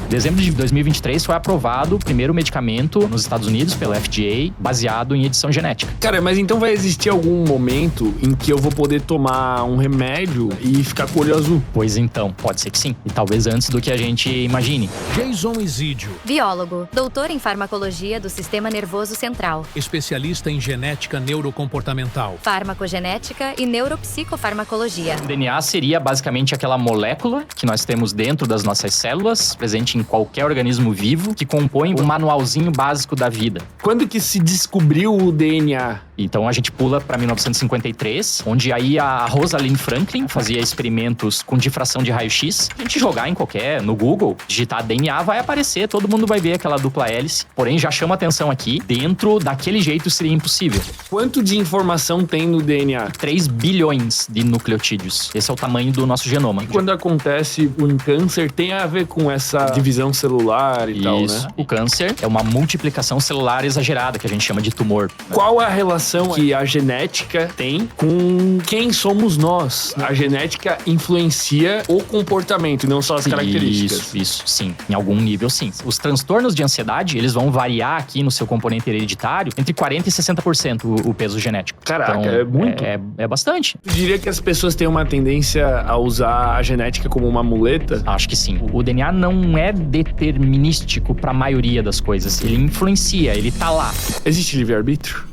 Em dezembro de 2023 foi aprovado o primeiro medicamento nos Estados Unidos pela FDA, baseado em edição genética. Cara, mas então vai existir algum momento em que eu vou poder tomar um remédio e ficar com o olho azul? Pois então, pode ser que sim. E talvez antes do que a gente imagine. Jason Isidio, biólogo, doutor em farmacologia do Sistema Nervoso Central, especialista em genética neurocomportamental, farmacogenética e neuropsicofarmacologia. O DNA seria basicamente aquela molécula que nós temos dentro das nossas células, presente em qualquer organismo vivo, que compõe o manualzinho básico da vida. Quando que se descobriu o DNA? Então a gente pula para 1953, onde aí a Rosalind Franklin fazia experimentos com difração de raio-x. A gente jogar no Google, digitar DNA, vai aparecer, todo mundo vai ver aquela dupla hélice. Porém, já chama atenção aqui, dentro daquele jeito seria impossível. Quanto de informação tem no DNA? 3 bilhões de nucleotídeos. Esse é o tamanho do nosso genoma. Quando acontece um câncer, tem a ver com essa divisão celular e tal, né? O câncer é uma multiplicação celular exagerada, que a gente chama de tumor. Qual a relação que a genética tem com quem somos nós? A genética influencia o comportamento, não só as características. Isso, sim. Em algum nível, sim. Os transtornos de ansiedade, eles vão variar aqui no seu componente hereditário entre 40% e 60% o peso genético. Caraca, então, é muito. É bastante. Eu diria que as pessoas têm uma tendência a usar a genética como uma muleta? Acho que sim. O DNA não é determinístico para a maioria das coisas. Ele influencia, ele tá lá. Existe livre-arbítrio?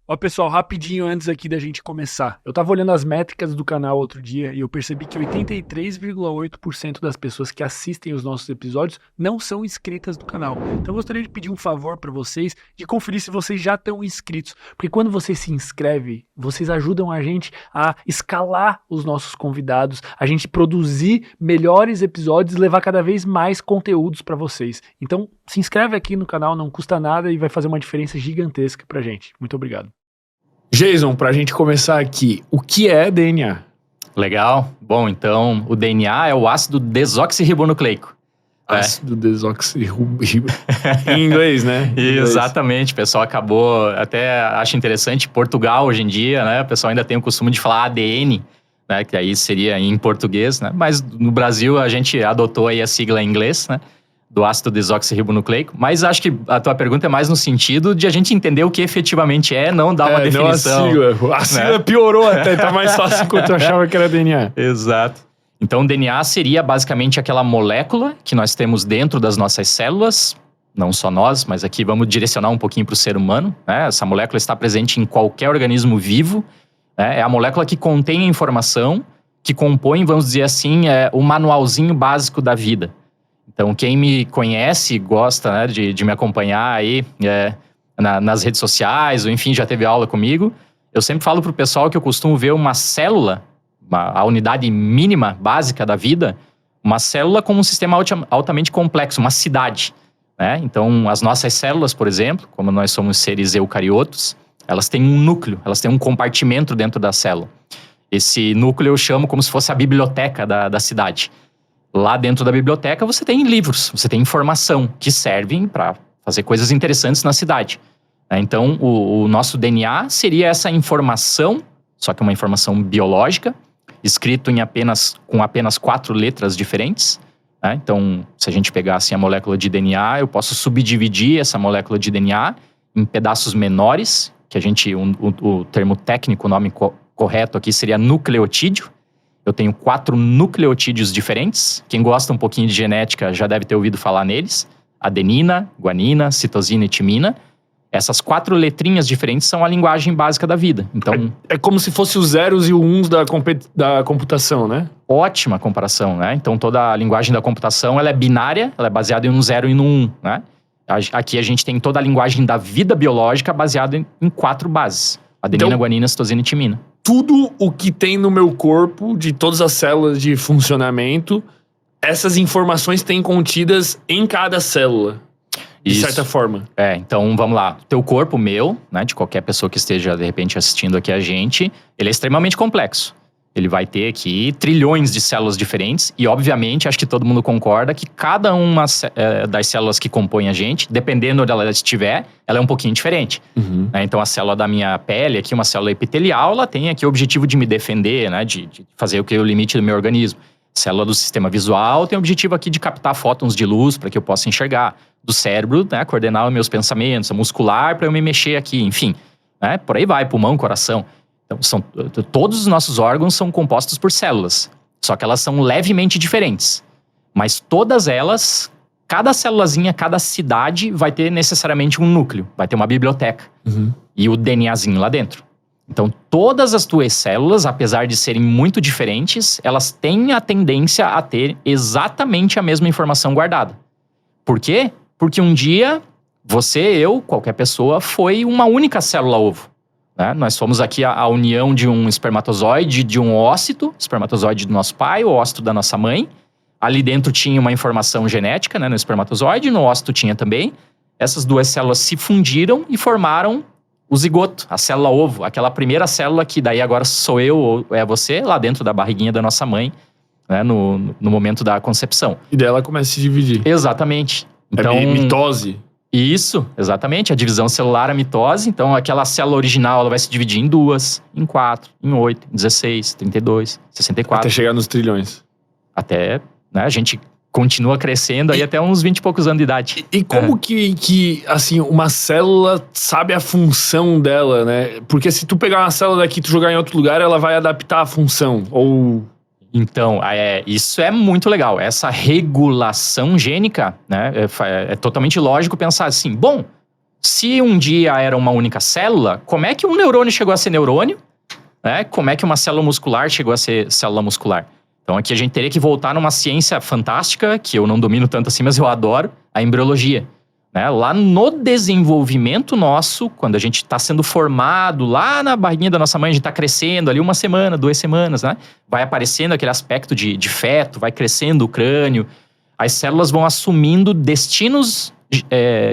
Ó, pessoal, rapidinho antes aqui da gente começar. Eu tava olhando as métricas do canal outro dia e eu percebi que 83,8% das pessoas que assistem os nossos episódios não são inscritas no canal. Então eu gostaria de pedir um favor pra vocês de conferir se vocês já estão inscritos. Porque quando você se inscreve, vocês ajudam a gente a escalar os nossos convidados, a gente produzir melhores episódios e levar cada vez mais conteúdos pra vocês. Então se inscreve aqui no canal, não custa nada e vai fazer uma diferença gigantesca pra gente. Muito obrigado. Jason, pra gente começar aqui, o que é DNA? Legal. Bom, então, o DNA é o ácido desoxirribonucleico. Ácido desoxirribonucleico. Em inglês, né? Exatamente. O pessoal acabou, até acho interessante, Portugal hoje em dia, né? O pessoal ainda tem o costume de falar ADN, né? Que aí seria em português, né? Mas no Brasil a gente adotou aí a sigla em inglês, né? Do ácido desoxirribonucleico, mas acho que a tua pergunta é mais no sentido de a gente entender o que efetivamente não dar uma definição. Não a sigla piorou até, tá mais fácil enquanto eu achava que era DNA. Exato. Então o DNA seria basicamente aquela molécula que nós temos dentro das nossas células, não só nós, mas aqui vamos direcionar um pouquinho para o ser humano, né? Essa molécula está presente em qualquer organismo vivo, né? É a molécula que contém a informação, que compõe, vamos dizer assim, o manualzinho básico da vida. Então, quem me conhece, gosta, né, de me acompanhar aí nas redes sociais, ou enfim, já teve aula comigo, eu sempre falo pro pessoal que eu costumo ver uma célula, a unidade mínima, básica da vida, uma célula como um sistema altamente complexo, uma cidade, né? Então, as nossas células, por exemplo, como nós somos seres eucariotos, elas têm um núcleo, elas têm um compartimento dentro da célula. Esse núcleo eu chamo como se fosse a biblioteca da cidade. Lá dentro da biblioteca você tem livros, você tem informação que servem para fazer coisas interessantes na cidade. Então, o nosso DNA seria essa informação, só que uma informação biológica, escrito com apenas 4 letras diferentes. Então, se a gente pegar assim, a molécula de DNA, eu posso subdividir essa molécula de DNA em pedaços menores, que o termo técnico, o nome correto aqui seria nucleotídeo. Eu tenho 4 nucleotídeos diferentes. Quem gosta um pouquinho de genética já deve ter ouvido falar neles. Adenina, guanina, citosina e timina. Essas 4 letrinhas diferentes são a linguagem básica da vida. Então, é como se fosse os zeros e os uns da computação, né? Ótima comparação, né? Então, toda a linguagem da computação ela é binária, ela é baseada em um 0 e no 1, né? Aqui a gente tem toda a linguagem da vida biológica baseada em 4 bases. Adenina, guanina, citosina e timina. Tudo o que tem no meu corpo, de todas as células de funcionamento, essas informações têm contidas em cada célula, de certa forma. Então vamos lá. O teu corpo, meu, né, de qualquer pessoa que esteja, de repente, assistindo aqui a gente, ele é extremamente complexo. Ele vai ter aqui trilhões de células diferentes e, obviamente, acho que todo mundo concorda que cada uma das células que compõem a gente, dependendo onde ela estiver, ela é um pouquinho diferente. Né? Então, a célula da minha pele aqui, uma célula epitelial, ela tem aqui o objetivo de me defender, né? De fazer o que é o limite do meu organismo. Célula do sistema visual tem o objetivo aqui de captar fótons de luz para que eu possa enxergar. Do cérebro, né? Coordenar os meus pensamentos. A muscular para eu me mexer aqui, enfim. Né? Por aí vai, pulmão, coração. Então, todos os nossos órgãos são compostos por células. Só que elas são levemente diferentes. Mas todas elas, cada célulazinha, cada cidade vai ter necessariamente um núcleo. Vai ter uma biblioteca. E o DNAzinho lá dentro. Então, todas as tuas células, apesar de serem muito diferentes, elas têm a tendência a ter exatamente a mesma informação guardada. Por quê? Porque um dia, você, eu, qualquer pessoa, foi uma única célula-ovo. Né? Nós fomos aqui a união de um espermatozoide de um ócito, espermatozoide do nosso pai, o ócito da nossa mãe. Ali dentro tinha uma informação genética, né, no espermatozoide, no ócito tinha também. Essas duas células se fundiram e formaram o zigoto, a célula ovo, aquela primeira célula que daí agora sou eu ou é você, lá dentro da barriguinha da nossa mãe, né, no momento da concepção. E daí ela começa a se dividir. Exatamente. Então, mitose. Isso, exatamente. A divisão celular, a mitose. Então, aquela célula original, ela vai se dividir em 2, em 4, em 8, em 16, 32, 64. Até chegar nos trilhões. Até, né, a gente continua crescendo aí até uns 20 e poucos anos de idade. E como que, assim, uma célula sabe a função dela, né? Porque se tu pegar uma célula daqui e tu jogar em outro lugar, ela vai adaptar a função, ou... Então, isso é muito legal. Essa regulação gênica, né, é totalmente lógico pensar assim, bom, se um dia era uma única célula, como é que um neurônio chegou a ser neurônio? Né? Como é que uma célula muscular chegou a ser célula muscular? Então, aqui a gente teria que voltar numa ciência fantástica, que eu não domino tanto assim, mas eu adoro, a embriologia. Né? Lá no desenvolvimento nosso, quando a gente está sendo formado, lá na barriguinha da nossa mãe, a gente está crescendo ali 1 semana, 2 semanas, né? Vai aparecendo aquele aspecto de feto, vai crescendo o crânio. As células vão assumindo destinos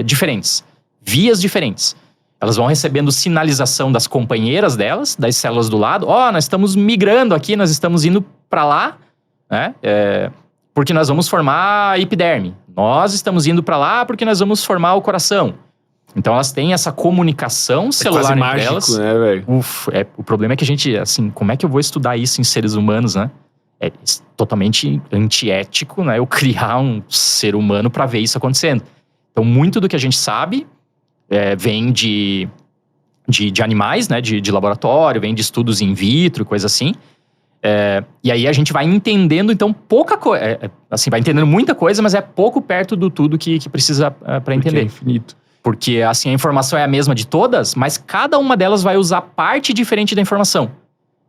diferentes, vias diferentes. Elas vão recebendo sinalização das companheiras delas, das células do lado. Nós estamos migrando aqui, nós estamos indo para lá, né? Porque nós vamos formar a epiderme. Nós estamos indo para lá porque nós vamos formar o coração. Então elas têm essa comunicação celular entre elas. Né, velho? O problema é que a gente, assim, como é que eu vou estudar isso em seres humanos, né? É totalmente antiético, né? Eu criar um ser humano para ver isso acontecendo. Então muito do que a gente sabe vem de animais, né? De laboratório, vem de estudos in vitro, coisa assim. E aí a gente vai entendendo, então, pouca coisa. Assim, vai entendendo muita coisa, mas é pouco perto do tudo que precisa para entender. É infinito. Porque, assim, a informação é a mesma de todas, mas cada uma delas vai usar parte diferente da informação.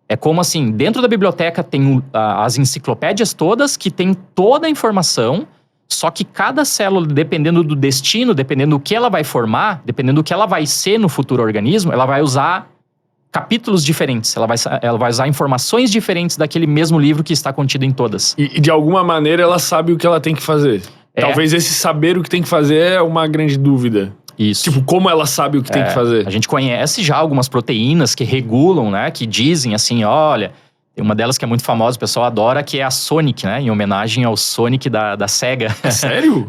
É como, assim, dentro da biblioteca tem as enciclopédias todas, que tem toda a informação, só que cada célula, dependendo do destino, dependendo do que ela vai formar, dependendo do que ela vai ser no futuro organismo, ela vai usar capítulos diferentes, ela vai usar informações diferentes daquele mesmo livro que está contido em todas. E de alguma maneira ela sabe o que ela tem que fazer. Talvez esse saber o que tem que fazer é uma grande dúvida. Isso. Tipo, como ela sabe o que tem que fazer? A gente conhece já algumas proteínas que regulam, né? Que dizem assim, olha... Tem uma delas que é muito famosa, o pessoal adora, que é a Sonic, né? Em homenagem ao Sonic da SEGA. Sério?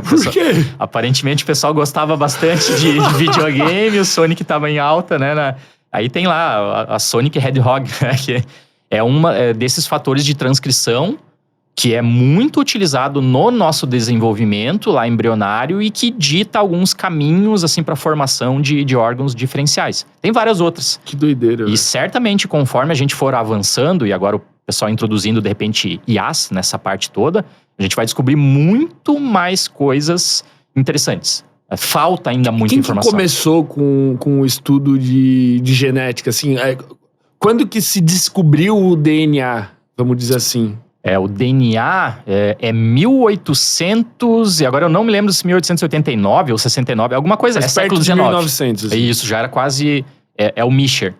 Por quê? Aparentemente o pessoal gostava bastante de videogame, o Sonic tava em alta, né? Aí tem lá a Sonic Hedgehog, né? Que é uma desses fatores de transcrição que é muito utilizado no nosso desenvolvimento lá embrionário e que dita alguns caminhos assim para a formação de órgãos diferenciais. Tem várias outras. Que doideira. E certamente conforme a gente for avançando, e agora o pessoal introduzindo de repente IAs nessa parte toda, a gente vai descobrir muito mais coisas interessantes. Falta ainda muita informação. Quem que começou com o estudo de genética? Assim, quando que se descobriu o DNA, vamos dizer assim? O DNA é 1800, e agora eu não me lembro se 1889 ou 69, alguma coisa, século XIX. 1900. Assim. Isso, já era quase, o Micher.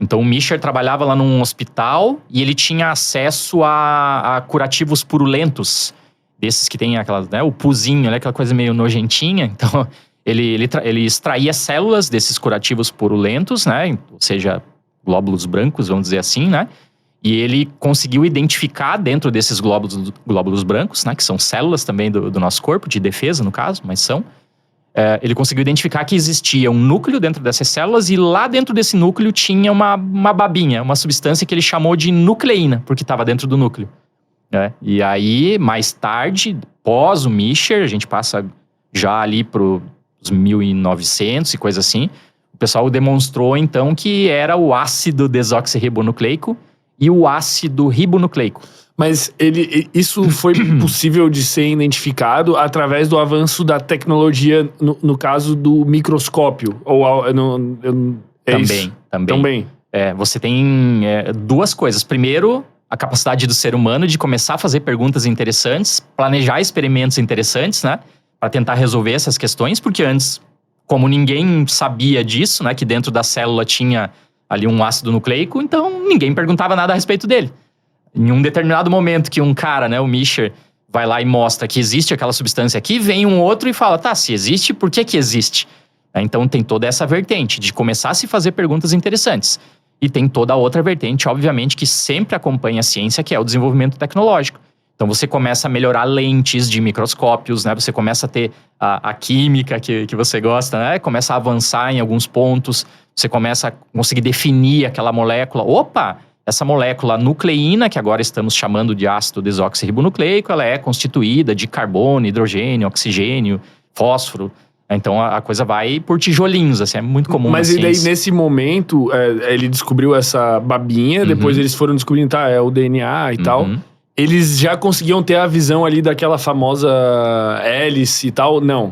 Então o Micher trabalhava lá num hospital e ele tinha acesso a curativos purulentos, desses que tem aquela, né, o puzinho, né, aquela coisa meio nojentinha. Então ele extraía células desses curativos purulentos, né, ou seja, glóbulos brancos, vamos dizer assim, né. E ele conseguiu identificar dentro desses glóbulos brancos, né, que são células também do nosso corpo, de defesa no caso, mas são. Ele conseguiu identificar que existia um núcleo dentro dessas células e lá dentro desse núcleo tinha uma babinha, uma substância que ele chamou de nucleína, porque estava dentro do núcleo. E aí, mais tarde, pós o Miescher, a gente passa já ali para os 1900 e coisa assim, o pessoal demonstrou então que era o ácido desoxirribonucleico e o ácido ribonucleico. Mas isso foi possível de ser identificado através do avanço da tecnologia, no caso do microscópio? Também. Você tem duas coisas. Primeiro, a capacidade do ser humano de começar a fazer perguntas interessantes, planejar experimentos interessantes, né? Para tentar resolver essas questões, porque antes, como ninguém sabia disso, né? Que dentro da célula tinha ali um ácido nucleico, então ninguém perguntava nada a respeito dele. Em um determinado momento que um cara, né, o Miescher, vai lá e mostra que existe aquela substância aqui, vem um outro e fala, tá, se existe, por que existe? Então tem toda essa vertente de começar a se fazer perguntas interessantes. E tem toda a outra vertente, obviamente, que sempre acompanha a ciência, que é o desenvolvimento tecnológico. Então você começa a melhorar lentes de microscópios, né? Você começa a ter a química que você gosta, né? Começa a avançar em alguns pontos, você começa a conseguir definir aquela molécula. Opa! Essa molécula nucleína, que agora estamos chamando de ácido desoxirribonucleico, ela é constituída de carbono, hidrogênio, oxigênio, fósforo. Então a coisa vai por tijolinhos, assim, é muito comum. Mas na e daí, ciência. nesse momento, ele descobriu essa babinha, depois eles foram descobrindo, é o DNA e tal. Eles já conseguiam ter a visão ali daquela famosa hélice e tal? Não.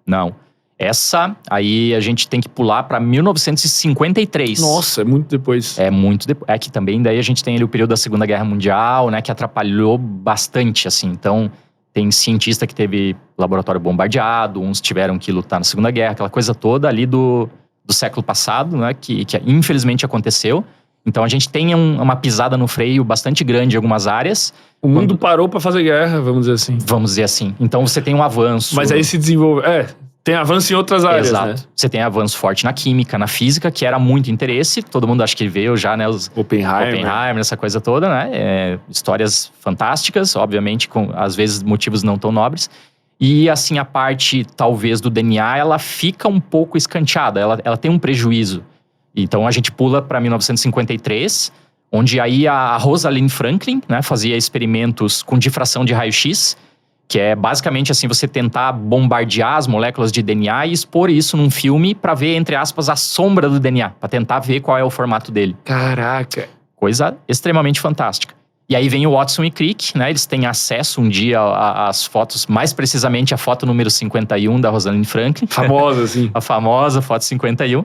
Não. Essa, aí a gente tem que pular para 1953. Nossa, é muito depois. É muito depois. É que também daí a gente tem ali o período da Segunda Guerra Mundial, né? Que atrapalhou bastante, assim. Então, tem cientista que teve laboratório bombardeado, uns tiveram que lutar na Segunda Guerra, aquela coisa toda ali do século passado, né? Que infelizmente aconteceu. Então, a gente tem uma pisada no freio bastante grande em algumas áreas. O mundo parou para fazer guerra, vamos dizer assim. Vamos dizer assim. Então, você tem um avanço. Mas aí se desenvolve... Tem avanço em outras áreas, Exato. né? Você tem avanço forte na química, na física, que era muito interesse. Todo mundo acho que veio já, né? Os Oppenheimer, essa coisa toda, né? Histórias fantásticas, obviamente, com às vezes motivos não tão nobres. E assim, a parte, talvez, do DNA, ela fica um pouco escanteada. Ela tem um prejuízo. Então, a gente pula para 1953, onde aí a Rosalind Franklin, né? Fazia experimentos com difração de raio-x, que é basicamente assim, você tentar bombardear as moléculas de DNA e expor isso num filme pra ver, entre aspas, a sombra do DNA. Pra tentar ver qual é o formato dele. Caraca! Coisa extremamente fantástica. E aí vem o Watson e Crick, né? Eles têm acesso um dia às fotos, mais precisamente a foto número 51 da Rosalind Franklin. Famosa, assim. A famosa foto 51.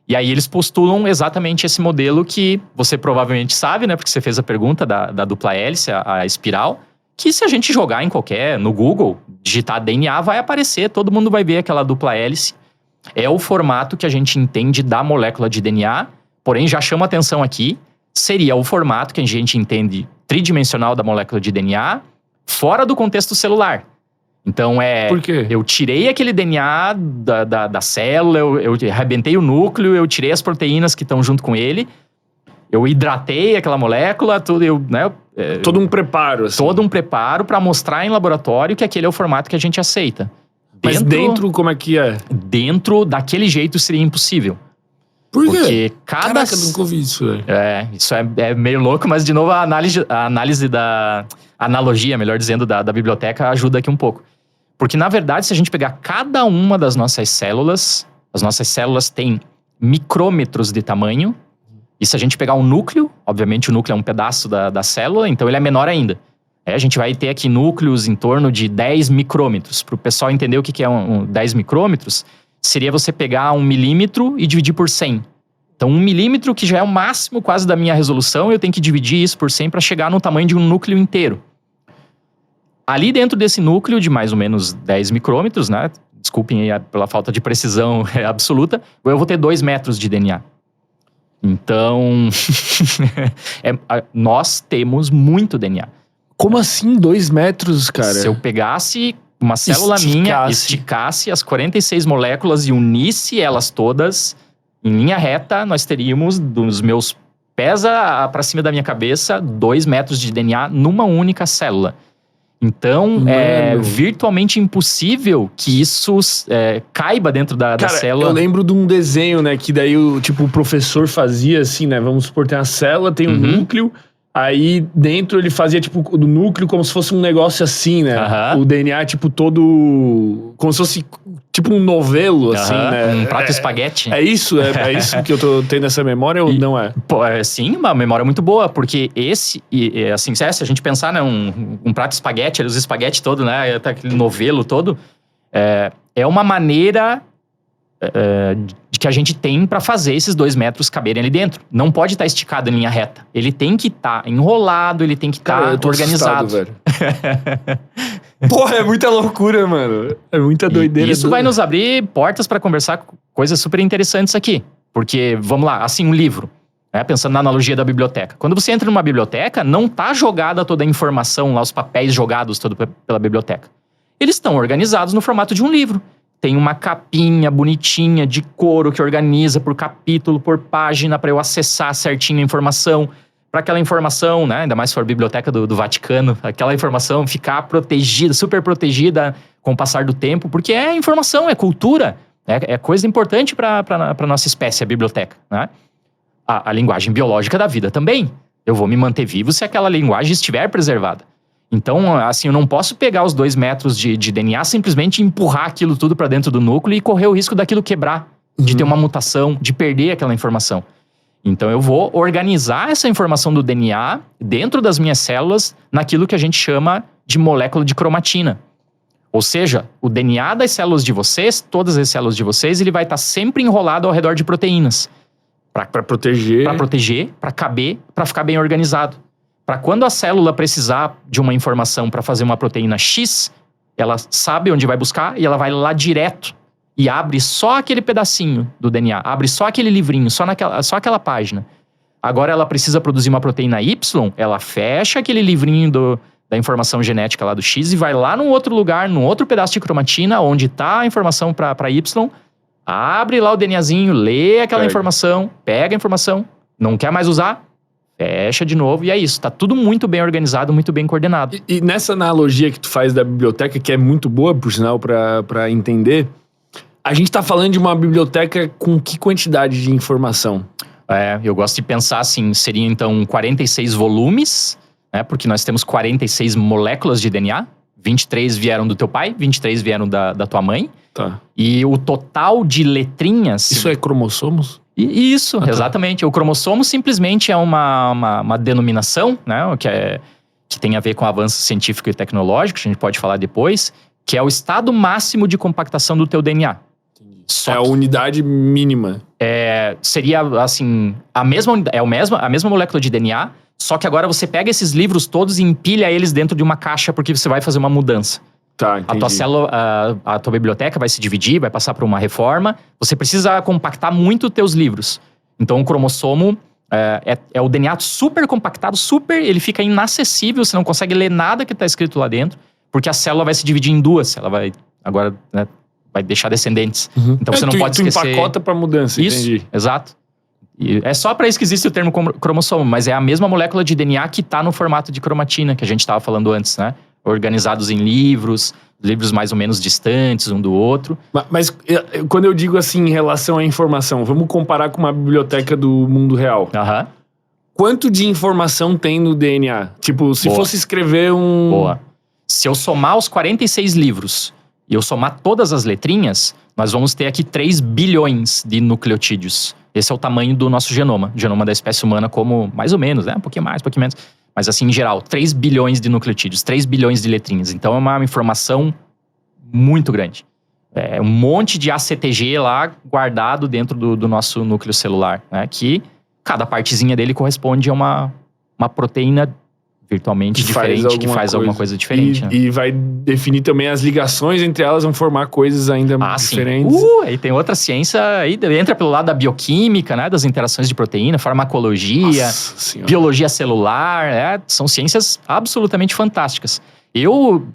E aí eles postulam exatamente esse modelo que você provavelmente sabe, né? Porque você fez a pergunta da dupla hélice, a espiral. Que se a gente jogar no Google, digitar DNA, vai aparecer, todo mundo vai ver aquela dupla hélice. É o formato que a gente entende da molécula de DNA, porém já chama atenção aqui, seria o formato que a gente entende tridimensional da molécula de DNA, fora do contexto celular. Então Por quê? Eu tirei aquele DNA da célula, eu arrebentei o núcleo, eu tirei as proteínas que estão junto com ele, eu hidratei aquela molécula, tudo, todo um preparo, assim. Todo um preparo para mostrar em laboratório que aquele é o formato que a gente aceita. Mas dentro, como é que é? Dentro, daquele jeito, seria impossível. Por quê? Porque Caraca, nunca ouvi isso, velho. Isso é meio louco, mas de novo a análise da analogia, melhor dizendo, da biblioteca ajuda aqui um pouco. Porque na verdade, se a gente pegar cada uma das nossas células, as nossas células têm micrômetros de tamanho. E se a gente pegar um núcleo, obviamente o núcleo é um pedaço da célula, então ele é menor ainda. A gente vai ter aqui núcleos em torno de 10 micrômetros. Para o pessoal entender o que é 10 micrômetros, seria você pegar 1 milímetro e dividir por 100. Então 1 milímetro, que já é o máximo quase da minha resolução, eu tenho que dividir isso por 100 para chegar no tamanho de um núcleo inteiro. Ali dentro desse núcleo de mais ou menos 10 micrômetros, né? Desculpem aí pela falta de precisão absoluta, eu vou ter 2 metros de DNA. Então, nós temos muito DNA. Como assim 2 metros, cara? Se eu pegasse uma célula minha, esticasse as 46 moléculas e unisse elas todas em linha reta, nós teríamos, dos meus pesa pra cima da minha cabeça 2 metros de DNA numa única célula. Então, é virtualmente impossível que isso caiba dentro da célula. Eu lembro de um desenho, né? Que daí o professor fazia assim, né? Vamos supor, tem a célula, tem um núcleo. Aí dentro ele fazia tipo do núcleo como se fosse um negócio assim, né? O DNA tipo todo... Como se fosse tipo um novelo, assim, né? Um prato espaguete. É isso que eu tô tendo essa memória ou não é? Sim, uma memória muito boa, porque assim, se a gente pensar, né, um prato espaguete, os espaguete todo, né, até aquele novelo todo, é uma maneira de que a gente tem pra fazer esses 2 metros caberem ali dentro. Não pode estar esticado em linha reta. Ele tem que estar enrolado, ele tem que estar organizado. Velho. Porra, é muita loucura, mano. É muita doideira. E isso vai nos abrir portas pra conversar coisas super interessantes aqui. Porque, vamos lá, assim, um livro. Pensando na analogia da biblioteca. Quando você entra numa biblioteca, não tá jogada toda a informação lá, os papéis jogados todo pela biblioteca. Eles estão organizados no formato de um livro. Tem uma capinha bonitinha de couro que organiza por capítulo, por página, para eu acessar certinho a informação. Para aquela informação, né, ainda mais se for a biblioteca do Vaticano, aquela informação ficar protegida, super protegida com o passar do tempo, porque é informação, é cultura, é coisa importante para a nossa espécie, a biblioteca, né? A linguagem biológica da vida também. Eu vou me manter vivo se aquela linguagem estiver preservada. Então, assim, eu não posso pegar os 2 metros de DNA, simplesmente empurrar aquilo tudo para dentro do núcleo e correr o risco daquilo quebrar, de ter uma mutação, de perder aquela informação. Então, eu vou organizar essa informação do DNA dentro das minhas células naquilo que a gente chama de molécula de cromatina. Ou seja, o DNA das células de vocês, todas as células de vocês, ele vai estar sempre enrolado ao redor de proteínas. Para proteger, para caber, para ficar bem organizado. Para quando a célula precisar de uma informação para fazer uma proteína X, ela sabe onde vai buscar e ela vai lá direto e abre só aquele pedacinho do DNA, abre só aquele livrinho, só aquela página. Agora ela precisa produzir uma proteína Y, ela fecha aquele livrinho da informação genética lá do X e vai lá num outro lugar, num outro pedaço de cromatina, onde está a informação para Y, abre lá o DNAzinho, lê aquela informação, pega a informação, não quer mais usar, fecha de novo e é isso. Tá tudo muito bem organizado, muito bem coordenado. E nessa analogia que tu faz da biblioteca, que é muito boa, por sinal, pra entender, a gente tá falando de uma biblioteca com que quantidade de informação? Eu gosto de pensar assim, seriam então 46 volumes, né? Porque nós temos 46 moléculas de DNA. 23 vieram do teu pai, 23 vieram da tua mãe. Tá. E o total de letrinhas... Isso é cromossomos? Isso, exatamente. O cromossomo simplesmente é uma denominação, né, que tem a ver com o avanço científico e tecnológico, que a gente pode falar depois, que é o estado máximo de compactação do teu DNA. A unidade mínima. Seria, assim, a mesma molécula de DNA, só que agora você pega esses livros todos e empilha eles dentro de uma caixa porque você vai fazer uma mudança. Tá, entendi. A tua célula, a tua biblioteca vai se dividir, vai passar por uma reforma. Você precisa compactar muito os teus livros. Então, o cromossomo é o DNA super compactado, ele fica inacessível, você não consegue ler nada que está escrito lá dentro, porque a célula vai se dividir em duas. Ela vai, agora, né, vai deixar descendentes. Então, você não pode esquecer... Tu empacota pra mudança, isso, entendi. Exato. E é só para isso que existe o termo cromossomo, mas é a mesma molécula de DNA que está no formato de cromatina, que a gente estava falando antes, né? Organizados em livros mais ou menos distantes um do outro. Mas quando eu digo assim em relação à informação, vamos comparar com uma biblioteca do mundo real. Quanto de informação tem no DNA? Tipo, se fosse escrever um... Boa. Se eu somar os 46 livros e eu somar todas as letrinhas, nós vamos ter aqui 3 bilhões de nucleotídeos. Esse é o tamanho do nosso genoma. O genoma da espécie humana como, mais ou menos, né? Um pouquinho mais, um pouquinho menos. Mas assim, em geral, 3 bilhões de nucleotídeos, 3 bilhões de letrinhas. Então é uma informação muito grande. É um monte de ACTG lá guardado dentro do nosso núcleo celular, né? Que cada partezinha dele corresponde a uma proteína virtualmente diferente, que faz alguma coisa diferente. Né? E vai definir também as ligações entre elas, vão formar coisas ainda diferentes. Aí tem outra ciência, aí entra pelo lado da bioquímica, né? Das interações de proteína, farmacologia, biologia celular, são ciências absolutamente fantásticas. Eu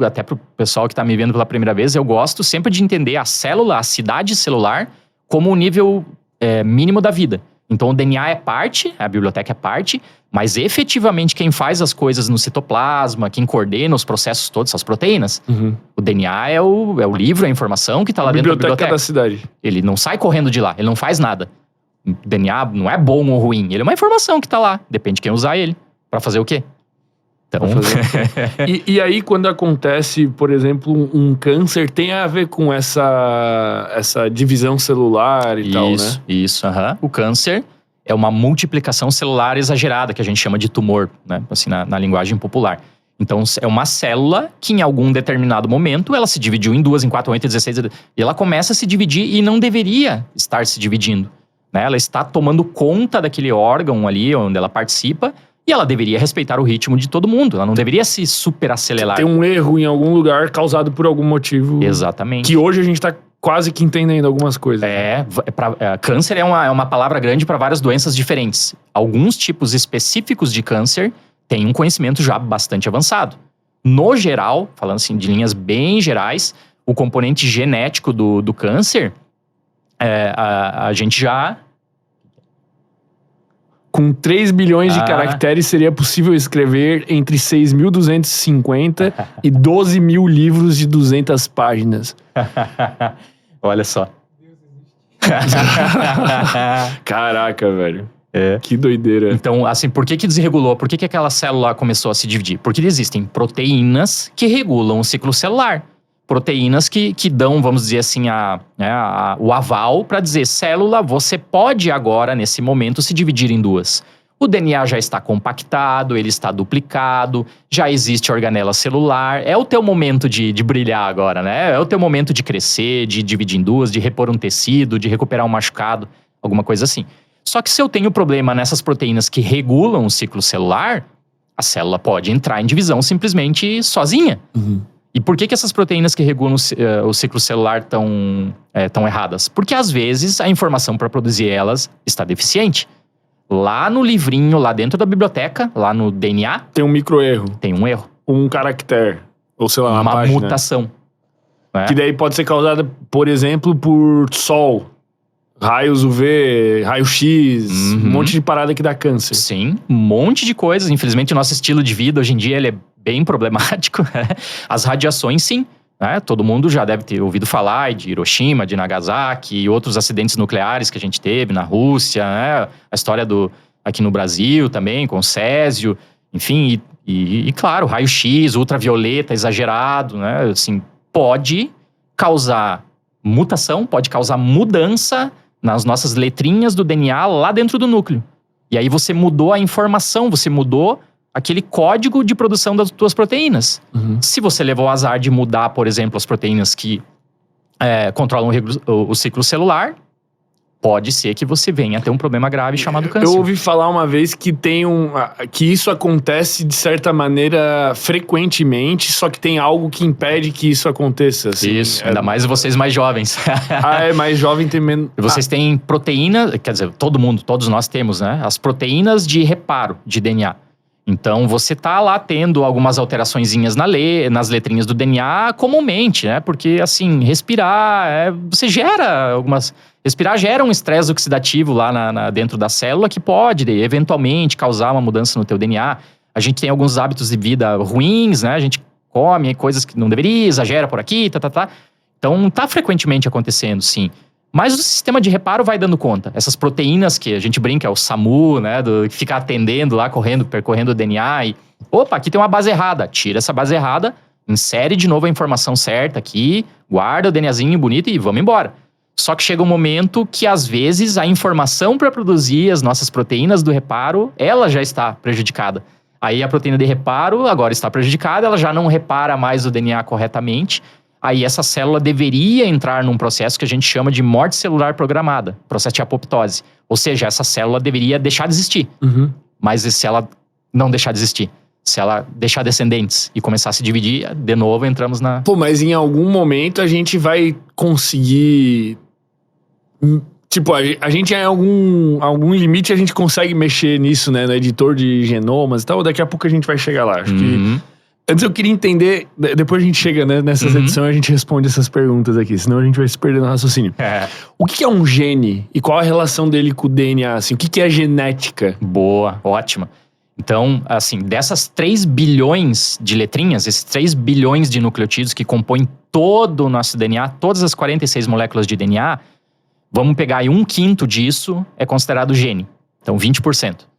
até pro pessoal que tá me vendo pela primeira vez, eu gosto sempre de entender a célula, a cidade celular, como o nível mínimo da vida. Então o DNA é parte, a biblioteca é parte, mas efetivamente quem faz as coisas no citoplasma, quem coordena os processos todos, são as proteínas. O DNA é o livro, a informação que está lá dentro da biblioteca. Da cidade. Ele não sai correndo de lá, ele não faz nada. O DNA não é bom ou ruim, ele é uma informação que está lá. Depende de quem usar ele. Pra fazer o quê? Então... e aí, quando acontece, por exemplo, um câncer, tem a ver com essa divisão celular e tal, né? Isso. O câncer é uma multiplicação celular exagerada, que a gente chama de tumor, né? Assim, na linguagem popular. Então, é uma célula que em algum determinado momento, ela se dividiu em 2, em 4, 8, 16, e ela começa a se dividir e não deveria estar se dividindo, né? Ela está tomando conta daquele órgão ali, onde ela participa, e ela deveria respeitar o ritmo de todo mundo. Ela não deveria se superacelerar. Tem um erro em algum lugar causado por algum motivo. Exatamente. Que hoje a gente tá quase que entendendo algumas coisas. Câncer é uma palavra grande para várias doenças diferentes. Alguns tipos específicos de câncer têm um conhecimento já bastante avançado. No geral, falando assim de linhas bem gerais, o componente genético do câncer, a gente já... Com 3 bilhões de caracteres, seria possível escrever entre 6.250 e 12 mil livros de 200 páginas. Olha só. Caraca, velho. Que doideira. Então, assim, por que desregulou? Por que aquela célula começou a se dividir? Porque existem proteínas que regulam o ciclo celular. Proteínas que dão, vamos dizer assim, o aval para dizer, célula, você pode agora, nesse momento, se dividir em duas. O DNA já está compactado, ele está duplicado, já existe organela celular. É o teu momento de brilhar agora, né? É o teu momento de crescer, de dividir em duas, de repor um tecido, de recuperar um machucado, alguma coisa assim. Só que se eu tenho problema nessas proteínas que regulam o ciclo celular, a célula pode entrar em divisão simplesmente sozinha. E por que essas proteínas que regulam o ciclo celular estão erradas? Porque às vezes a informação para produzir elas está deficiente. Lá no livrinho, lá dentro da biblioteca, lá no DNA... Tem um micro-erro. Tem um erro. Um caractere. Ou sei lá, uma página. Mutação. Né? Que daí pode ser causada, por exemplo, por sol. Raios UV, raio-x, um monte de parada que dá câncer. Sim, um monte de coisas. Infelizmente, o nosso estilo de vida hoje em dia ele é bem problemático. As radiações, sim. Né? Todo mundo já deve ter ouvido falar de Hiroshima, de Nagasaki e outros acidentes nucleares que a gente teve na Rússia. Né? A história aqui no Brasil também, com o Césio. Enfim, e claro, raio-x, ultravioleta exagerado. Né? Assim, pode causar mutação, pode causar mudança nas nossas letrinhas do DNA lá dentro do núcleo. E aí você mudou a informação, você mudou aquele código de produção das tuas proteínas. Se você levou o azar de mudar, por exemplo, as proteínas que controlam o ciclo celular, pode ser que você venha a ter um problema grave chamado câncer. Eu ouvi falar uma vez que que isso acontece de certa maneira frequentemente, só que tem algo que impede que isso aconteça. Assim. Isso, ainda mais vocês mais jovens. Mais jovem tem menos... Vocês têm proteína, quer dizer, todos nós temos, né? As proteínas de reparo de DNA. Então, você tá lá tendo algumas alteraçõezinhas nas letrinhas do DNA comumente, né? Porque, assim, respirar, você gera algumas... Respirar gera um estresse oxidativo lá dentro da célula que pode, eventualmente, causar uma mudança no teu DNA. A gente tem alguns hábitos de vida ruins, né? A gente come coisas que não deveria, exagera por aqui, Então, tá frequentemente acontecendo, sim. Mas o sistema de reparo vai dando conta. Essas proteínas que a gente brinca, é o SAMU, né? Que fica atendendo lá, percorrendo o DNA e... Opa, aqui tem uma base errada. Tira essa base errada, insere de novo a informação certa aqui, guarda o DNAzinho bonito e vamos embora. Só que chega um momento que, às vezes, a informação para produzir as nossas proteínas do reparo, ela já está prejudicada. Aí a proteína de reparo agora está prejudicada, ela já não repara mais o DNA corretamente. Aí essa célula deveria entrar num processo que a gente chama de morte celular programada, processo de apoptose. Ou seja, essa célula deveria deixar de existir. Mas se ela não deixar de existir, se ela deixar descendentes e começar a se dividir, de novo entramos na... Pô, mas em algum momento a gente vai conseguir... Tipo, a gente em algum limite a gente consegue mexer nisso, né? No editor de genomas e tal. Daqui a pouco a gente vai chegar lá. Acho que Antes eu queria entender, depois a gente chega, né, nessas edições, a gente responde essas perguntas aqui, senão a gente vai se perder no raciocínio. O que é um gene e qual a relação dele com o DNA? Assim, o que é genética? Boa, ótima. Então, assim, dessas 3 bilhões de letrinhas, esses 3 bilhões de nucleotídeos que compõem todo o nosso DNA, todas as 46 moléculas de DNA, vamos pegar aí 1/5 disso é considerado gene. Então, 20%.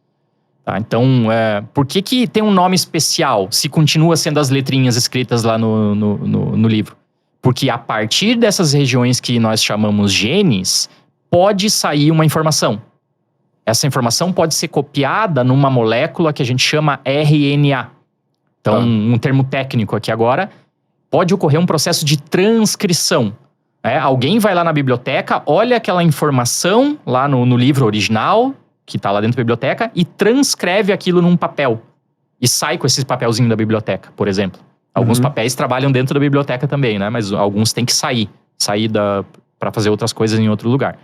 Tá? Então, por que tem um nome especial se continua sendo as letrinhas escritas lá no livro? Porque a partir dessas regiões que nós chamamos genes, pode sair uma informação. Essa informação pode ser copiada numa molécula que a gente chama RNA. Então, um termo técnico aqui agora, pode ocorrer um processo de transcrição. Alguém vai lá na biblioteca, olha aquela informação lá no livro original, que está lá dentro da biblioteca, e transcreve aquilo num papel. E sai com esse papelzinho da biblioteca, por exemplo. Alguns papéis trabalham dentro da biblioteca também, né? Mas alguns têm que sair para fazer outras coisas em outro lugar.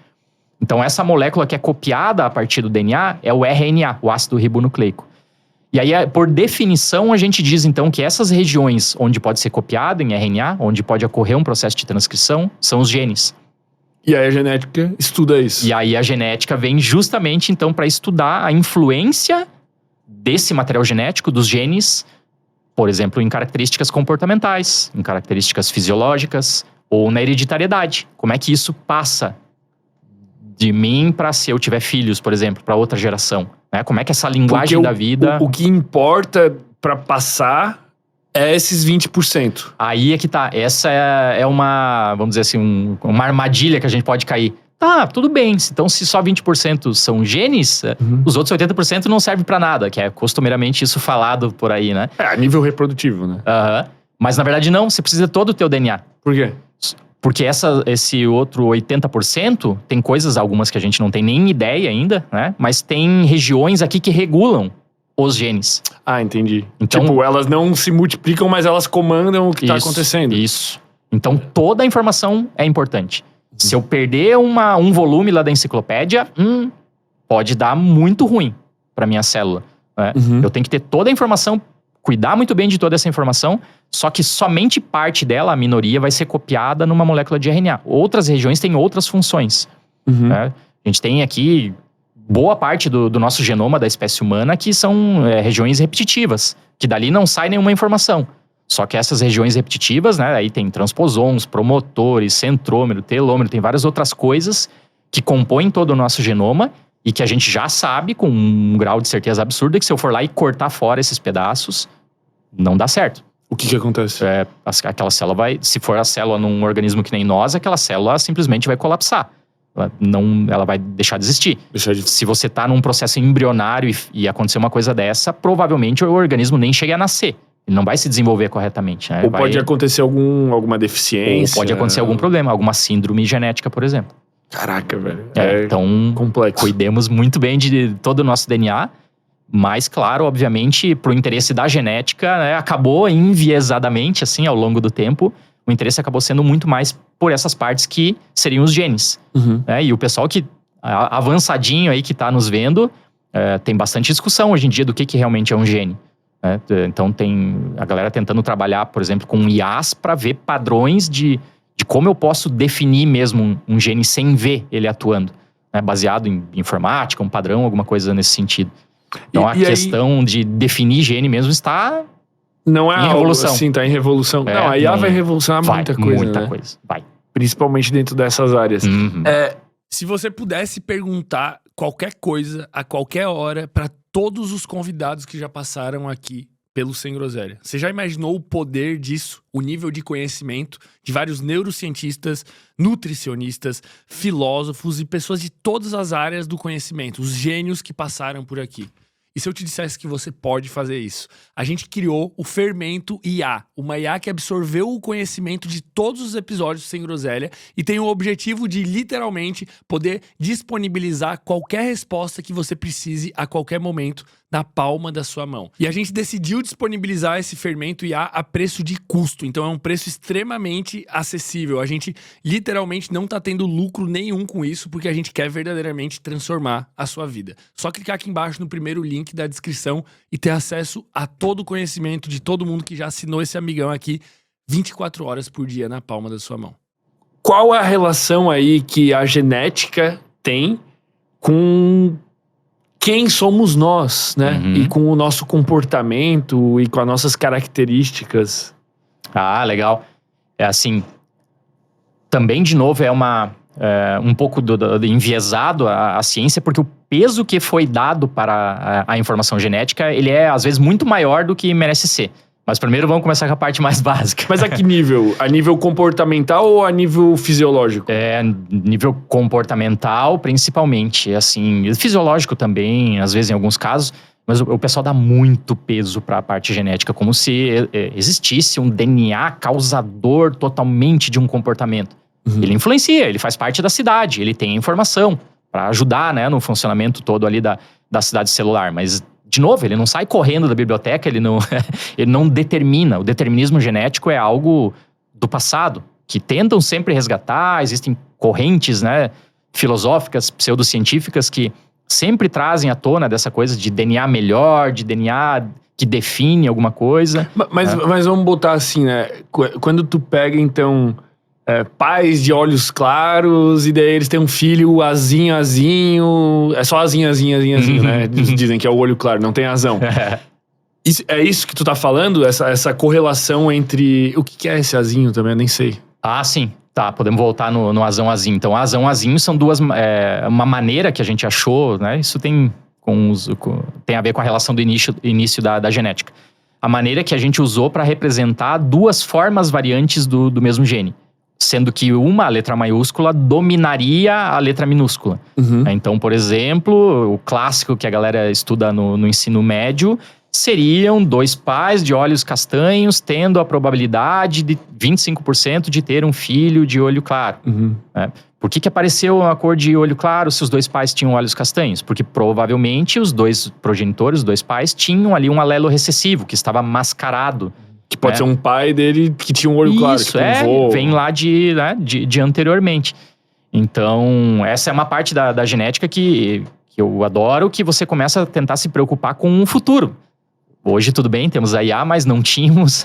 Então, essa molécula que é copiada a partir do DNA é o RNA, o ácido ribonucleico. E aí, por definição, a gente diz, então, que essas regiões onde pode ser copiado em RNA, onde pode ocorrer um processo de transcrição, são os genes. E aí a genética estuda isso. E aí a genética vem justamente, então, para estudar a influência desse material genético, dos genes, por exemplo, em características comportamentais, em características fisiológicas, ou na hereditariedade. Como é que isso passa de mim para, se eu tiver filhos, por exemplo, para outra geração, né? Como é que essa linguagem da vida... O que importa para passar é esses 20%. Aí é que tá. Essa é uma, vamos dizer assim, uma armadilha que a gente pode cair. Tá, tudo bem. Então, se só 20% são genes, os outros 80% não servem para nada, que é costumeiramente isso falado por aí, né? A nível reprodutivo, né? Mas, na verdade, não. Você precisa de todo o teu DNA. Por quê? Porque esse outro 80% tem coisas, algumas que a gente não tem nem ideia ainda, né? Mas tem regiões aqui que regulam os genes. Entendi. Então, tipo, elas não se multiplicam, mas elas comandam o que está acontecendo. Isso. Então, toda a informação é importante. Se eu perder um volume lá da enciclopédia, pode dar muito ruim para minha célula, né? Eu tenho que ter toda a informação, cuidar muito bem de toda essa informação, só que somente parte dela, a minoria, vai ser copiada numa molécula de RNA. Outras regiões têm outras funções. Né? A gente tem aqui boa parte do nosso genoma da espécie humana que são regiões repetitivas, que dali não sai nenhuma informação. Só que essas regiões repetitivas, né, aí tem transposons, promotores, centrômero, telômero, tem várias outras coisas que compõem todo o nosso genoma e que a gente já sabe com um grau de certeza absurda que se eu for lá e cortar fora esses pedaços, não dá certo. O que acontece? Aquela célula vai, se for a célula num organismo que nem nós, aquela célula simplesmente vai colapsar. Ela vai deixar de existir. Se você está num processo embrionário e acontecer uma coisa dessa, provavelmente o organismo nem chega a nascer. Ele não vai se desenvolver corretamente. Né? Ou pode acontecer alguma deficiência. Ou pode acontecer algum problema, alguma síndrome genética, por exemplo. Caraca, velho. Então, complexo. Cuidemos muito bem de todo o nosso DNA. Mas, claro, obviamente, pro interesse da genética, né, acabou enviesadamente, assim, ao longo do tempo, o interesse acabou sendo muito mais por essas partes que seriam os genes. Né? E o pessoal que, avançadinho aí, que tá nos vendo, tem bastante discussão hoje em dia do que realmente é um gene. Né? Então, tem a galera tentando trabalhar, por exemplo, com IAs para ver padrões de como eu posso definir mesmo um gene sem ver ele atuando. Né? Baseado em informática, um padrão, alguma coisa nesse sentido. Então, a questão de definir gene mesmo está não é em revolução. Assim, tá em revolução. Não, a IA vai revolucionar muita coisa, muita né? coisa. Vai. Principalmente dentro dessas áreas. Se você pudesse perguntar qualquer coisa, a qualquer hora, para todos os convidados que já passaram aqui pelo Sem Groselha, você já imaginou o poder disso? O nível de conhecimento de vários neurocientistas, nutricionistas, filósofos e pessoas de todas as áreas do conhecimento, os gênios que passaram por aqui. E se eu te dissesse que você pode fazer isso? A gente criou o Fermento IA, uma IA que absorveu o conhecimento de todos os episódios Sem Groselha e tem o objetivo de, literalmente, poder disponibilizar qualquer resposta que você precise a qualquer momento na palma da sua mão. E a gente decidiu disponibilizar esse fermento IA a preço de custo. Então é um preço extremamente acessível. A gente literalmente não tá tendo lucro nenhum com isso, porque a gente quer verdadeiramente transformar a sua vida. Só clicar aqui embaixo no primeiro link da descrição e ter acesso a todo o conhecimento de todo mundo que já assinou esse amigão aqui 24 horas por dia na palma da sua mão. Qual é a relação aí que a genética tem com quem somos nós, né? E com o nosso comportamento e com as nossas características? Ah, legal. É assim, também de novo é um pouco enviesado a ciência, porque o peso que foi dado para a informação genética, ele é às vezes muito maior do que merece ser. Mas primeiro vamos começar com a parte mais básica. Mas a que nível? A nível comportamental ou a nível fisiológico? Nível comportamental, principalmente. Assim, fisiológico também, às vezes em alguns casos. Mas o pessoal dá muito peso para a parte genética, como se existisse um DNA causador totalmente de um comportamento. Ele influencia, ele faz parte da cidade, ele tem informação para ajudar, né, no funcionamento todo ali da cidade celular. Mas, de novo, ele não sai correndo da biblioteca, ele não determina. O determinismo genético é algo do passado, que tentam sempre resgatar. Existem correntes, né, filosóficas, pseudocientíficas, que sempre trazem à tona dessa coisa de DNA melhor, de DNA que define alguma coisa. Mas vamos botar assim, né? Quando tu pega, então, pais de olhos claros, e daí eles têm um filho azinho, é só azinho, né? Dizem que é o olho claro, não tem azão. É isso que tu tá falando? Essa correlação entre... O que é esse azinho também? Eu nem sei. Ah, sim. Tá, podemos voltar no azão-azinho. Então, azão-azinho são uma maneira que a gente achou, né? Isso tem a ver com a relação do início da genética. A maneira que a gente usou para representar duas formas variantes do mesmo gene. Sendo que a letra maiúscula, dominaria a letra minúscula. Então, por exemplo, o clássico que a galera estuda no ensino médio seriam dois pais de olhos castanhos tendo a probabilidade de 25% de ter um filho de olho claro. Por que apareceu a cor de olho claro se os dois pais tinham olhos castanhos? Porque provavelmente os dois progenitores, os dois pais, tinham ali um alelo recessivo que estava mascarado. Que pode ser um pai dele que tinha um olho claro. Isso, vem lá de anteriormente. Então, essa é uma parte da genética que eu adoro, que você começa a tentar se preocupar com o futuro. Hoje, tudo bem, temos a IA, mas não tínhamos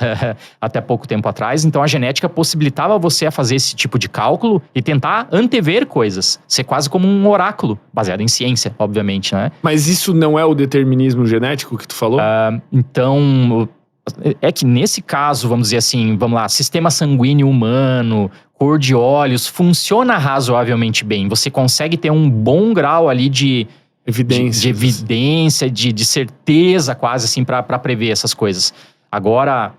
até pouco tempo atrás. Então, a genética possibilitava você a fazer esse tipo de cálculo e tentar antever coisas. Ser quase como um oráculo, baseado em ciência, obviamente, né? Mas isso não é o determinismo genético que tu falou? Então, é que nesse caso, vamos dizer assim, vamos lá, sistema sanguíneo humano, cor de olhos, funciona razoavelmente bem. Você consegue ter um bom grau ali de evidência, de certeza quase assim para prever essas coisas. Agora,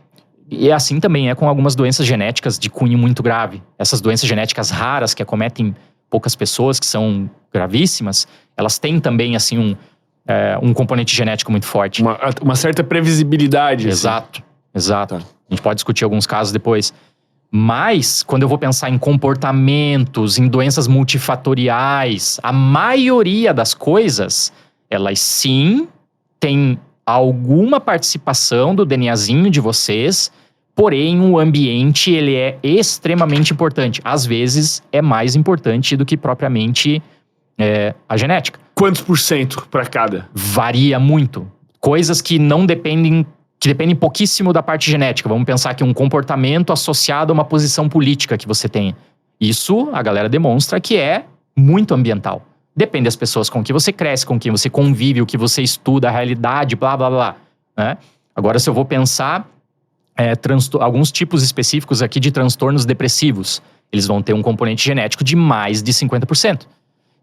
e assim também é com algumas doenças genéticas de cunho muito grave. Essas doenças genéticas raras que acometem poucas pessoas, que são gravíssimas, elas têm também assim um componente genético muito forte. Uma certa previsibilidade. Exato. Tá. A gente pode discutir alguns casos depois. Mas, quando eu vou pensar em comportamentos, em doenças multifatoriais, a maioria das coisas, elas sim têm alguma participação do DNAzinho de vocês, porém o ambiente ele é extremamente importante. Às vezes é mais importante do que propriamente a genética. Quantos por cento para cada? Varia muito. Coisas que não dependem... que dependem pouquíssimo da parte genética. Vamos pensar que um comportamento associado a uma posição política que você tem. Isso, a galera demonstra que é muito ambiental. Depende das pessoas com que você cresce, com quem você convive, o que você estuda, a realidade, blá, blá, blá. Né? Agora, se eu vou pensar alguns tipos específicos aqui de transtornos depressivos, eles vão ter um componente genético de mais de 50%.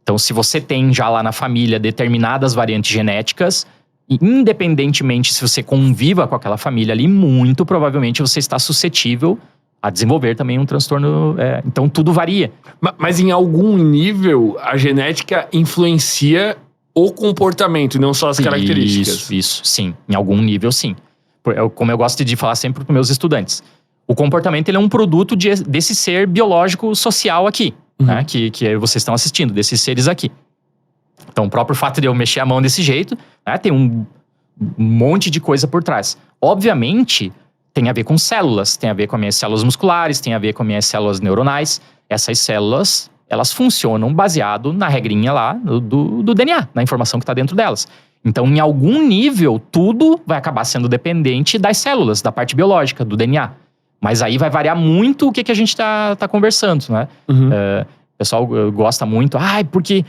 Então, se você tem já lá na família determinadas variantes genéticas... independentemente se você conviva com aquela família ali, muito provavelmente você está suscetível a desenvolver também um transtorno. Então, tudo varia. Mas em algum nível, a genética influencia o comportamento e não só as características. Isso, sim. Em algum nível, sim. Como eu gosto de falar sempre para os meus estudantes. O comportamento ele é um produto desse ser biológico social aqui, né, que vocês estão assistindo, desses seres aqui. Então, o próprio fato de eu mexer a mão desse jeito, né, tem um monte de coisa por trás. Obviamente, tem a ver com células, tem a ver com as minhas células musculares, tem a ver com as minhas células neuronais. Essas células, elas funcionam baseado na regrinha lá do DNA, na informação que está dentro delas. Então, em algum nível, tudo vai acabar sendo dependente das células, da parte biológica, do DNA. Mas aí vai variar muito o que a gente está conversando, né? O pessoal gosta muito, porque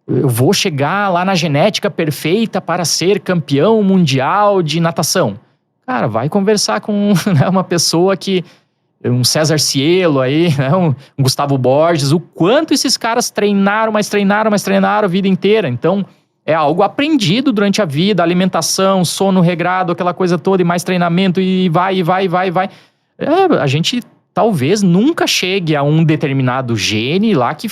eu vou chegar lá na genética perfeita para ser campeão mundial de natação. Cara, vai conversar com uma pessoa que... um César Cielo aí, né? um Gustavo Borges, o quanto esses caras treinaram a vida inteira. Então, é algo aprendido durante a vida, alimentação, sono regrado, aquela coisa toda, e mais treinamento, e vai. A gente talvez nunca chegue a um determinado gene lá que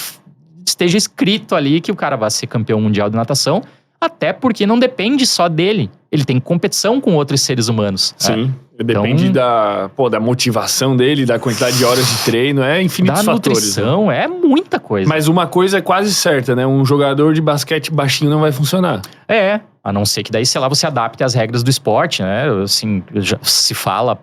esteja escrito ali que o cara vai ser campeão mundial de natação, até porque não depende só dele. Ele tem competição com outros seres humanos. Sim, depende da motivação dele, da quantidade de horas de treino, infinitos da fatores. Nutrição, é muita coisa. Mas uma coisa é quase certa, né? Um jogador de basquete baixinho não vai funcionar. A não ser que daí, sei lá, você adapte as regras do esporte, né? Assim, já se fala...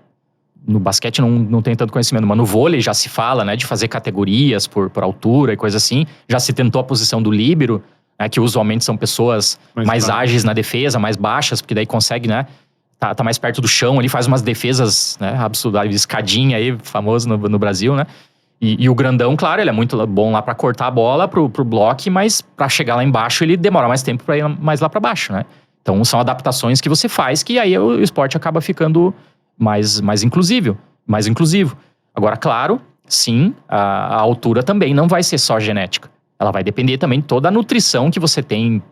No basquete não tem tanto conhecimento, mas no vôlei já se fala, né? De fazer categorias por altura e coisa assim. Já se tentou a posição do líbero, né, que usualmente são pessoas mais ágeis na defesa, mais baixas, porque daí consegue, né? Tá mais perto do chão, ali faz umas defesas, né? Absurdas, escadinha aí, famoso no Brasil, né? E o grandão, claro, ele é muito bom lá pra cortar a bola pro bloco, mas pra chegar lá embaixo ele demora mais tempo pra ir mais lá pra baixo, né? Então são adaptações que você faz que aí o esporte acaba ficando mais inclusivo. Agora, claro, sim, a altura também não vai ser só genética. Ela vai depender também de toda a nutrição que você tem,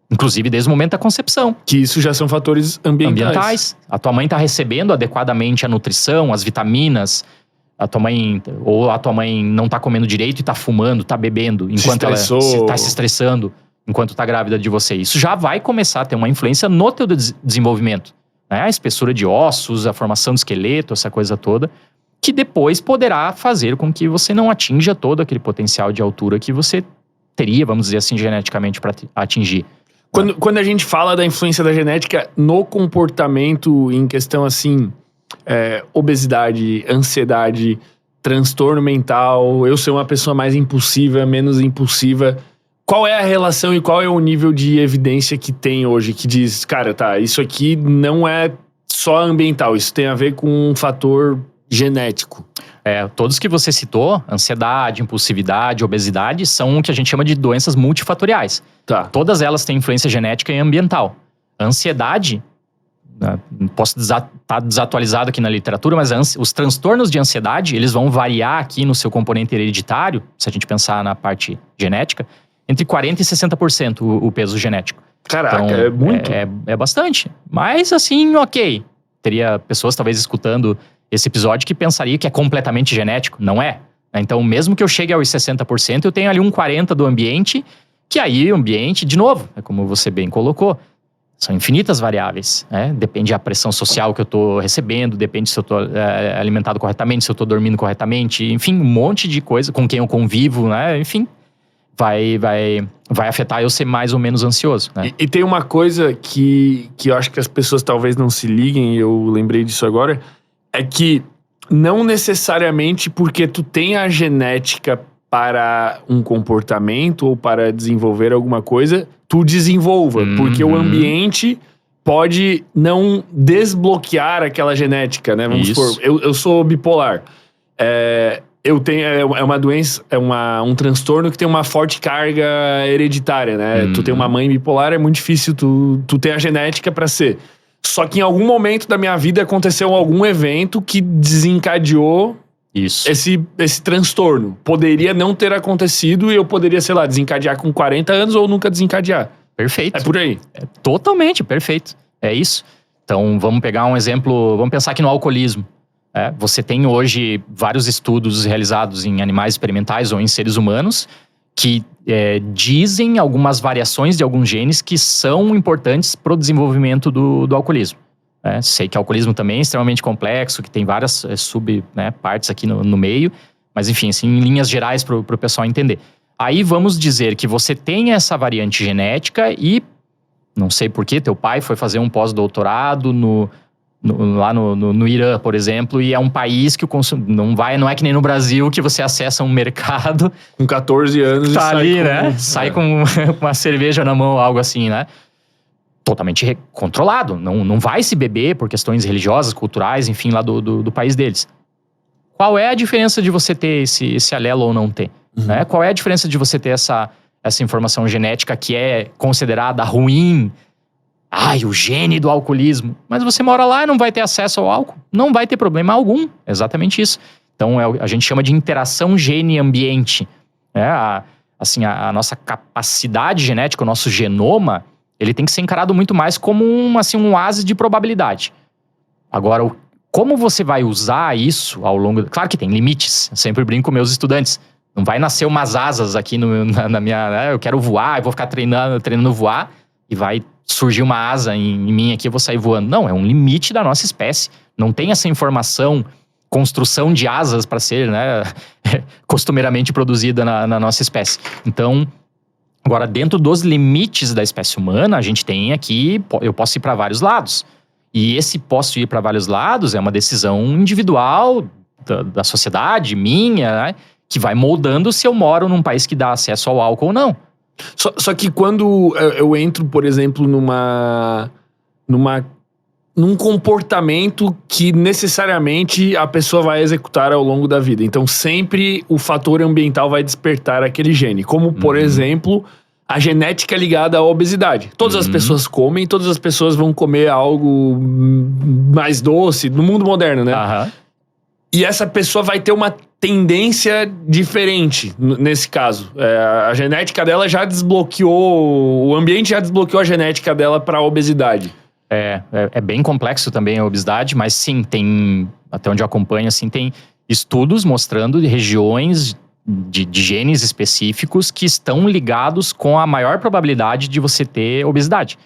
inclusive desde o momento da concepção. Que isso já são fatores ambientais. A tua mãe tá recebendo adequadamente a nutrição, as vitaminas. A tua mãe não tá comendo direito e tá fumando, tá bebendo, enquanto ela tá se estressando, enquanto tá grávida de você. Isso já vai começar a ter uma influência no teu desenvolvimento. Né? A espessura de ossos, a formação do esqueleto, essa coisa toda, que depois poderá fazer com que você não atinja todo aquele potencial de altura que você teria, vamos dizer assim, geneticamente para atingir. Quando a gente fala da influência da genética no comportamento em questão assim, obesidade, ansiedade, transtorno mental, eu ser uma pessoa mais impulsiva, menos impulsiva, qual é a relação e qual é o nível de evidência que tem hoje que diz, cara, isso aqui não é só ambiental, isso tem a ver com um fator genético? Todos que você citou, ansiedade, impulsividade, obesidade, são o que a gente chama de doenças multifatoriais. Tá. Todas elas têm influência genética e ambiental. A ansiedade, posso estar desatualizado aqui na literatura, mas os transtornos de ansiedade, eles vão variar aqui no seu componente hereditário, se a gente pensar na parte genética, entre 40% e 60% o peso genético. Caraca, então, é muito? É bastante. Mas assim, ok. Teria pessoas talvez escutando esse episódio que pensaria que é completamente genético. Não é. Então, mesmo que eu chegue aos 60%, eu tenho ali um 40% do ambiente, que aí o ambiente, de novo, é como você bem colocou, são infinitas variáveis. Depende da pressão social que eu estou recebendo, depende se eu estou alimentado corretamente, se eu estou dormindo corretamente, enfim, um monte de coisa, com quem eu convivo, né? Enfim, vai afetar eu ser mais ou menos ansioso, né? E tem uma coisa que eu acho que as pessoas talvez não se liguem, eu lembrei disso agora, é que não necessariamente porque tu tem a genética para um comportamento ou para desenvolver alguma coisa, tu desenvolva. Porque o ambiente pode não desbloquear aquela genética, né? Vamos supor, eu sou bipolar. Eu tenho, é uma doença, um transtorno que tem uma forte carga hereditária, né? Tu tem uma mãe bipolar, é muito difícil tu ter a genética pra ser. Só que em algum momento da minha vida aconteceu algum evento que desencadeou esse transtorno. Poderia não ter acontecido e eu poderia, sei lá, desencadear com 40 anos ou nunca desencadear. Perfeito. É por aí. Totalmente, perfeito. É isso. Então, vamos pegar um exemplo, vamos pensar aqui no alcoolismo. Você tem hoje vários estudos realizados em animais experimentais ou em seres humanos que dizem algumas variações de alguns genes que são importantes para o desenvolvimento do alcoolismo. Sei que o alcoolismo também é extremamente complexo, que tem várias partes aqui no meio, mas enfim, assim, em linhas gerais para o pessoal entender. Aí vamos dizer que você tem essa variante genética e Não sei porquê, teu pai foi fazer um pós-doutorado lá no Irã, por exemplo, e é um país que o consumo não é que nem no Brasil que você acessa um mercado Com 14 anos tá e ali, sai né? com... Sai com uma cerveja na mão, algo assim, né? Totalmente controlado. Não vai se beber por questões religiosas, culturais, enfim, lá do país deles. Qual é a diferença de você ter esse alelo ou não ter? Né? Qual é a diferença de você ter essa informação genética que é considerada ruim? O gene do alcoolismo. Mas você mora lá e não vai ter acesso ao álcool. Não vai ter problema algum. Exatamente isso. Então, a gente chama de interação gene-ambiente. A nossa capacidade genética, o nosso genoma, ele tem que ser encarado muito mais como um oásis de probabilidade. Agora, como você vai usar isso ao longo... Claro que tem limites. Eu sempre brinco com meus estudantes. Não vai nascer umas asas aqui na minha... eu quero voar, eu vou ficar treinando voar e vai surgir uma asa em mim aqui, eu vou sair voando. Não, é um limite da nossa espécie. Não tem essa informação, construção de asas para ser, né, costumeiramente produzida na nossa espécie. Então, agora, dentro dos limites da espécie humana, a gente tem aqui, eu posso ir para vários lados. E esse posso ir para vários lados é uma decisão individual da sociedade, minha, né, que vai moldando se eu moro num país que dá acesso ao álcool ou não. Só que quando eu entro, por exemplo, num comportamento que necessariamente a pessoa vai executar ao longo da vida. Então, sempre o fator ambiental vai despertar aquele gene. Como, por exemplo, a genética ligada à obesidade. Todas as pessoas comem, todas as pessoas vão comer algo mais doce, no mundo moderno, né? E essa pessoa vai ter uma tendência diferente nesse caso. A genética dela já desbloqueou, o ambiente já desbloqueou a genética dela para a obesidade. É bem complexo também a obesidade, mas sim, tem, até onde eu acompanho, assim, tem estudos mostrando regiões de genes específicos que estão ligados com a maior probabilidade de você ter obesidade.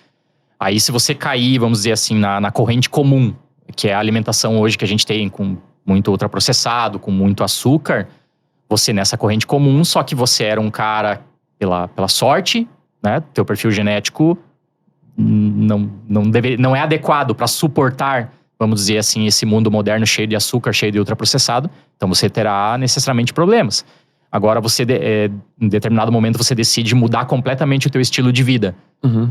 Aí, se você cair, vamos dizer assim, na corrente comum, que é a alimentação hoje que a gente tem com muito ultraprocessado, com muito açúcar, você nessa corrente comum, só que você era um cara pela sorte, né? Teu perfil genético não é adequado para suportar, vamos dizer assim, esse mundo moderno cheio de açúcar, cheio de ultraprocessado. Então você terá necessariamente problemas. Agora em determinado momento você decide mudar completamente o teu estilo de vida.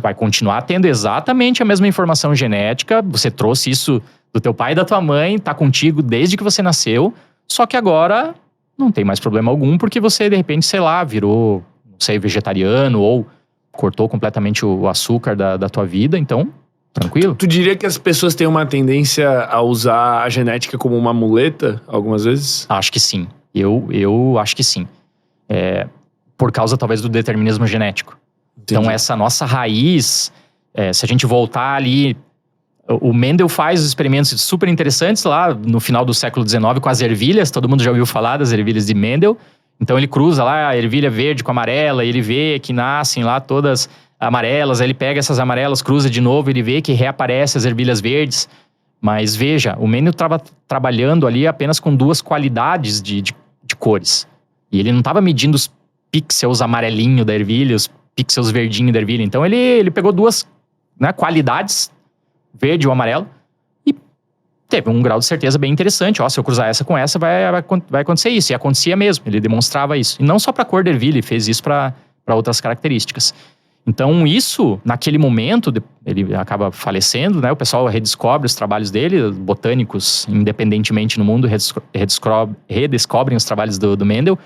Vai continuar tendo exatamente a mesma informação genética, você trouxe isso do teu pai e da tua mãe, tá contigo desde que você nasceu, só que agora não tem mais problema algum, porque você de repente, sei lá, virou, não sei, vegetariano ou cortou completamente o açúcar da tua vida, então, tranquilo. Tu diria que as pessoas têm uma tendência a usar a genética como uma muleta, algumas vezes? Acho que sim. Eu acho que sim. Por causa, talvez, do determinismo genético. Entendi. Então, essa nossa raiz, se a gente voltar ali... O Mendel faz experimentos super interessantes lá no final do século XIX com as ervilhas. Todo mundo já ouviu falar das ervilhas de Mendel. Então, ele cruza lá a ervilha verde com a amarela. E ele vê que nascem lá todas amarelas. Aí ele pega essas amarelas, cruza de novo. Ele vê que reaparece as ervilhas verdes. Mas veja, o Mendel estava trabalhando ali apenas com duas qualidades de cores. E ele não estava medindo os pixels amarelinho da ervilha, os pixels verdinho da ervilha. Então ele pegou duas, né, qualidades, verde ou amarelo, e teve um grau de certeza bem interessante. Se eu cruzar essa com essa, vai acontecer isso. E acontecia mesmo, ele demonstrava isso. E não só para a cor da ervilha, ele fez isso para outras características. Então isso, naquele momento, ele acaba falecendo, né? O pessoal redescobre os trabalhos dele, botânicos, independentemente no mundo, redescobrem os trabalhos do Mendel,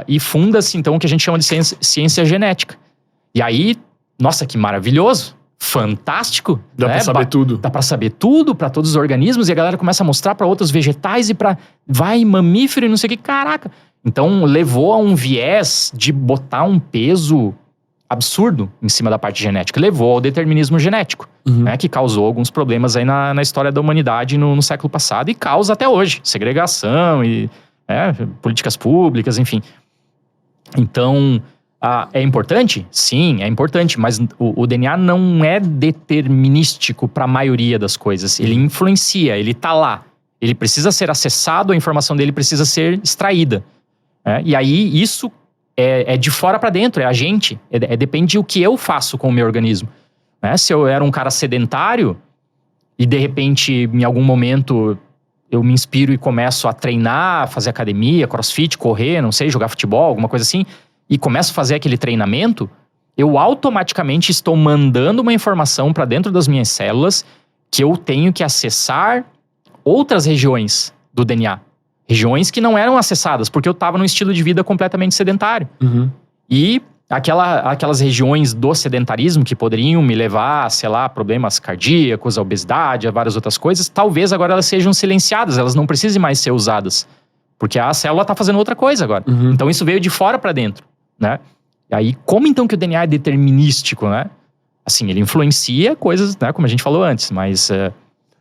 e funda-se, então, o que a gente chama de ciência genética. E aí, nossa, que maravilhoso, fantástico. Dá pra saber tudo. Dá pra saber tudo, pra todos os organismos, e a galera começa a mostrar pra outros vegetais e pra mamífero e não sei o que, caraca. Então, levou a um viés de botar um peso absurdo em cima da parte genética. Levou ao determinismo genético, né, que causou alguns problemas aí na história da humanidade no século passado e causa até hoje. Segregação e políticas públicas, enfim. Então, é importante? Sim, é importante, mas o DNA não é determinístico para a maioria das coisas. Ele influencia, ele tá lá. Ele precisa ser acessado, a informação dele precisa ser extraída. E aí, isso é de fora para dentro, é a gente. Depende do que eu faço com o meu organismo. né? Se eu era um cara sedentário e de repente, em algum momento, eu me inspiro e começo a treinar, fazer academia, crossfit, correr, não sei, jogar futebol, alguma coisa assim, e começo a fazer aquele treinamento, eu automaticamente estou mandando uma informação para dentro das minhas células que eu tenho que acessar outras regiões do DNA. Regiões que não eram acessadas, porque eu estava num estilo de vida completamente sedentário. E aquelas regiões do sedentarismo que poderiam me levar, sei lá, a problemas cardíacos, a obesidade, a várias outras coisas, talvez agora elas sejam silenciadas, elas não precisem mais ser usadas. Porque a célula está fazendo outra coisa agora. Então isso veio de fora para dentro, né? E aí, como então que o DNA é determinístico, né? Assim, ele influencia coisas, né, como a gente falou antes, mas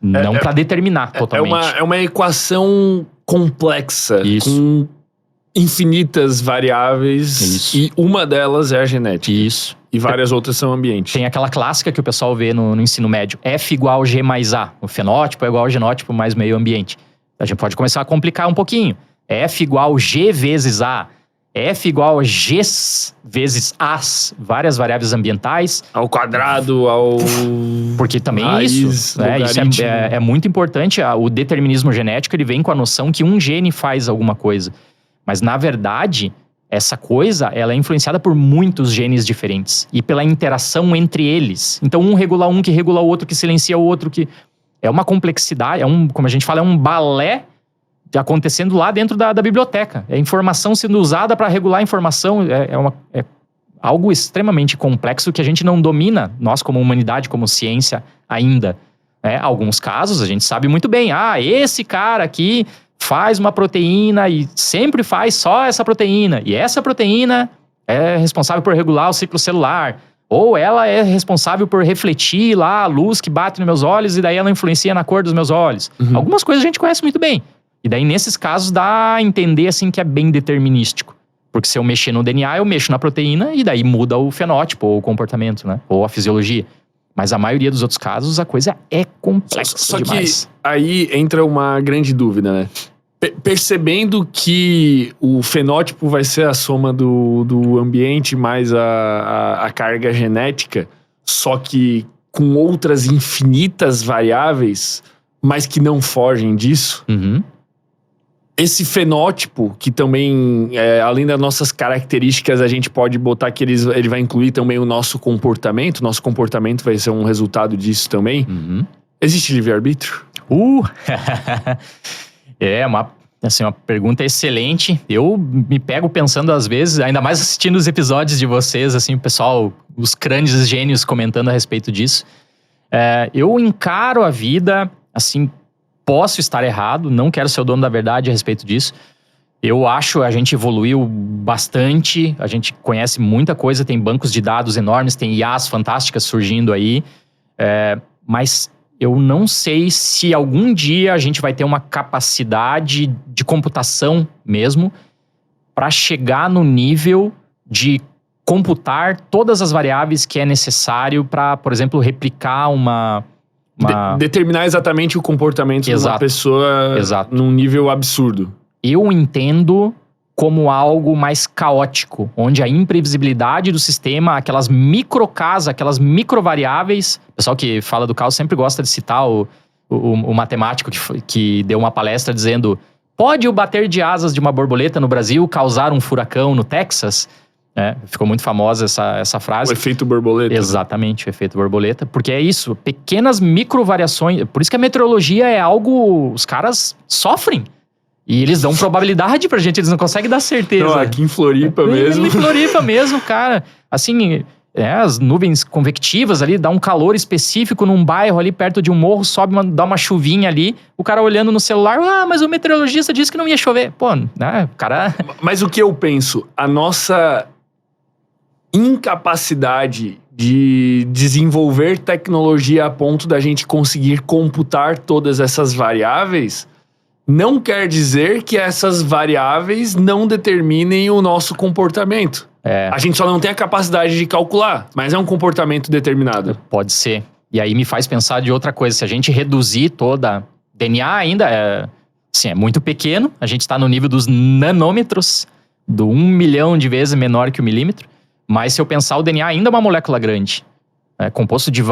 não para determinar totalmente. É uma equação complexa, Isso. com infinitas variáveis. Isso. E uma delas é a genética. Isso. E várias outras são ambiente. Tem aquela clássica que o pessoal vê no ensino médio. F igual G mais A. O fenótipo é igual ao genótipo mais meio ambiente. A gente pode começar a complicar um pouquinho. F igual G vezes A. F igual a G vezes As. Várias variáveis ambientais. Ao quadrado, ao... Porque também raiz, isso, né? Isso logaritmo. é muito importante. O determinismo genético, ele vem com a noção que um gene faz alguma coisa. Mas, na verdade, essa coisa, ela é influenciada por muitos genes diferentes. E pela interação entre eles. Então, um regula um, que regula o outro, que silencia o outro, que... É uma complexidade, como a gente fala, é um balé acontecendo lá dentro da biblioteca. É informação sendo usada para regular a informação. É algo extremamente complexo que a gente não domina, nós como humanidade, como ciência, ainda. Alguns casos a gente sabe muito bem. Esse cara aqui faz uma proteína e sempre faz só essa proteína. E essa proteína é responsável por regular o ciclo celular. Ou ela é responsável por refletir lá a luz que bate nos meus olhos e daí ela influencia na cor dos meus olhos. Algumas coisas a gente conhece muito bem. E daí, nesses casos, dá a entender assim que é bem determinístico. Porque se eu mexer no DNA, eu mexo na proteína e daí muda o fenótipo ou o comportamento, né? Ou a fisiologia. Mas a maioria dos outros casos, a coisa é complexa demais. Que aí entra uma grande dúvida, né? Percebendo que o fenótipo vai ser a soma do ambiente mais a carga genética, só que com outras infinitas variáveis, mas que não fogem disso, esse fenótipo, que também, além das nossas características, a gente pode botar que ele vai incluir também o nosso comportamento vai ser um resultado disso também. Existe livre-arbítrio? É uma pergunta excelente. Eu me pego pensando às vezes, ainda mais assistindo os episódios de vocês, assim, o pessoal, os grandes gênios comentando a respeito disso. Eu encaro a vida, assim, posso estar errado, não quero ser o dono da verdade a respeito disso. Eu acho que a gente evoluiu bastante, a gente conhece muita coisa, tem bancos de dados enormes, tem IAs fantásticas surgindo aí, mas eu não sei se algum dia a gente vai ter uma capacidade de computação mesmo para chegar no nível de computar todas as variáveis que é necessário para, por exemplo, replicar determinar exatamente o comportamento de uma pessoa num nível absurdo. Eu entendo como algo mais caótico, onde a imprevisibilidade do sistema, aquelas microcasas, aquelas microvariáveis... O pessoal que fala do caos sempre gosta de citar o matemático que deu uma palestra dizendo: pode o bater de asas de uma borboleta no Brasil causar um furacão no Texas? Ficou muito famosa essa frase. O efeito borboleta. Exatamente, o efeito borboleta. Porque é isso, pequenas microvariações. Por isso que a meteorologia é algo... Os caras sofrem. E eles dão probabilidade pra gente, eles não conseguem dar certeza. Não, aqui em Floripa mesmo. Em Floripa mesmo, cara. Assim, as nuvens convectivas ali, dá um calor específico num bairro ali perto de um morro, dá uma chuvinha ali, o cara olhando no celular, mas o meteorologista disse que não ia chover. Pô, né, o cara... Mas o que eu penso, a nossa incapacidade de desenvolver tecnologia a ponto da gente conseguir computar todas essas variáveis... não quer dizer que essas variáveis não determinem o nosso comportamento. A gente só não tem a capacidade de calcular, mas é um comportamento determinado. Pode ser. E aí me faz pensar de outra coisa. Se a gente reduzir toda... DNA ainda é muito pequeno. A gente está no nível dos nanômetros, do 1 milhão de vezes menor que o milímetro. Mas se eu pensar, o DNA ainda é uma molécula grande. É composto de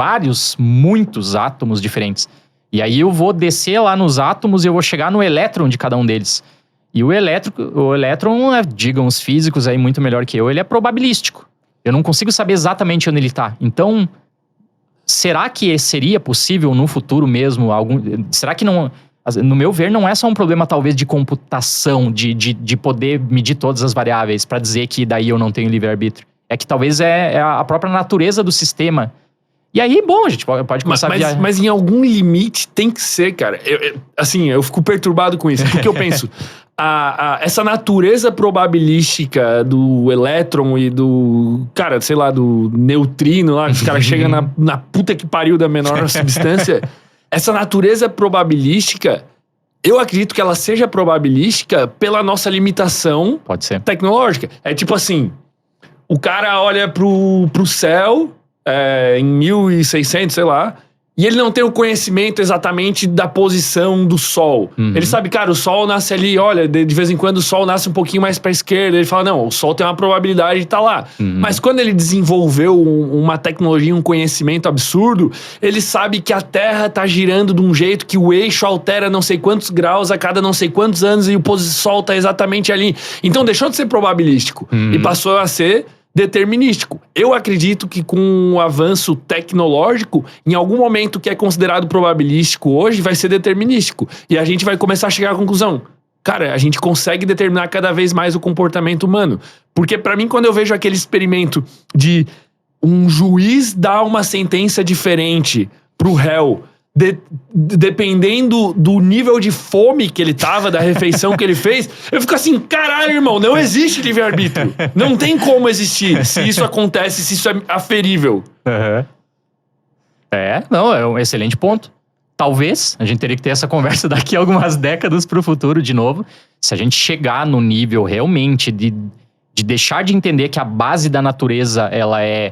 muitos átomos diferentes. E aí eu vou descer lá nos átomos e eu vou chegar no elétron de cada um deles. E o elétron, digam os físicos aí muito melhor que eu, ele é probabilístico. Eu não consigo saber exatamente onde ele está. Então, será que seria possível no futuro mesmo será que não... No meu ver, não é só um problema talvez de computação, de poder medir todas as variáveis para dizer que daí eu não tenho livre-arbítrio. É que talvez é a própria natureza do sistema. E aí, bom, a gente pode começar a viajar. Mas em algum limite tem que ser, cara. Eu fico perturbado com isso. Porque eu penso, essa natureza probabilística do elétron e do, cara, sei lá, do neutrino lá, que os caras chegam na puta que pariu da menor substância. Essa natureza probabilística, eu acredito que ela seja probabilística pela nossa limitação Pode ser. tecnológica. É tipo assim, o cara olha pro céu em 1600, sei lá, e ele não tem o conhecimento exatamente da posição do Sol. Ele sabe, cara, o Sol nasce ali, olha, de vez em quando o Sol nasce um pouquinho mais pra esquerda. Ele fala, não, o Sol tem uma probabilidade de estar lá. Mas quando ele desenvolveu uma tecnologia, um conhecimento absurdo, ele sabe que a Terra tá girando de um jeito que o eixo altera não sei quantos graus a cada não sei quantos anos e o Sol tá exatamente ali. Então deixou de ser probabilístico e passou a ser determinístico. Eu acredito que com o avanço tecnológico, em algum momento que é considerado probabilístico hoje, vai ser determinístico. E a gente vai começar a chegar à conclusão. Cara, a gente consegue determinar cada vez mais o comportamento humano. Porque pra mim, quando eu vejo aquele experimento de um juiz dar uma sentença diferente pro réu, dependendo do nível de fome que ele tava, da refeição que ele fez, eu fico assim, caralho, irmão, não existe livre-arbítrio. Não tem como existir se isso acontece, se isso é aferível. É um excelente ponto. Talvez a gente teria que ter essa conversa daqui a algumas décadas pro futuro de novo. Se a gente chegar no nível realmente de deixar de entender que a base da natureza ela é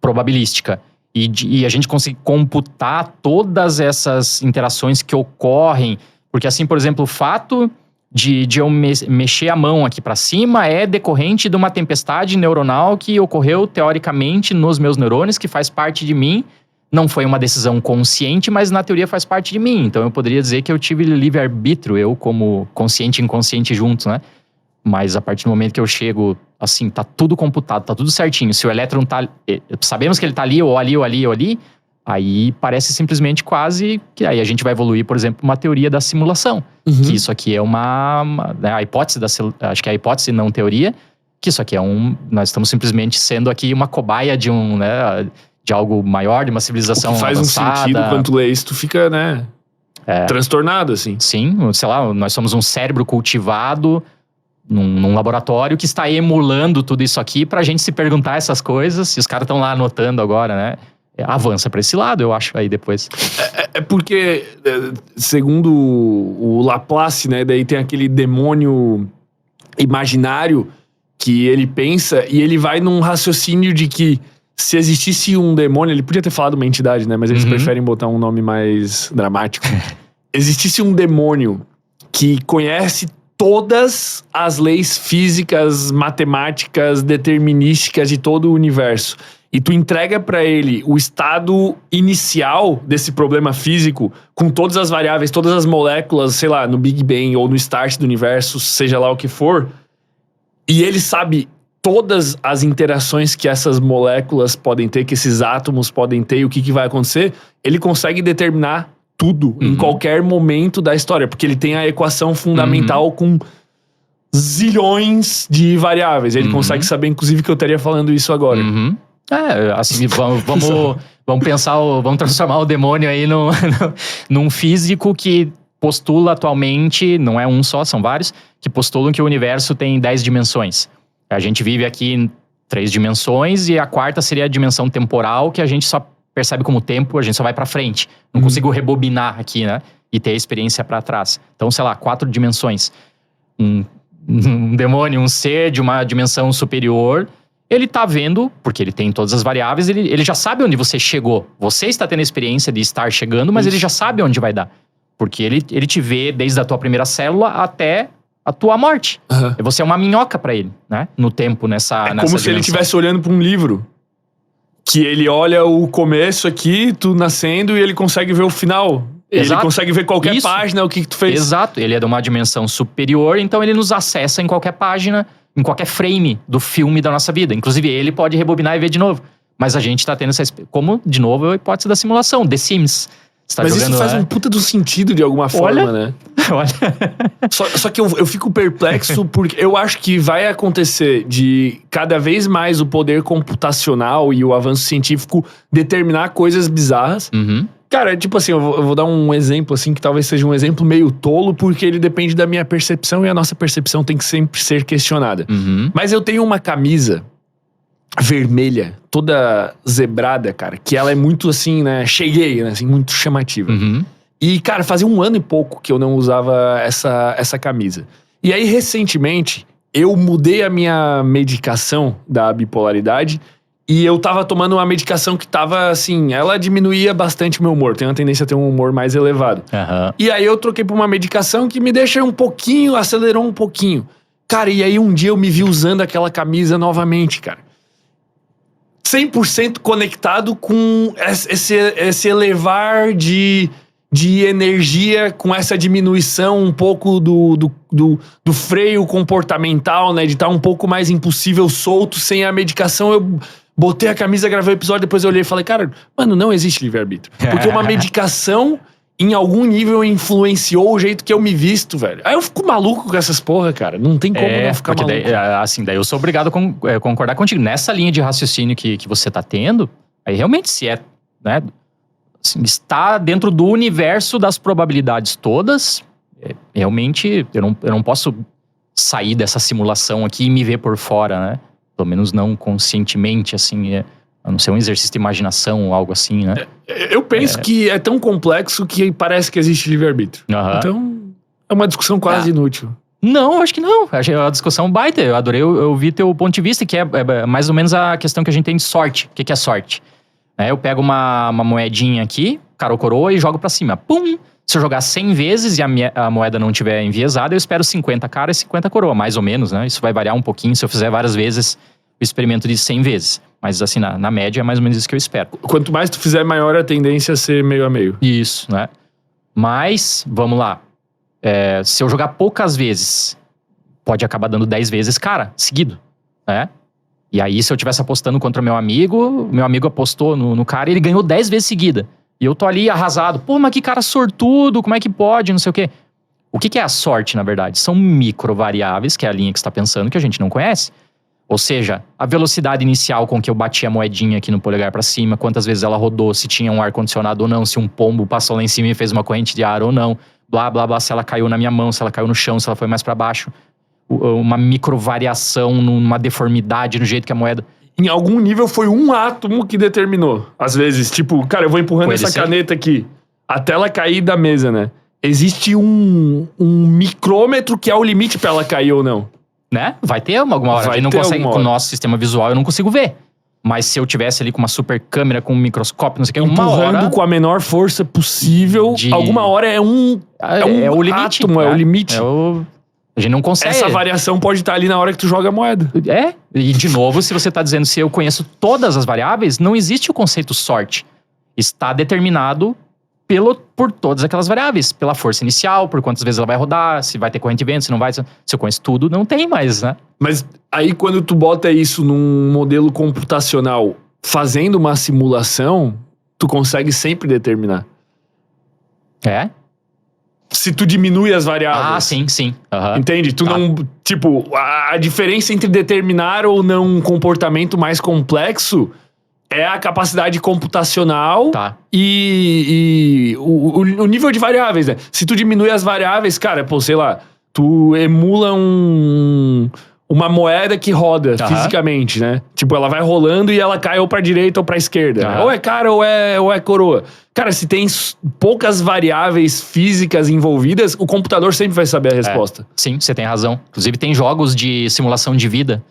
probabilística e a gente conseguir computar todas essas interações que ocorrem. Porque assim, por exemplo, o fato de eu mexer a mão aqui para cima é decorrente de uma tempestade neuronal que ocorreu teoricamente nos meus neurônios, que faz parte de mim. Não foi uma decisão consciente, mas na teoria faz parte de mim. Então eu poderia dizer que eu tive livre-arbítrio, eu como consciente e inconsciente juntos, né? Mas a partir do momento que eu chego, assim, tá tudo computado, tá tudo certinho. Se o elétron tá... Sabemos que ele tá ali, ou ali, ou ali, ou ali. Aí parece simplesmente quase que aí a gente vai evoluir, por exemplo, uma teoria da simulação. Que isso aqui é a hipótese acho que é a hipótese, não teoria. Que isso aqui é nós estamos simplesmente sendo aqui uma cobaia de de algo maior, de uma civilização faz avançada. Um sentido, quando tu lê isso, tu fica, né, transtornado, assim. Sim, sei lá, nós somos um cérebro cultivado num laboratório que está emulando tudo isso aqui pra gente se perguntar essas coisas, e os caras estão lá anotando agora, né? Avança pra esse lado, eu acho, aí depois. É porque, segundo o Laplace, né, daí tem aquele demônio imaginário que ele pensa, e ele vai num raciocínio de que se existisse um demônio, ele podia ter falado uma entidade, né, mas eles preferem botar um nome mais dramático. Existisse um demônio que conhece todas as leis físicas, matemáticas, determinísticas de todo o universo, e tu entrega pra ele o estado inicial desse problema físico, com todas as variáveis, todas as moléculas, sei lá, no Big Bang ou no start do universo, seja lá o que for, e ele sabe todas as interações que essas moléculas podem ter, que esses átomos podem ter, e o que vai acontecer, ele consegue determinar tudo, em qualquer momento da história, porque ele tem a equação fundamental com zilhões de variáveis. Ele consegue saber, inclusive, que eu estaria falando isso agora. Assim, vamos pensar, vamos transformar o demônio aí num físico que postula atualmente, não é um só, são vários, que postulam que o universo tem 10 dimensões. A gente vive aqui em 3 dimensões e a quarta seria a dimensão temporal, que a gente só percebe como tempo, a gente só vai pra frente. Não consigo rebobinar aqui, né? E ter a experiência pra trás. Então, sei lá, 4 dimensões. Um demônio, um ser de uma dimensão superior, ele tá vendo, porque ele tem todas as variáveis, ele já sabe onde você chegou. Você está tendo a experiência de estar chegando, mas ele já sabe onde vai dar. Porque ele te vê desde a tua primeira célula até a tua morte. Você é uma minhoca pra ele, né? No tempo, nessa como se ele estivesse olhando pra um livro. Que ele olha o começo aqui, tu nascendo, e ele consegue ver o final. Exato. Ele consegue ver qualquer Isso. página, o que tu fez. Exato, ele é de uma dimensão superior, então ele nos acessa em qualquer página, em qualquer frame do filme da nossa vida. Inclusive, ele pode rebobinar e ver de novo. Mas a gente tá tendo essa... Como, de novo, a hipótese da simulação, The Sims. Você tá Mas jogando, isso faz né? um puta do sentido de alguma forma, Olha. né? Olha. Só que eu fico perplexo porque eu acho que vai acontecer de cada vez mais o poder computacional e o avanço científico determinar coisas bizarras. Uhum. Cara, tipo assim, eu vou dar um exemplo assim que talvez seja um exemplo meio tolo, porque ele depende da minha percepção e a nossa percepção tem que sempre ser questionada. Uhum. Mas eu tenho uma camisa vermelha, toda zebrada, cara, que ela é muito assim, né, cheguei, né, assim, muito chamativa. Uhum. E, cara, fazia 1 ano e pouco que eu não usava essa camisa. E aí, recentemente, eu mudei a minha medicação da bipolaridade e eu tava tomando uma medicação que tava, assim, ela diminuía bastante meu humor. Tem uma tendência a ter um humor mais elevado. Aham. E aí eu troquei por uma medicação que me deixa um pouquinho, acelerou um pouquinho. Cara, e aí um dia eu me vi usando aquela camisa novamente, cara. 100% conectado com esse elevar de energia, com essa diminuição um pouco do freio comportamental, né? De estar um pouco mais impossível, solto, sem a medicação. Eu botei a camisa, gravei o episódio, depois eu olhei e falei, cara, mano, não existe livre-arbítrio. Porque uma medicação, em algum nível, influenciou o jeito que eu me visto, velho. Aí eu fico maluco com essas porra, cara. Não tem como não ficar porque maluco. daí eu sou obrigado a concordar contigo. Nessa linha de raciocínio que você tá tendo, aí realmente se é, né, assim, está dentro do universo das probabilidades todas, realmente eu não posso sair dessa simulação aqui e me ver por fora, né? Pelo menos não conscientemente, assim, a não ser um exercício de imaginação ou algo assim, né? Eu penso que é tão complexo que parece que existe livre-arbítrio. Aham. Então, é uma discussão quase inútil. Não, acho que não. Achei a discussão baita. Eu adorei ouvir teu ponto de vista, que é mais ou menos a questão que a gente tem de sorte. O que é sorte? Eu pego uma moedinha aqui, cara ou coroa, e jogo pra cima. Pum! Se eu jogar 100 vezes e a moeda não tiver enviesada, eu espero 50 cara e 50 coroa, mais ou menos, né? Isso vai variar um pouquinho se eu fizer várias vezes o experimento de 100 vezes. Mas assim, na média é mais ou menos isso que eu espero. Quanto mais tu fizer, maior a tendência a ser meio a meio. Isso, né? Mas, vamos lá. Se eu jogar poucas vezes, pode acabar dando 10 vezes, cara, seguido, né? E aí, se eu estivesse apostando contra o meu amigo apostou no cara e ele ganhou 10 vezes seguida. E eu tô ali arrasado. Pô, mas que cara sortudo, como é que pode, não sei o quê. O que é a sorte, na verdade? São microvariáveis, que é a linha que você tá pensando, que a gente não conhece. Ou seja, a velocidade inicial com que eu bati a moedinha aqui no polegar pra cima, quantas vezes ela rodou, se tinha um ar-condicionado ou não, se um pombo passou lá em cima e fez uma corrente de ar ou não, blá, blá, blá, se ela caiu na minha mão, se ela caiu no chão, se ela foi mais pra baixo. Uma microvariação, numa deformidade no jeito que a moeda... Em algum nível foi um átomo que determinou. Às vezes, tipo, cara, eu vou empurrando Pode essa ser. caneta aqui até ela cair da mesa, né? Existe um micrômetro que é o limite pra ela cair ou não. Né? Vai ter alguma hora. Vai A gente não ter consegue, alguma com o hora. nosso sistema visual, eu não consigo ver. Mas se eu tivesse ali com uma super câmera, com um microscópio, não sei o que, uma Empurrando hora... com a menor força possível. Alguma hora é um o limite. átomo, né? é o limite. A gente não consegue. Essa variação pode estar ali na hora que tu joga a moeda. E de novo, se você está dizendo se eu conheço todas as variáveis, não existe o conceito sorte. Está determinado por todas aquelas variáveis. Pela força inicial, por quantas vezes ela vai rodar, se vai ter corrente de vento, se não vai. Se eu conheço tudo, não tem mais, né? Mas aí quando tu bota isso num modelo computacional, fazendo uma simulação, tu consegue sempre determinar. Se tu diminui as variáveis. Ah, sim. Aham. Entende? Tu Tá. não... Tipo, a diferença entre determinar ou não um comportamento mais complexo é a capacidade computacional Tá. e o nível de variáveis, né? Se tu diminui as variáveis, cara, pô, sei lá, tu emula uma moeda que roda Aham. fisicamente, né? Tipo, ela vai rolando e ela cai ou pra direita ou pra esquerda. Né? Aham. Ou é cara ou é coroa. Cara, se tem poucas variáveis físicas envolvidas, o computador sempre vai saber a resposta. Sim, você tem razão. Inclusive tem jogos de simulação de vida.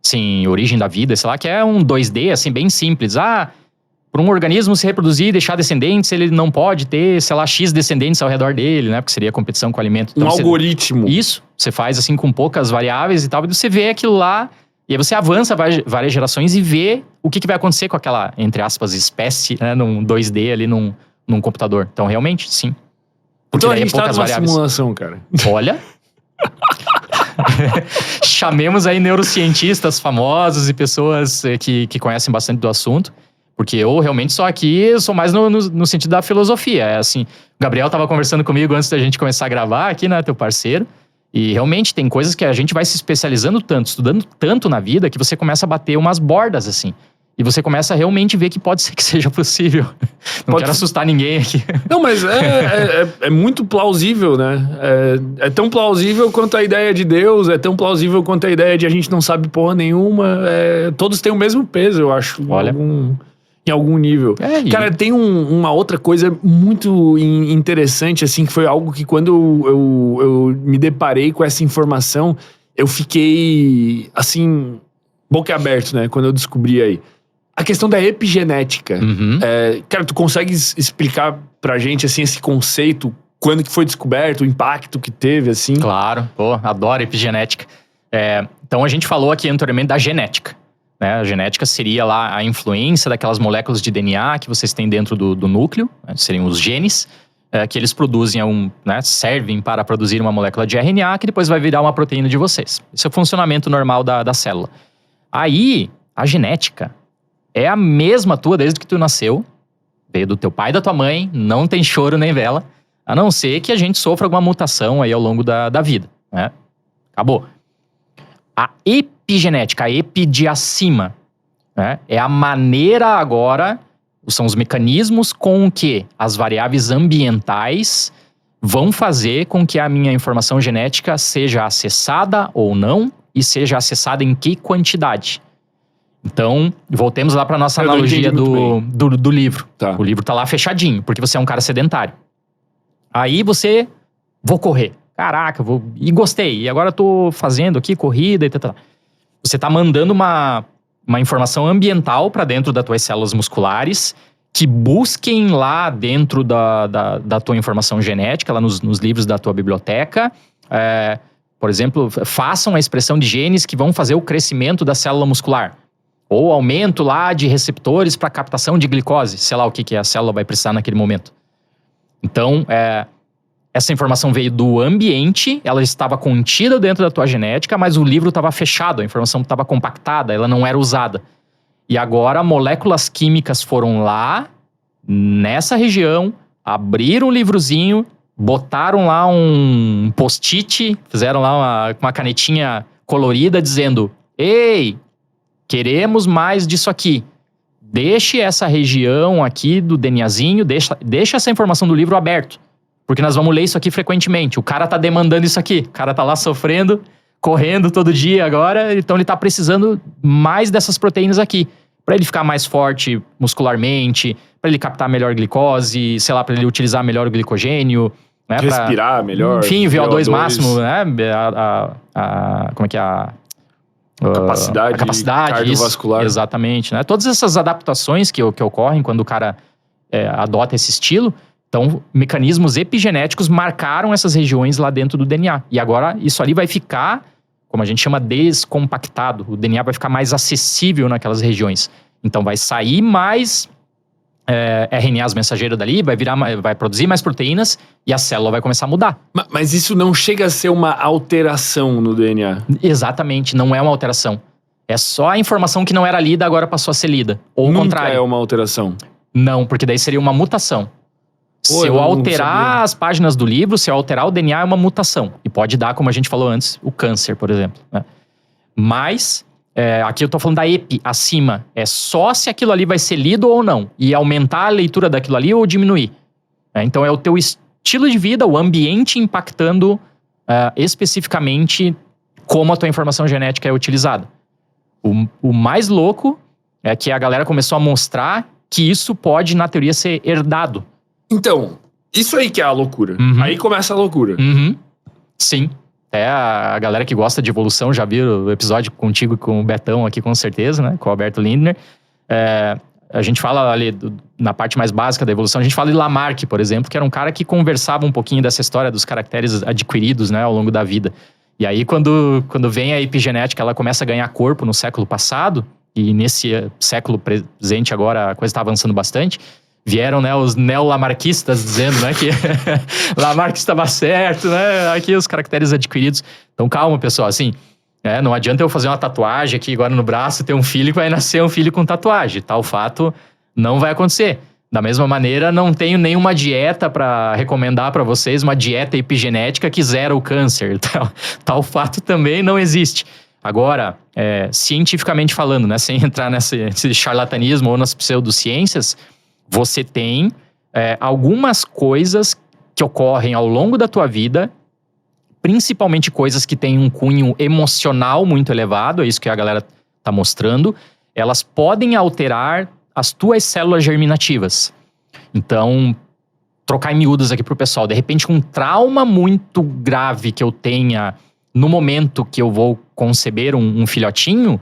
Sim, origem da vida, sei lá, que é um 2D, assim, bem simples. Para um organismo se reproduzir e deixar descendentes, ele não pode ter, sei lá, X descendentes ao redor dele, né? Porque seria competição com o alimento. Então, Algoritmo. Isso, você faz assim com poucas variáveis e tal, e você vê aquilo lá E aí você avança várias gerações e vê o que vai acontecer com aquela, entre aspas, espécie, né, num 2D ali num computador. Então, realmente, sim. Porque Então a daí gente tá numa simulação, cara. Olha. Chamemos aí neurocientistas famosos e pessoas que conhecem bastante do assunto. Porque eu realmente sou sou mais no sentido da filosofia. É assim, o Gabriel tava conversando comigo antes da gente começar a gravar aqui, né, teu parceiro. E realmente tem coisas que a gente vai se especializando tanto, estudando tanto na vida, que você começa a bater umas bordas, assim. E você começa a realmente ver que pode ser que seja possível. Não quero assustar ninguém aqui. Não, mas é muito plausível, né? É tão plausível quanto a ideia de Deus, é tão plausível quanto a ideia de a gente não sabe porra nenhuma. Todos têm o mesmo peso, eu acho. Olha. Em algum nível. Cara, tem uma outra coisa muito interessante, assim, que foi algo que quando eu me deparei com essa informação, eu fiquei, assim, boca aberta, né? Quando eu descobri aí. A questão da epigenética. Uhum. Cara, tu consegue explicar pra gente, assim, esse conceito? Quando que foi descoberto, o impacto que teve, assim? Claro. Pô, adoro epigenética. Então, a gente falou aqui anteriormente da genética. Né? A genética seria lá a influência daquelas moléculas de DNA que vocês têm dentro do núcleo, né? Seriam os genes, que eles produzem, né? Servem para produzir uma molécula de RNA que depois vai virar uma proteína de vocês. Esse é o funcionamento normal da célula. Aí, a genética é a mesma tua desde que tu nasceu, veio do teu pai e da tua mãe, não tem choro nem vela, a não ser que a gente sofra alguma mutação aí ao longo da vida, né? Acabou. A epigenética, a epi de acima, né? É a maneira agora, são os mecanismos com que as variáveis ambientais vão fazer com que a minha informação genética seja acessada ou não e seja acessada em que quantidade. Então, voltemos lá para nossa analogia do livro. Tá. O livro tá lá fechadinho, porque você é um cara sedentário. Aí você, vou correr. Caraca, e gostei. E agora eu tô fazendo aqui corrida e tal. Você tá mandando uma informação ambiental para dentro das tuas células musculares que busquem lá dentro da tua informação genética, lá nos livros da tua biblioteca. Por exemplo, façam a expressão de genes que vão fazer o crescimento da célula muscular. Ou aumento lá de receptores para captação de glicose. Sei lá o que a célula vai precisar naquele momento. Então, essa informação veio do ambiente, ela estava contida dentro da tua genética, mas o livro estava fechado, a informação estava compactada, ela não era usada. E agora, moléculas químicas foram lá, nessa região, abriram um livrozinho, botaram lá um post-it, fizeram lá uma canetinha colorida dizendo: ei, queremos mais disso aqui. Deixe essa região aqui do DNAzinho, deixa essa informação do livro aberto. Porque nós vamos ler isso aqui frequentemente. O cara tá demandando isso aqui. O cara tá lá sofrendo, correndo todo dia agora. Então ele tá precisando mais dessas proteínas aqui. Pra ele ficar mais forte muscularmente, pra ele captar melhor glicose, sei lá, pra ele utilizar melhor o glicogênio. Né, respirar melhor. Enfim, VO2 máximo, né? Como é que é a capacidade cardiovascular. Isso, exatamente, né? Todas essas adaptações que ocorrem quando o cara adota esse estilo. Então, mecanismos epigenéticos marcaram essas regiões lá dentro do DNA. E agora, isso ali vai ficar, como a gente chama, descompactado. O DNA vai ficar mais acessível naquelas regiões. Então, vai sair mais RNAs mensageiros dali, vai produzir mais proteínas e a célula vai começar a mudar. Mas isso não chega a ser uma alteração no DNA? Exatamente, não é uma alteração. É só a informação que não era lida, agora passou a ser lida. Ou o contrário. Nunca é uma alteração? Não, porque daí seria uma mutação. Se eu alterar as páginas do livro, se eu alterar o DNA, é uma mutação. E pode dar, como a gente falou antes, o câncer, por exemplo. Né? Mas, aqui eu tô falando da epi, acima. É só se aquilo ali vai ser lido ou não. E aumentar a leitura daquilo ali ou diminuir. Então é o teu estilo de vida, o ambiente impactando especificamente como a tua informação genética é utilizada. O mais louco é que a galera começou a mostrar que isso pode, na teoria, ser herdado. Então, isso aí que é a loucura. Uhum. Aí começa a loucura. Uhum. Sim. Até a galera que gosta de evolução já viu o episódio contigo e com o Betão aqui, com certeza, né? Com o Alberto Lindner. A gente fala ali, na parte mais básica da evolução, a gente fala de Lamarck, por exemplo, que era um cara que conversava um pouquinho dessa história dos caracteres adquiridos, né? Ao longo da vida. E aí, quando vem a epigenética, ela começa a ganhar corpo no século passado, e nesse século presente agora a coisa está avançando bastante, vieram, né, os neolamarquistas dizendo, né, que Lamarck estava certo, né, aqui os caracteres adquiridos. Então calma, pessoal, assim, não adianta eu fazer uma tatuagem aqui agora no braço, ter um filho que vai nascer um filho com tatuagem. Tal fato não vai acontecer. Da mesma maneira, não tenho nenhuma dieta para recomendar para vocês, uma dieta epigenética que zera o câncer. Tal fato também não existe. Agora, cientificamente falando, né, sem entrar nesse charlatanismo ou nas pseudociências, você tem algumas coisas que ocorrem ao longo da tua vida, principalmente coisas que têm um cunho emocional muito elevado, é isso que a galera tá mostrando, elas podem alterar as tuas células germinativas. Então, trocar em miúdos aqui pro pessoal, de repente um trauma muito grave que eu tenha no momento que eu vou conceber um filhotinho,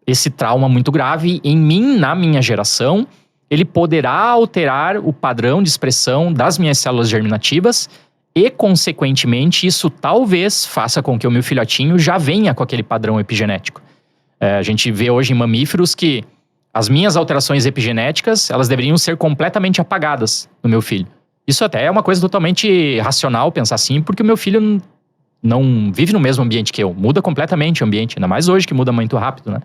esse trauma muito grave em mim, na minha geração, ele poderá alterar o padrão de expressão das minhas células germinativas e, consequentemente, isso talvez faça com que o meu filhotinho já venha com aquele padrão epigenético. A gente vê hoje em mamíferos que as minhas alterações epigenéticas, elas deveriam ser completamente apagadas no meu filho. Isso até é uma coisa totalmente racional pensar assim, porque o meu filho não vive no mesmo ambiente que eu. Muda completamente o ambiente, ainda mais hoje que muda muito rápido, né?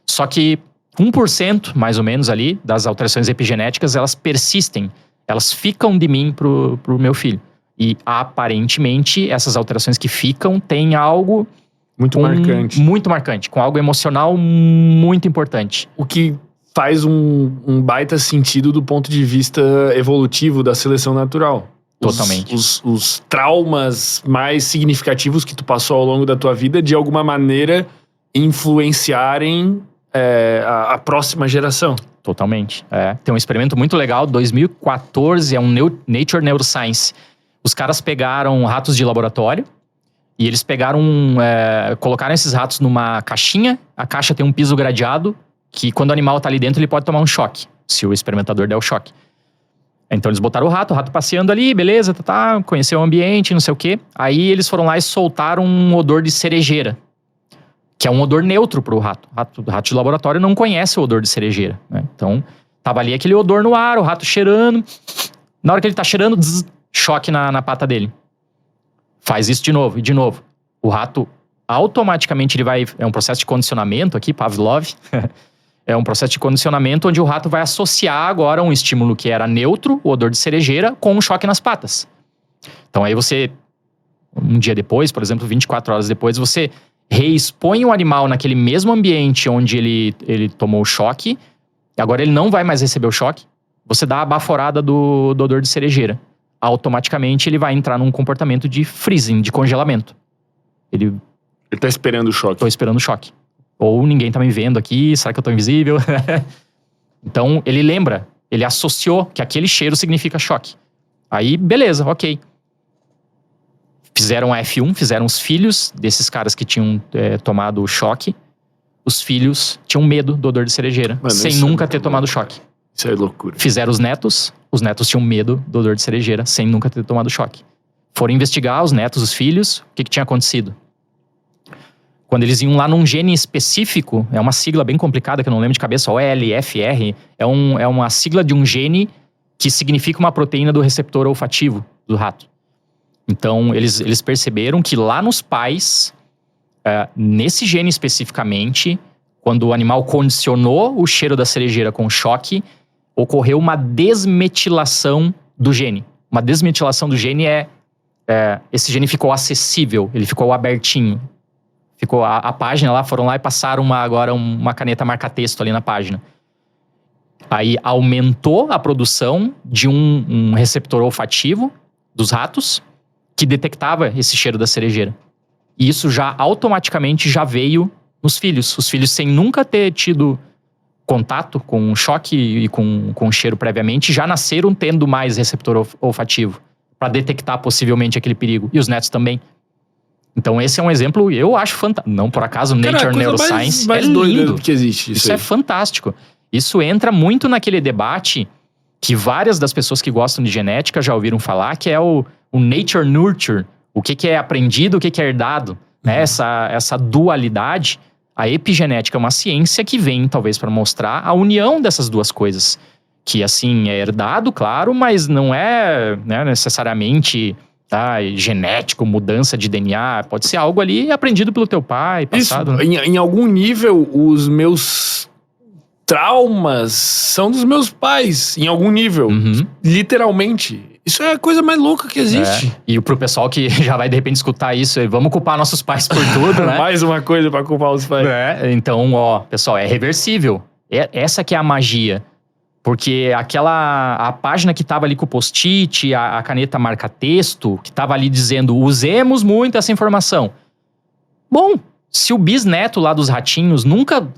Só que 1%, mais ou menos ali, das alterações epigenéticas, elas persistem. Elas ficam de mim pro meu filho. E, aparentemente, essas alterações que ficam têm algo... Muito marcante. Muito marcante, com algo emocional muito importante. O que faz um baita sentido do ponto de vista evolutivo da seleção natural. Totalmente. Os traumas mais significativos que tu passou ao longo da tua vida, de alguma maneira, influenciarem a próxima geração. Totalmente. Tem um experimento muito legal, 2014, é um Nature Neuroscience. Os caras pegaram ratos de laboratório e eles colocaram esses ratos numa caixinha. A caixa tem um piso gradeado que quando o animal tá ali dentro ele pode tomar um choque, se o experimentador der o choque. Então eles botaram o rato passeando ali, beleza, conheceu o ambiente, não sei o quê. Aí eles foram lá e soltaram um odor de cerejeira, que é um odor neutro pro rato. O rato de laboratório não conhece o odor de cerejeira, né? Então, tava ali aquele odor no ar, o rato cheirando. Na hora que ele tá cheirando, choque na pata dele. Faz isso de novo e de novo. O rato, automaticamente, ele vai... É um processo de condicionamento aqui, Pavlov. É um processo de condicionamento onde o rato vai associar agora um estímulo que era neutro, o odor de cerejeira, com um choque nas patas. Então aí você, um dia depois, por exemplo, 24 horas depois, você reexpõe o animal naquele mesmo ambiente onde ele tomou o choque, e agora ele não vai mais receber o choque. Você dá a baforada do odor de cerejeira. Automaticamente ele vai entrar num comportamento de freezing, de congelamento. Ele tá esperando o choque. Tô esperando o choque. Ou ninguém tá me vendo aqui, será que eu tô invisível? Então, ele lembra, ele associou que aquele cheiro significa choque. Aí, beleza, ok. Fizeram a F1, fizeram os filhos desses caras que tinham tomado o choque. Os filhos tinham medo do odor de cerejeira, sem nunca ter tomado choque. Isso é loucura. Fizeram os netos tinham medo do odor de cerejeira, sem nunca ter tomado choque. Foram investigar os netos, os filhos, o que tinha acontecido. Quando eles iam lá num gene específico, é uma sigla bem complicada que eu não lembro de cabeça, OLFR, é uma sigla de um gene que significa uma proteína do receptor olfativo do rato. Então, eles perceberam que lá nos pais, nesse gene especificamente, quando o animal condicionou o cheiro da cerejeira com choque, ocorreu uma desmetilação do gene. Uma desmetilação do gene esse gene ficou acessível, ele ficou abertinho. Ficou a página lá, foram lá e passaram agora uma caneta marca-texto ali na página. Aí aumentou a produção de um receptor olfativo dos ratos que detectava esse cheiro da cerejeira. E isso já automaticamente já veio nos filhos. Os filhos, sem nunca ter tido contato com choque e com cheiro previamente, já nasceram tendo mais receptor olfativo para detectar possivelmente aquele perigo. E os netos também. Então esse é um exemplo, eu acho fantástico. Não por acaso, Nature Neuroscience mais é lindo. Que existe. Isso é fantástico. Isso entra muito naquele debate que várias das pessoas que gostam de genética já ouviram falar, que é o Nature Nurture. O que é aprendido, o que é herdado. né? Essa dualidade. A epigenética é uma ciência que vem, talvez, para mostrar a união dessas duas coisas. Que, assim, é herdado, claro, mas não é, né, necessariamente genético, mudança de DNA. Pode ser algo ali aprendido pelo teu pai, passado. Isso, em algum nível, os meus traumas são dos meus pais. Em algum nível. Literalmente. Isso é a coisa mais louca que existe. E pro pessoal que já vai, de repente, escutar isso, vamos culpar nossos pais por tudo, né? Mais uma coisa pra culpar os pais. Então, ó, pessoal, é reversível. Essa que é a magia. Porque a página que tava ali com o post-it, a caneta marca-texto, que tava ali dizendo, usemos muito essa informação. Bom, se o bisneto lá dos ratinhos nunca...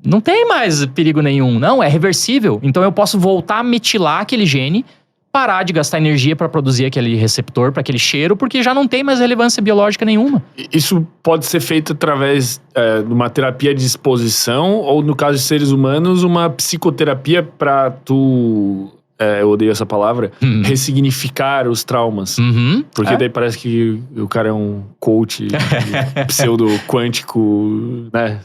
não tem mais perigo nenhum. Não, é reversível. Então eu posso voltar a metilar aquele gene, parar de gastar energia para produzir aquele receptor, para aquele cheiro, porque já não tem mais relevância biológica nenhuma. Isso pode ser feito através de uma terapia de exposição ou, no caso de seres humanos, uma psicoterapia para tu, eu odeio essa palavra, ressignificar os traumas. Porque daí parece que o cara é um coach pseudo-quântico, né?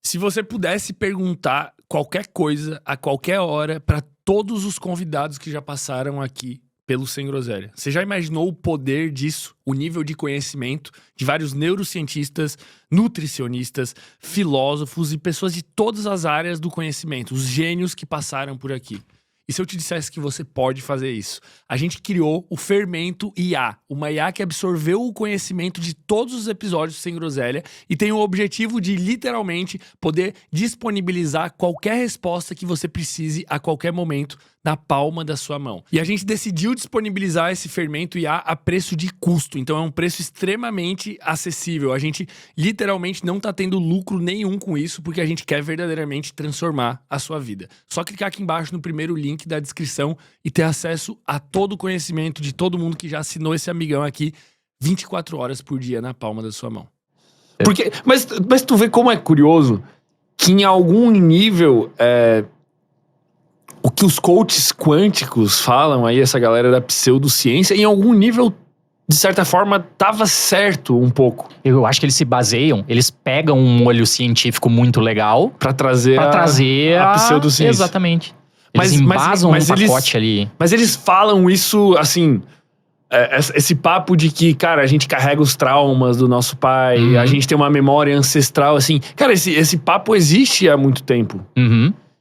Se você pudesse perguntar qualquer coisa, a qualquer hora, para todos os convidados que já passaram aqui pelo Sem Groselha, você já imaginou o poder disso? O nível de conhecimento de vários neurocientistas, nutricionistas, filósofos e pessoas de todas as áreas do conhecimento, os gênios que passaram por aqui. E se eu te dissesse que você pode fazer isso? A gente criou o Fermento IA, uma IA que absorveu o conhecimento de todos os episódios Sem Groselha e tem o objetivo de, literalmente, poder disponibilizar qualquer resposta que você precise a qualquer momento na palma da sua mão. E a gente decidiu disponibilizar esse Fermento IA a preço de custo, então é um preço extremamente acessível. A gente, literalmente, não tá tendo lucro nenhum com isso, porque a gente quer verdadeiramente transformar a sua vida. Só clicar aqui embaixo no primeiro link da descrição e ter acesso a todo o conhecimento de todo mundo que já assinou esse amigão aqui 24 horas por dia na palma da sua mão. Porque, mas tu vê como é curioso que em algum nível o que os coaches quânticos falam aí, essa galera da pseudociência, em algum nível, de certa forma, tava certo um pouco. Eu acho que eles se baseiam, eles pegam um molho científico muito legal Pra trazer a pseudociência. Exatamente. Eles embasam um pacote ali. Mas eles falam isso, assim... esse papo de que, cara, a gente carrega os traumas do nosso pai, a gente tem uma memória ancestral, assim... Cara, esse papo existe há muito tempo.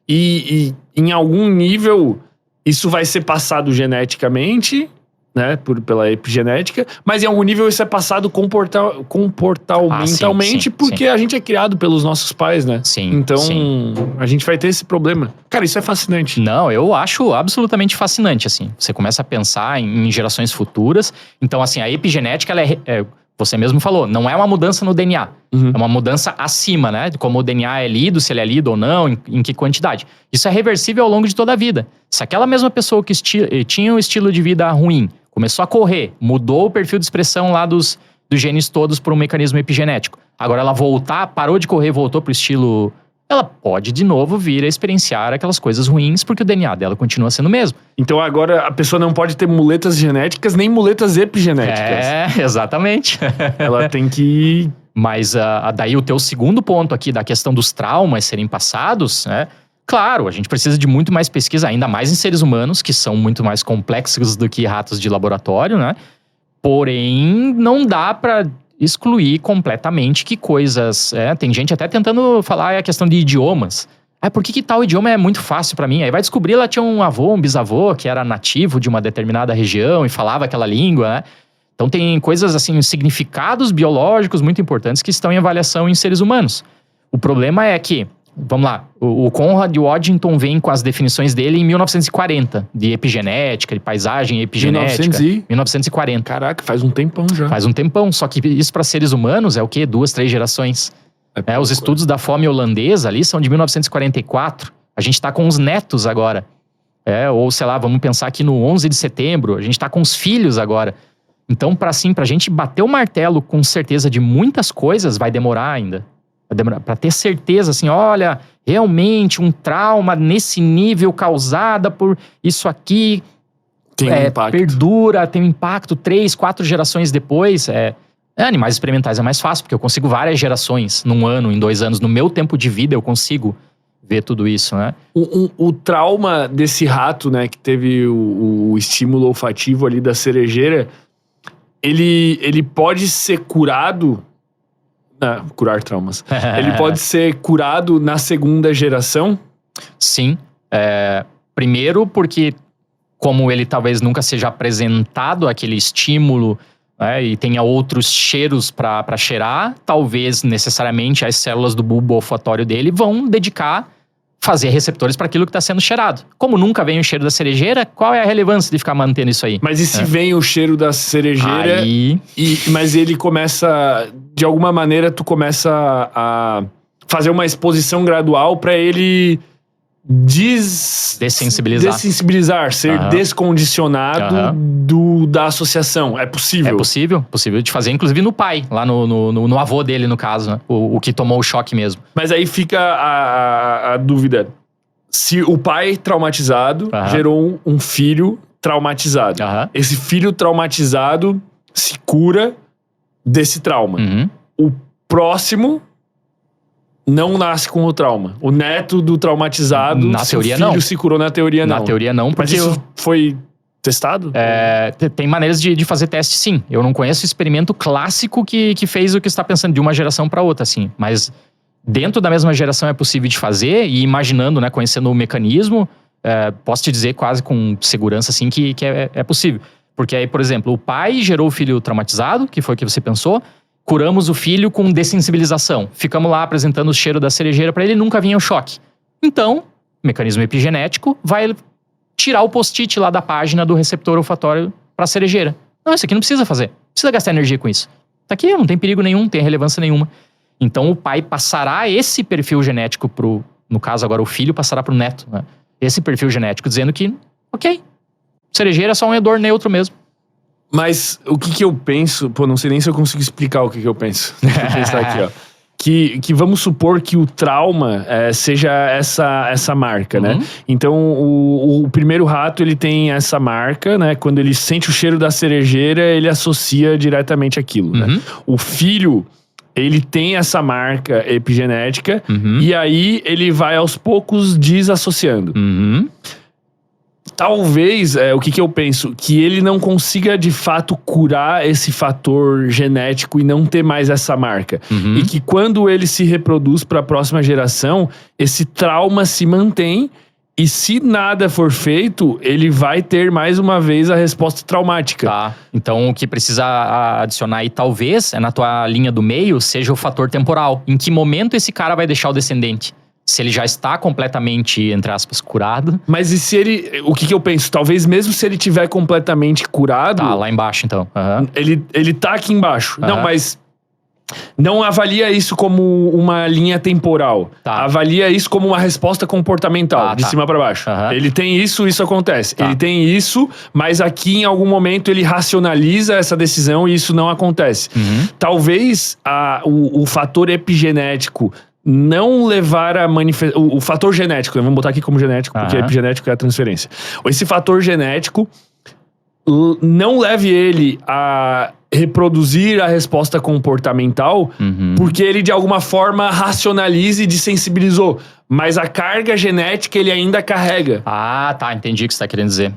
E em algum nível, isso vai ser passado geneticamente, né? Pela epigenética. Mas em algum nível isso é passado comportamentalmente, porque a gente é criado pelos nossos pais, né? Então, a gente vai ter esse problema. Cara, isso é fascinante. Não, eu acho absolutamente fascinante, assim. Você começa a pensar em gerações futuras. Então, assim, a epigenética, ela você mesmo falou, não é uma mudança no DNA. É uma mudança acima, né? De como o DNA é lido, se ele é lido ou não, em que quantidade. Isso é reversível ao longo de toda a vida. Se aquela mesma pessoa que tinha um estilo de vida ruim, começou a correr, mudou o perfil de expressão lá dos genes todos por um mecanismo epigenético. Agora ela parou de correr, voltou pro estilo... Ela pode, de novo, vir a experienciar aquelas coisas ruins, porque o DNA dela continua sendo o mesmo. Então agora a pessoa não pode ter muletas genéticas, nem muletas epigenéticas. Exatamente. Ela tem que... Mas daí o teu segundo ponto aqui, da questão dos traumas serem passados, né? Claro, a gente precisa de muito mais pesquisa, ainda mais em seres humanos, que são muito mais complexos do que ratos de laboratório, né? Porém, não dá pra excluir completamente que coisas... tem gente até tentando falar a questão de idiomas. Por que tal idioma é muito fácil pra mim? Aí vai descobrir, ela tinha um avô, um bisavô, que era nativo de uma determinada região e falava aquela língua, né? Então tem coisas assim, significados biológicos muito importantes que estão em avaliação em seres humanos. O problema é que, vamos lá, o Conrad Waddington vem com as definições dele em 1940, de epigenética, de paisagem epigenética. 1940. Caraca, faz um tempão já. Faz um tempão, só que isso para seres humanos é o quê? 2, 3 gerações. Os estudos da fome holandesa ali são de 1944. A gente tá com os netos agora. Ou sei lá, vamos pensar aqui no 11 de setembro, a gente tá com os filhos agora. Então, pra gente bater o martelo com certeza de muitas coisas, vai demorar ainda. Pra ter certeza, assim, olha, realmente um trauma nesse nível causada por isso aqui tem um impacto. Perdura, tem um impacto 3, 4 gerações depois. Animais experimentais é mais fácil, porque eu consigo várias gerações num ano, em 2 anos. No meu tempo de vida, eu consigo ver tudo isso, né? O trauma desse rato, né, que teve o estímulo olfativo ali da cerejeira, ele pode ser curado... curar traumas. Ele pode ser curado na segunda geração? Sim. Primeiro porque, como ele talvez nunca seja apresentado aquele estímulo, né, e tenha outros cheiros para cheirar, talvez necessariamente as células do bulbo olfatório dele vão fazer receptores para aquilo que está sendo cheirado. Como nunca vem o cheiro da cerejeira, qual é a relevância de ficar mantendo isso aí? Mas e se vem o cheiro da cerejeira, mas ele começa... De alguma maneira, tu começa a fazer uma exposição gradual para ele dessensibilizar, ser descondicionado da associação. É possível? É possível de fazer, inclusive no pai, lá no avô dele, no caso, né? O que tomou o choque mesmo. Mas aí fica a dúvida. Se o pai traumatizado gerou um filho traumatizado. Esse filho traumatizado se cura desse trauma. O próximo não nasce com o trauma. O neto do traumatizado, na teoria, o filho não. se curou, na teoria não. Na teoria não, porque... Mas isso foi testado? Tem maneiras de fazer teste, sim. Eu não conheço o experimento clássico que fez o que está pensando de uma geração para outra, assim. Mas dentro da mesma geração é possível de fazer, e imaginando, né, conhecendo o mecanismo, posso te dizer quase com segurança, assim, que é possível. Porque aí, por exemplo, o pai gerou o filho traumatizado, que foi o que você pensou, curamos o filho com dessensibilização. Ficamos lá apresentando o cheiro da cerejeira para ele, nunca vinha o choque. Então, mecanismo epigenético vai tirar o post-it lá da página do receptor olfatório para a cerejeira. Não, isso aqui não precisa fazer. Não precisa gastar energia com isso. Tá aqui, não tem perigo nenhum, não tem relevância nenhuma. Então, o pai passará esse perfil genético no caso agora o filho passará pro neto, né? Esse perfil genético dizendo que, ok, cerejeira é só um hedor neutro mesmo. Mas o que eu penso... Pô, não sei nem se eu consigo explicar o que eu penso. Deixa eu pensar aqui, ó. Que vamos supor que o trauma seja essa marca, né? Então, o primeiro rato, ele tem essa marca, né? Quando ele sente o cheiro da cerejeira, ele associa diretamente aquilo, né? O filho, ele tem essa marca epigenética, e aí ele vai aos poucos desassociando. Talvez, o que eu penso, que ele não consiga de fato curar esse fator genético e não ter mais essa marca. E que quando ele se reproduz para a próxima geração, esse trauma se mantém, e se nada for feito, ele vai ter mais uma vez a resposta traumática. Tá. Então o que precisa adicionar aí, talvez, na tua linha do meio, seja o fator temporal. Em que momento esse cara vai deixar o descendente? Se ele já está completamente, entre aspas, curado. Mas e se ele... O que eu penso? Talvez mesmo se ele tiver completamente curado... Tá, lá embaixo então. Ele tá aqui embaixo. Não, mas... Não avalia isso como uma linha temporal. Avalia isso como uma resposta comportamental, de cima pra baixo. Ele tem isso acontece. Ele tem isso, mas aqui em algum momento ele racionaliza essa decisão e isso não acontece. Talvez o fator epigenético não levar a manifestar... O fator genético, né? Vamos botar aqui como genético, porque epigenético é a transferência. Esse fator genético não leve ele a reproduzir a resposta comportamental, porque ele de alguma forma racionaliza e desensibilizou. Mas a carga genética ele ainda carrega. Ah, tá, entendi o que você tá querendo dizer.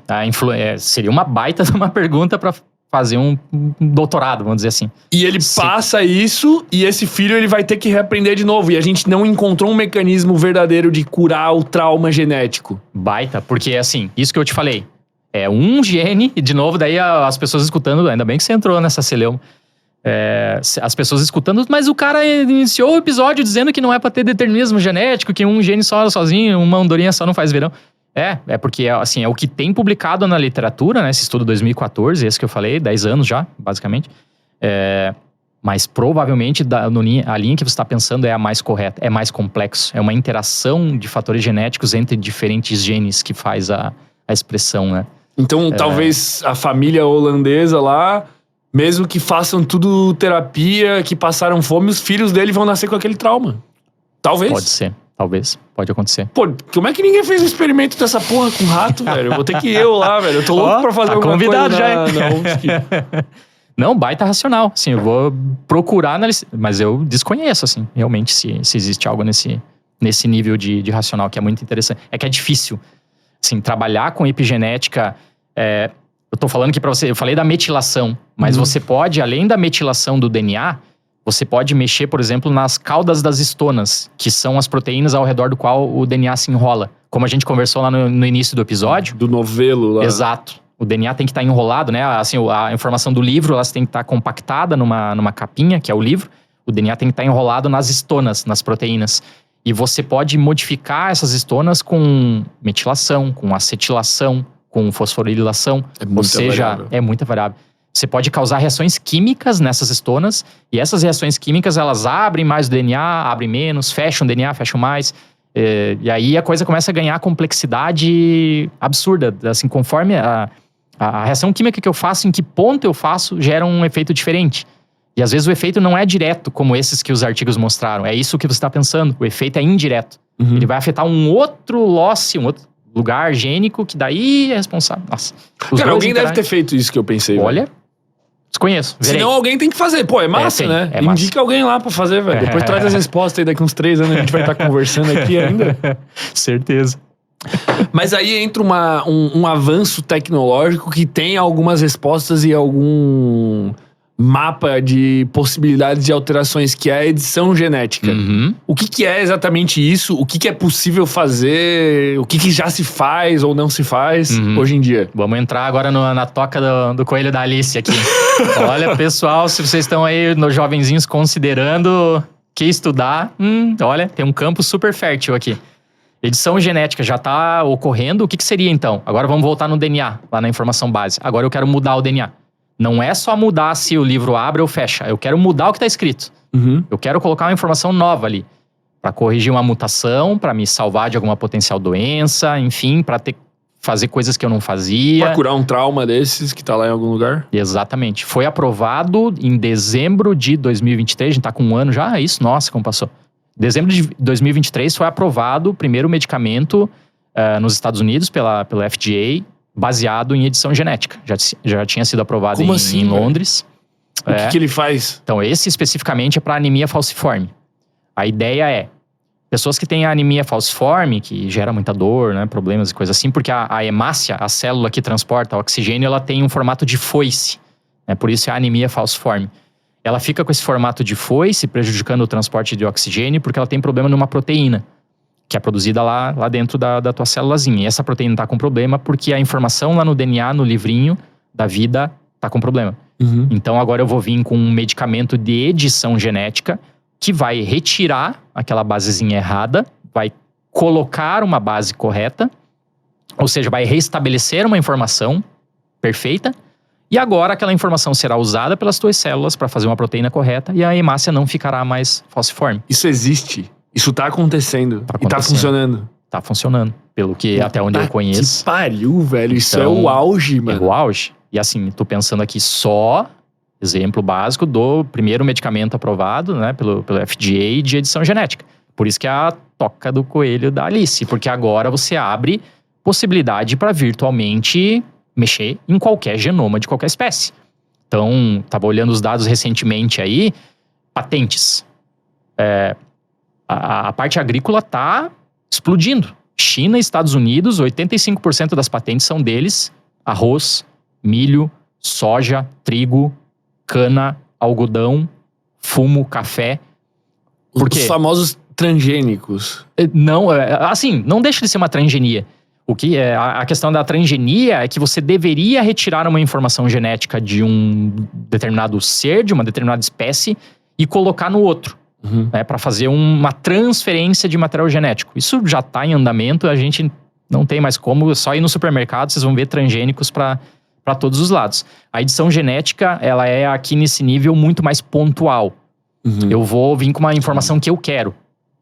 Seria uma baita de uma pergunta pra fazer um doutorado, vamos dizer assim. E ele passa isso, e esse filho ele vai ter que reaprender de novo. E a gente não encontrou um mecanismo verdadeiro de curar o trauma genético. Baita, porque assim, isso que eu te falei. É um gene, e de novo, daí as pessoas escutando, ainda bem que você entrou nessa celeuma. As pessoas escutando, mas o cara iniciou o episódio dizendo que não é pra ter determinismo genético, que um gene sozinho, uma andorinha só não faz verão. Porque assim, é o que tem publicado na literatura, né? Esse estudo 2014, esse que eu falei, 10 anos já, basicamente. Mas provavelmente a linha que você está pensando é a mais correta, é mais complexo. É uma interação de fatores genéticos entre diferentes genes que faz a expressão, né? Então, talvez a família holandesa lá, mesmo que façam tudo terapia, que passaram fome, os filhos dele vão nascer com aquele trauma. Talvez. Pode ser, talvez. Pode acontecer. Pô, como é que ninguém fez um experimento dessa porra com rato, velho? Eu vou ter que ir lá, velho. Eu tô louco pra fazer alguma convidado coisa já. Não, baita racional. Assim, eu vou procurar, mas eu desconheço, assim, realmente, se existe algo nesse nível de racional, que é muito interessante. É que é difícil, assim, trabalhar com epigenética. Eu tô falando aqui pra você, eu falei da metilação, mas você pode, além da metilação do DNA, você pode mexer, por exemplo, nas caudas das histonas, que são as proteínas ao redor do qual o DNA se enrola. Como a gente conversou lá no início do episódio. Do novelo lá. Exato. O DNA tem que estar enrolado, né? Assim, a informação do livro, ela tem que estar compactada numa capinha, que é o livro. O DNA tem que estar enrolado nas histonas, nas proteínas. E você pode modificar essas histonas com metilação, com acetilação, com fosforilação. Ou seja, variável. é muita variável. Você pode causar reações químicas nessas histonas, e essas reações químicas, elas abrem mais o DNA, abrem menos, fecham o DNA, fecham mais. E aí a coisa começa a ganhar complexidade absurda. Assim, conforme a reação química que eu faço, em que ponto eu faço, gera um efeito diferente. E às vezes o efeito não é direto, como esses que os artigos mostraram. É isso que você está pensando. O efeito é indireto. Ele vai afetar um outro loci, um outro lugar gênico, que daí é responsável. Nossa. Cara, alguém deve ter feito isso que eu pensei. Olha, velho. desconheço. Verei. Senão alguém tem que fazer. Pô, é massa, sim, né? é massa. Indica alguém lá pra fazer, velho. Depois traz as respostas aí, daqui uns 3 anos a gente vai estar conversando aqui ainda. Certeza. Mas aí entra um avanço tecnológico que tem algumas respostas e algum mapa de possibilidades de alterações, que é a edição genética. O que é exatamente isso? O que é possível fazer? O que já se faz ou não se faz hoje em dia? Vamos entrar agora na toca do coelho da Alice aqui. Olha, pessoal, se vocês estão aí, nos jovenzinhos, considerando que estudar, olha, tem um campo super fértil aqui. Edição genética já está ocorrendo. O que seria então? Agora vamos voltar no DNA, lá na informação base. Agora eu quero mudar o DNA. Não é só mudar se o livro abre ou fecha. Eu quero mudar o que está escrito. Eu quero colocar uma informação nova ali. Para corrigir uma mutação, para me salvar de alguma potencial doença, enfim, para fazer coisas que eu não fazia. Pra curar um trauma desses que tá lá em algum lugar? Exatamente. Foi aprovado em dezembro de 2023. A gente tá com um ano já. É isso? Nossa, como passou. Dezembro de 2023 foi aprovado o primeiro medicamento nos Estados Unidos pela FDA, baseado em edição genética. Já tinha sido aprovado em Londres. O que ele faz? Então, esse especificamente é para anemia falciforme. A ideia é, pessoas que têm a anemia falciforme, que gera muita dor, né, problemas e coisas assim, porque a hemácia, a célula que transporta o oxigênio, ela tem um formato de foice. Por isso é a anemia falciforme. Ela fica com esse formato de foice, prejudicando o transporte de oxigênio, porque ela tem problema numa proteína, que é produzida lá dentro da tua célulazinha. E essa proteína tá com problema porque a informação lá no DNA, no livrinho da vida, tá com problema. Então agora eu vou vir com um medicamento de edição genética que vai retirar aquela basezinha errada, vai colocar uma base correta, ou seja, vai restabelecer uma informação perfeita, e agora aquela informação será usada pelas tuas células para fazer uma proteína correta e a hemácia não ficará mais falciforme. Isso existe. Isso tá acontecendo. E tá funcionando. Tá funcionando. Pelo que até onde eu conheço. Que pariu, velho. Isso Então, é o auge, mano. É o auge. E assim, tô pensando aqui só, exemplo básico do primeiro medicamento aprovado, né, pelo FDA de edição genética. Por isso que é a toca do coelho da Alice. Porque agora você abre possibilidade para virtualmente mexer em qualquer genoma de qualquer espécie. Então, tava olhando os dados recentemente aí, patentes. A parte agrícola tá explodindo. China e Estados Unidos, 85% das patentes são deles. Arroz, milho, soja, trigo, cana, algodão, fumo, café. Por quê? Os famosos transgênicos. Não, assim, não deixa de ser uma transgenia. O que é a questão da transgenia é que você deveria retirar uma informação genética de um determinado ser, de uma determinada espécie, e colocar no outro. Para fazer uma transferência de material genético. Isso já está em andamento, a gente não tem mais como, só ir no supermercado vocês vão ver transgênicos para todos os lados. A edição genética, ela é aqui nesse nível muito mais pontual. Eu vou vir com uma informação que eu quero,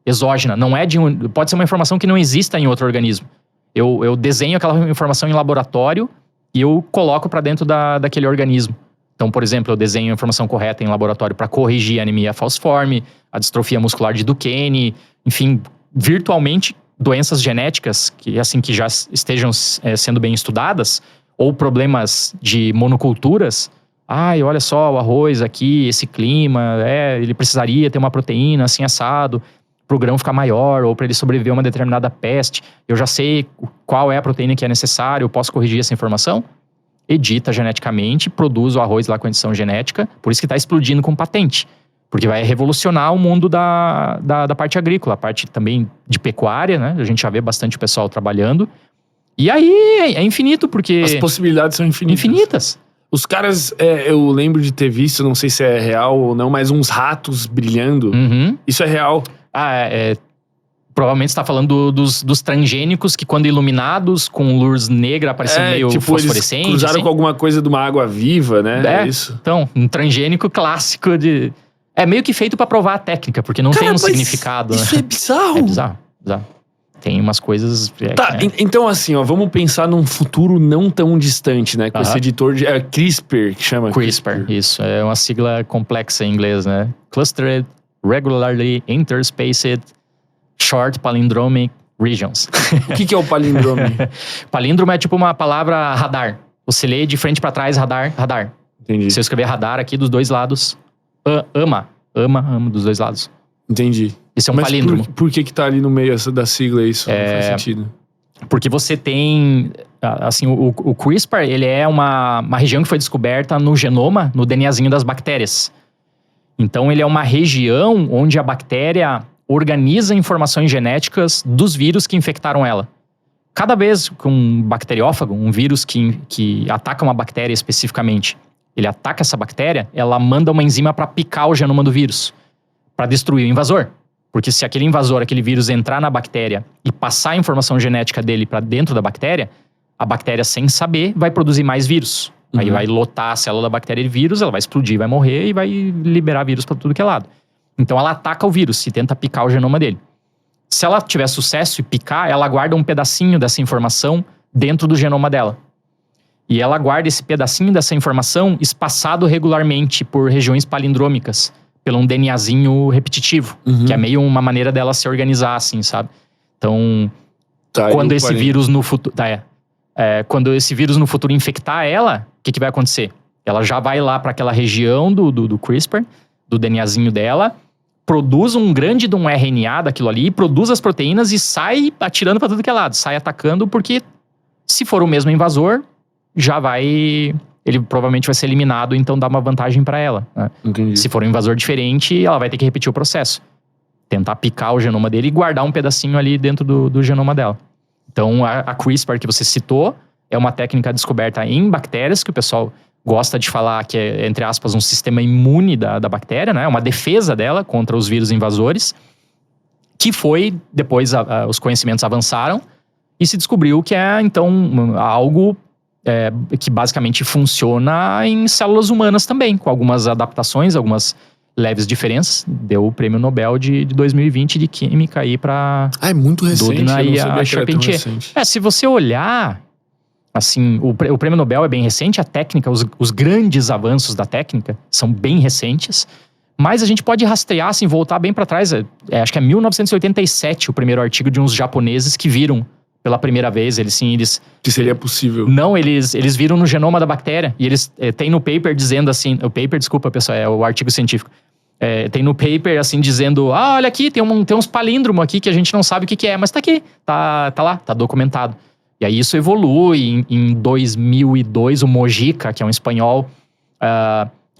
exógena, não é pode ser uma informação que não exista em outro organismo. Eu desenho aquela informação em laboratório e eu coloco para dentro daquele organismo. Então, por exemplo, eu desenho a informação correta em laboratório para corrigir a anemia falciforme, a distrofia muscular de Duchenne, enfim, virtualmente doenças genéticas que já estejam sendo bem estudadas, ou problemas de monoculturas, Ai, olha só, o arroz aqui, esse clima, ele precisaria ter uma proteína assim assado, para o grão ficar maior, ou para ele sobreviver a uma determinada peste. Eu já sei qual é a proteína que é necessária, eu posso corrigir essa informação? Edita geneticamente, produz o arroz lá com edição genética, por isso que está explodindo com patente. Porque vai revolucionar o mundo da parte agrícola, a parte também de pecuária, né? A gente já vê bastante pessoal trabalhando. E aí é infinito, porque... As possibilidades são infinitas. Os caras, eu lembro de ter visto, não sei se é real ou não, mas uns ratos brilhando. Uhum. Isso é real. Provavelmente você tá falando dos transgênicos que, quando iluminados com luz negra, aparecem meio tipo, fosforescentes. Eles cruzaram assim. com alguma coisa de uma água viva, né? É isso. Então, um transgênico clássico de... É meio que feito pra provar a técnica, porque não tem um significado. Isso né? é bizarro. É bizarro. Tem umas coisas... Então assim, ó, vamos pensar num futuro não tão distante, né? Com esse editor de... CRISPR, que chama. CRISPR, isso. É uma sigla complexa em inglês, né? Clustered, Regularly Interspaced, Short Palindromic Regions. O que é o palindrome? Palíndromo é tipo uma palavra radar. Você lê de frente pra trás, radar. Entendi. Se eu escrever radar aqui dos dois lados, ama dos dois lados. Entendi. Isso é um palíndromo. Por que tá ali no meio da sigla isso? Não faz sentido. Porque você tem... Assim, o CRISPR, ele é uma região que foi descoberta no genoma, no DNAzinho das bactérias. Então, ele é uma região onde a bactéria organiza informações genéticas dos vírus que infectaram ela. Cada vez que um bacteriófago, um vírus que ataca uma bactéria especificamente, ele ataca essa bactéria, ela manda uma enzima para picar o genoma do vírus, para destruir o invasor. Porque se aquele invasor, aquele vírus entrar na bactéria e passar a informação genética dele para dentro da bactéria, a bactéria, sem saber, vai produzir mais vírus. Uhum. Aí vai lotar a célula da bactéria de vírus, ela vai explodir, vai morrer e vai liberar vírus para tudo que é lado. Então ela ataca o vírus e tenta picar o genoma dele. Se ela tiver sucesso e picar, ela guarda um pedacinho dessa informação dentro do genoma dela. E ela guarda esse pedacinho dessa informação espaçado regularmente por regiões palindrômicas, pelo um DNAzinho repetitivo, que é meio uma maneira dela se organizar, assim, sabe? Então, quando esse vírus no futuro... quando esse vírus no futuro infectar ela, o que vai acontecer? Ela já vai lá para aquela região do CRISPR, do DNAzinho dela, produz um grande de um RNA daquilo ali, produz as proteínas e sai atirando para tudo que é lado. Sai atacando, porque se for o mesmo invasor, já vai... Ele provavelmente vai ser eliminado, então dá uma vantagem para ela. Né? Entendi. Se for um invasor diferente, ela vai ter que repetir o processo. Tentar picar o genoma dele e guardar um pedacinho ali dentro do genoma dela. Então, a CRISPR que você citou é uma técnica descoberta em bactérias, que o pessoal gosta de falar que é, entre aspas, um sistema imune da bactéria, né? Uma defesa dela contra os vírus invasores, que foi, depois os conhecimentos avançaram e se descobriu que é, então, algo que basicamente funciona em células humanas também, com algumas adaptações, algumas leves diferenças. Deu o prêmio Nobel de 2020 de Química aí pra... é muito recente, Doudna eu não e sabia a que era tão Charpentier. recente. Se você olhar, assim, o prêmio Nobel é bem recente, a técnica, os grandes avanços da técnica são bem recentes, mas a gente pode rastrear, assim, voltar bem pra trás, acho que é 1987 o primeiro artigo de uns japoneses que viram pela primeira vez, eles... Que seria possível. Não, eles viram no genoma da bactéria. E eles tem no paper dizendo assim... O paper, desculpa, pessoal, é o artigo científico. Tem no paper, assim, dizendo... olha aqui, tem uns palíndromos aqui que a gente não sabe o que é. Mas tá aqui, tá lá, tá documentado. E aí isso evolui. Em 2002, o Mojica, que é um espanhol...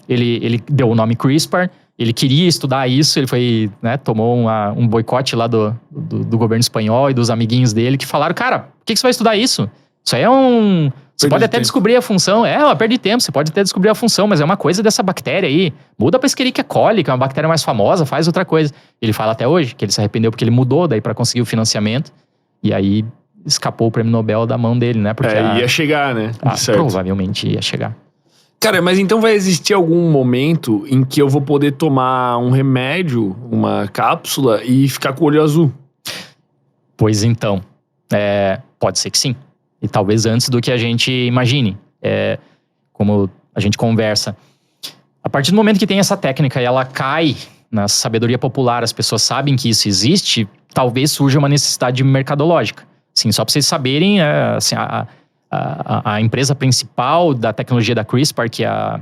ele deu o nome CRISPR. Ele queria estudar isso, ele foi, né, tomou um boicote lá do governo espanhol e dos amiguinhos dele que falaram, cara, por que você vai estudar isso? Isso aí é você pode até descobrir a função, uma perda de tempo, você pode até descobrir a função, mas é uma coisa dessa bactéria aí. Muda pra Escherichia coli, que é uma bactéria mais famosa, faz outra coisa. Ele fala até hoje que ele se arrependeu porque ele mudou daí pra conseguir o financiamento, e aí escapou o prêmio Nobel da mão dele, né? Porque ia chegar, né? Provavelmente ia chegar. Cara, mas então vai existir algum momento em que eu vou poder tomar um remédio, uma cápsula e ficar com o olho azul? Pois então, pode ser que sim. E talvez antes do que a gente imagine. Como a gente conversa. A partir do momento que tem essa técnica e ela cai na sabedoria popular, as pessoas sabem que isso existe, talvez surja uma necessidade mercadológica. Sim, só para vocês saberem, assim, a empresa principal da tecnologia da CRISPR, que é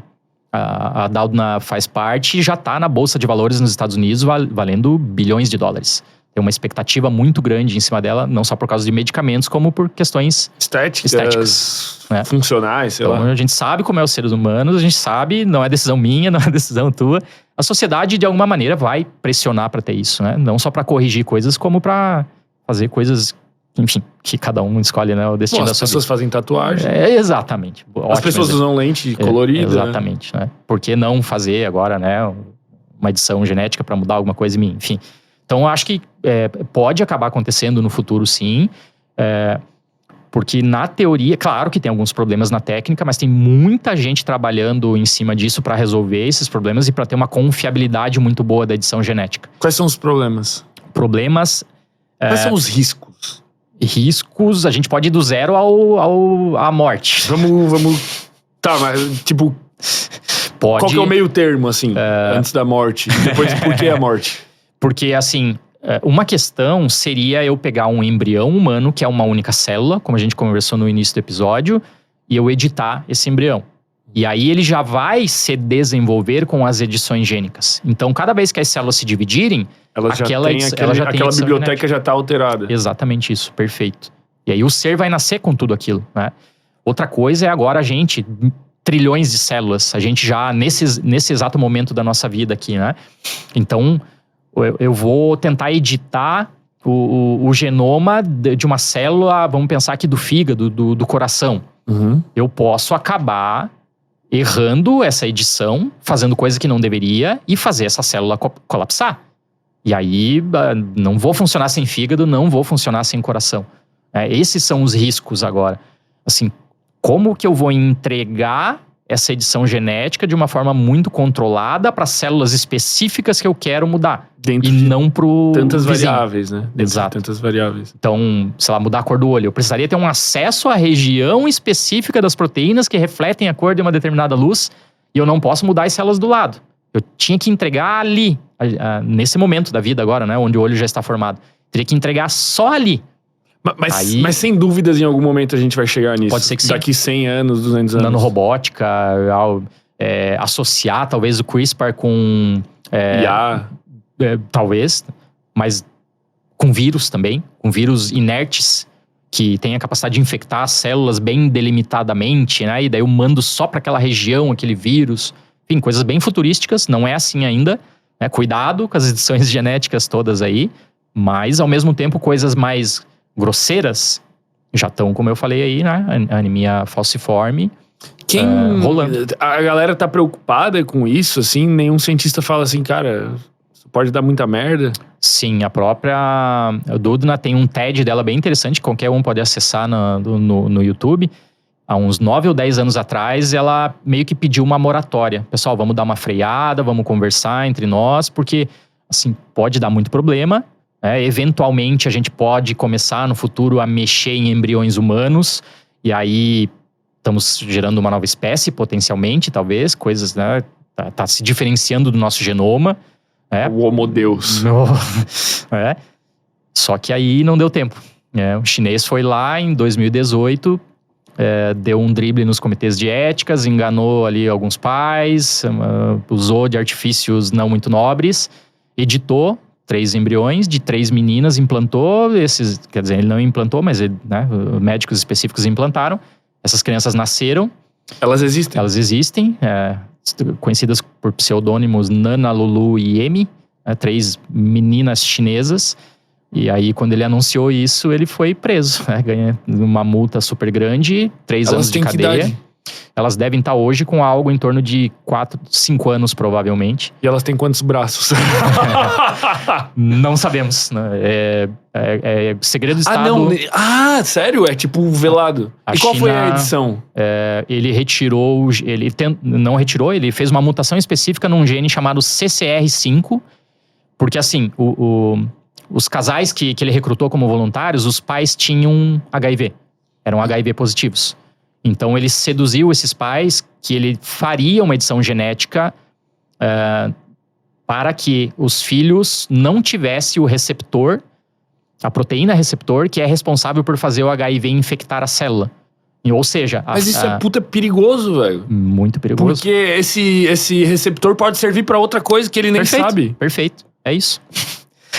A Doudna faz parte e já está na Bolsa de Valores nos Estados Unidos valendo bilhões de dólares. Tem uma expectativa muito grande em cima dela, não só por causa de medicamentos, como por questões estéticas, né? Funcionais, sei então, lá. a gente sabe como é os seres humanos, a gente sabe, não é decisão minha, não é decisão tua. A sociedade, de alguma maneira, vai pressionar para ter isso, né? Não só para corrigir coisas, como para fazer coisas, enfim, que cada um escolhe, né? O destino da As sua pessoas vida. fazem tatuagem. Exatamente. As Ótimo pessoas exemplo. usam lente colorida. Exatamente, né? Por que não fazer agora, né? Uma edição genética para mudar alguma coisa em mim, enfim. Então, eu acho que pode acabar acontecendo no futuro, sim. Porque na teoria, claro que tem alguns problemas na técnica, mas tem muita gente trabalhando em cima disso para resolver esses problemas e para ter uma confiabilidade muito boa da edição genética. Quais são os problemas? Problemas, Quais são os riscos? riscos, a gente pode ir do zero à morte. Vamos... Tá, mas tipo... Pode, Qual que é o meio termo, assim, antes da morte? Depois, por que a morte? porque, assim, uma questão seria eu pegar um embrião humano, que é uma única célula, como a gente conversou no início do episódio, e eu editar esse embrião. E aí ele já vai se desenvolver com as edições gênicas. Então, cada vez que as células se dividirem, Ela já aquela tem, edição- aquele- ela já tem aquela edição biblioteca genética. já tá alterada. Exatamente isso, perfeito. E aí o ser vai nascer com tudo aquilo, né? Outra coisa é agora a gente, trilhões de células, a gente já nesse exato momento da nossa vida aqui, né? Então, eu vou tentar editar o genoma de uma célula, vamos pensar aqui do fígado, do coração. Uhum. Eu posso acabar errando essa edição, fazendo coisa que não deveria e fazer essa célula colapsar. E aí, não vou funcionar sem fígado, não vou funcionar sem coração. Esses são os riscos agora. Assim, como que eu vou entregar essa edição genética de uma forma muito controlada para células específicas que eu quero mudar? Dentro E de não pro tantas vizinho. variáveis, né? Dentro de Exato. tantas variáveis. Então, sei lá, mudar a cor do olho. Eu precisaria ter um acesso à região específica das proteínas que refletem a cor de uma determinada luz e eu não posso mudar as células do lado. Eu tinha que entregar ali, nesse momento da vida agora, né? Onde o olho já está formado. Teria que entregar só ali. Mas sem dúvidas, em algum momento a gente vai chegar nisso. Pode ser que sim. Daqui 100 anos, 200 anos. Nanorobótica, associar talvez o CRISPR com... IA. Talvez, mas com vírus também. Com vírus inertes que tem a capacidade de infectar as células bem delimitadamente, né? E daí eu mando só para aquela região, aquele vírus. Enfim, coisas bem futurísticas, não é assim ainda. Né? Cuidado com as edições genéticas todas aí. Mas, ao mesmo tempo, coisas mais grosseiras já estão, como eu falei aí, né? A anemia falciforme. Rolando. A galera tá preocupada com isso, assim? Nenhum cientista fala assim, cara, isso pode dar muita merda. Sim, a própria Doudna tem um TED dela bem interessante, qualquer um pode acessar no YouTube. Há uns 9 ou 10 anos atrás, ela meio que pediu uma moratória. Pessoal, vamos dar uma freada, vamos conversar entre nós, porque, assim, pode dar muito problema. Eventualmente, a gente pode começar no futuro a mexer em embriões humanos, e aí estamos gerando uma nova espécie, potencialmente, talvez, coisas, né? Tá se diferenciando do nosso genoma. O Homo Deus. Só que aí não deu tempo. O chinês foi lá em 2018, deu um drible nos comitês de éticas, enganou ali alguns pais, usou de artifícios não muito nobres, editou 3 embriões de 3 meninas, implantou esses, quer dizer, ele não implantou, mas médicos específicos implantaram. Essas crianças nasceram. Elas existem? Elas existem, conhecidas por pseudônimos Nana, Lulu e Emi, 3 meninas chinesas. E aí, quando ele anunciou isso, ele foi preso, ganha uma multa super grande, 3 anos de cadeia. Que idade? Elas devem estar hoje com algo em torno de 4, 5 anos, provavelmente. E elas têm quantos braços? Não sabemos, né? É segredo do Estado. Sério? É tipo velado. A e qual foi a China, edição? Ele retirou, não retirou, ele fez uma mutação específica num gene chamado CCR5, porque assim, os casais que ele recrutou como voluntários, os pais tinham HIV, eram HIV positivos. Então ele seduziu esses pais que ele faria uma edição genética para que os filhos não tivessem o receptor, a proteína receptor, que é responsável por fazer o HIV infectar a célula. Ou seja... Mas isso é puta perigoso, velho. Muito perigoso. Porque esse receptor pode servir pra outra coisa que ele nem sabe. Perfeito, é isso.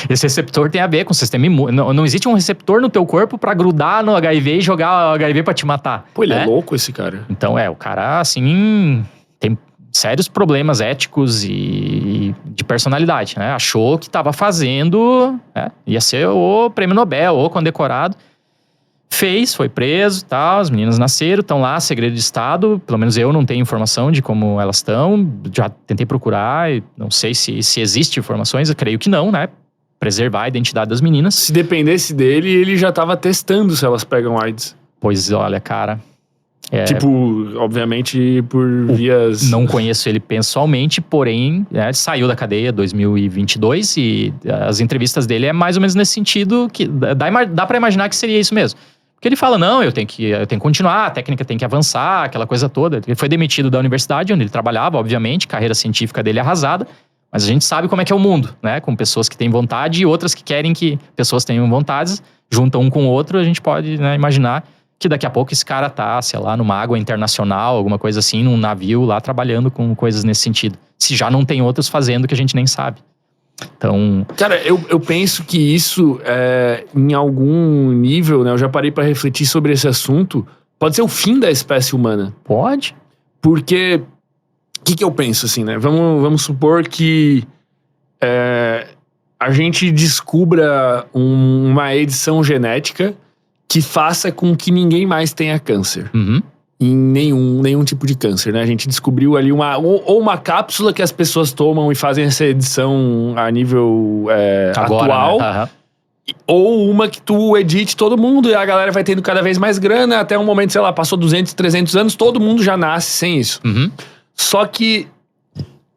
Esse receptor tem a ver com o sistema imune. Não existe um receptor no teu corpo pra grudar no HIV e jogar o HIV pra te matar. Pô, ele é louco, esse cara. Então, o cara, assim, tem sérios problemas éticos e de personalidade, né? Achou que tava fazendo, ia ser o prêmio Nobel, ou condecorado. Fez, foi preso e tal, as meninas nasceram, estão lá, segredo de Estado. Pelo menos eu não tenho informação de como elas estão. Já tentei procurar, e não sei se existe informações, eu creio que não, né? Preservar a identidade das meninas. Se dependesse dele, ele já tava testando se elas pegam AIDS. Pois olha, cara... Tipo, obviamente por vias... Não conheço ele pessoalmente, porém, saiu da cadeia em 2022 e as entrevistas dele é mais ou menos nesse sentido, que dá pra imaginar que seria isso mesmo. Porque ele fala, não, eu tenho que continuar, a técnica tem que avançar, aquela coisa toda. Ele foi demitido da universidade onde ele trabalhava, obviamente, carreira científica dele arrasada, mas a gente sabe como é que é o mundo, né? Com pessoas que têm vontade e outras que querem que pessoas tenham vontades, juntam um com o outro, a gente pode, imaginar que daqui a pouco esse cara tá, sei lá, numa água internacional, alguma coisa assim, num navio lá trabalhando com coisas nesse sentido. Se já não tem outros fazendo que a gente nem sabe. Então... Cara, eu penso que isso, em algum nível, né? Eu já parei pra refletir sobre esse assunto. Pode ser o fim da espécie humana. Pode. Porque... O que eu penso, assim, né? Vamos supor que... a gente descubra uma edição genética que faça com que ninguém mais tenha câncer. Uhum. Em nenhum tipo de câncer, né? A gente descobriu ali uma cápsula que as pessoas tomam e fazem essa edição a nível atual. Né? Uhum. Ou uma que tu edite todo mundo e a galera vai tendo cada vez mais grana. Até um momento, sei lá, passou 200, 300 anos, todo mundo já nasce sem isso. Uhum. Só que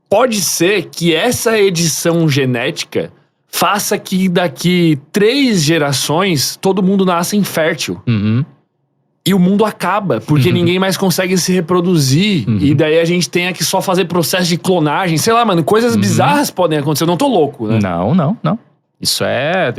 pode ser que essa edição genética faça que daqui 3 gerações todo mundo nasça infértil. Uhum. E o mundo acaba, porque ninguém mais consegue se reproduzir. Uhum. E daí a gente tenha que só fazer processo de clonagem. Sei lá, mano, coisas bizarras podem acontecer. Eu não tô louco, né? Não. Isso é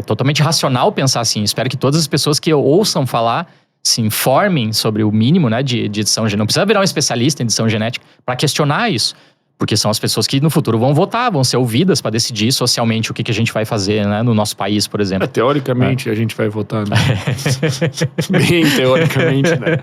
totalmente racional pensar assim. Espero que todas as pessoas que ouçam falar se informem sobre o mínimo, né, de edição genética. Não precisa virar um especialista em edição genética para questionar isso. Porque são as pessoas que no futuro vão votar, vão ser ouvidas para decidir socialmente o que a gente vai fazer, né, no nosso país, por exemplo. Teoricamente a gente vai votar, né? Bem teoricamente, né?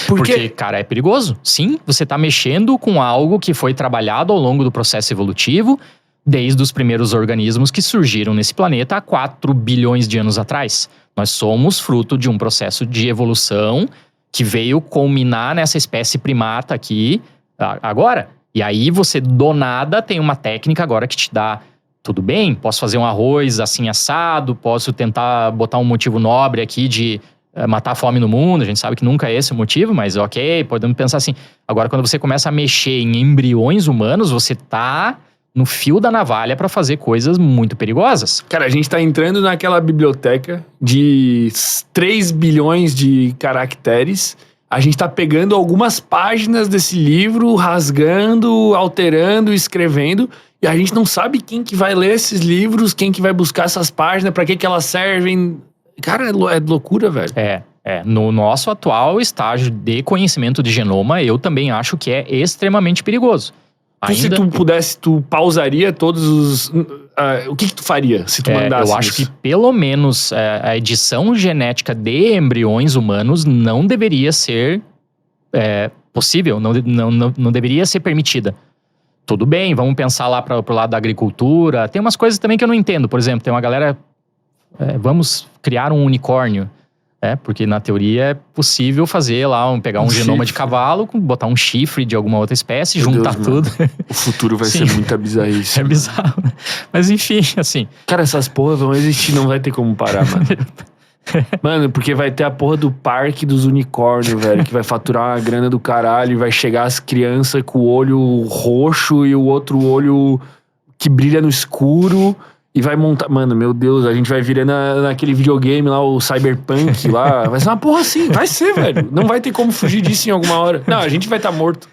Porque, cara, é perigoso. Sim, você tá mexendo com algo que foi trabalhado ao longo do processo evolutivo, desde os primeiros organismos que surgiram nesse planeta há 4 bilhões de anos atrás. Nós somos fruto de um processo de evolução que veio culminar nessa espécie primata aqui agora. E aí você, do nada, tem uma técnica agora que te dá, tudo bem, posso fazer um arroz assim assado, posso tentar botar um motivo nobre aqui de matar a fome no mundo, a gente sabe que nunca é esse o motivo, mas ok, podemos pensar assim. Agora, quando você começa a mexer em embriões humanos, você tá no fio da navalha para fazer coisas muito perigosas. Cara, a gente tá entrando naquela biblioteca de 3 bilhões de caracteres. A gente tá pegando algumas páginas desse livro, rasgando, alterando, escrevendo, e a gente não sabe quem que vai ler esses livros, quem que vai buscar essas páginas, pra que elas servem. Cara, é loucura, velho. No nosso atual estágio de conhecimento de genoma, eu também acho que é extremamente perigoso. Se tu pudesse, tu pausaria todos os... o que tu faria se tu mandasse Eu acho isso? que pelo menos a edição genética de embriões humanos não deveria ser possível, não deveria ser permitida. Tudo bem, vamos pensar lá pro lado da agricultura. Tem umas coisas também que eu não entendo. Por exemplo, tem uma galera... vamos criar um unicórnio. Porque na teoria é possível fazer lá, pegar um genoma de cavalo, botar um chifre de alguma outra espécie, juntar tudo. O futuro vai ser muita bizarrice. É bizarro. Mas enfim, assim... Cara, essas porras vão existir, não vai ter como parar, mano. Mano, porque vai ter a porra do parque dos unicórnios, velho, que vai faturar uma grana do caralho e vai chegar as crianças com o olho roxo e o outro olho que brilha no escuro... e vai montar... Mano, meu Deus, a gente vai virar naquele videogame lá, o Cyberpunk lá. Vai ser uma porra assim, vai ser, velho. Não vai ter como fugir disso em alguma hora. Não, a gente vai estar morto.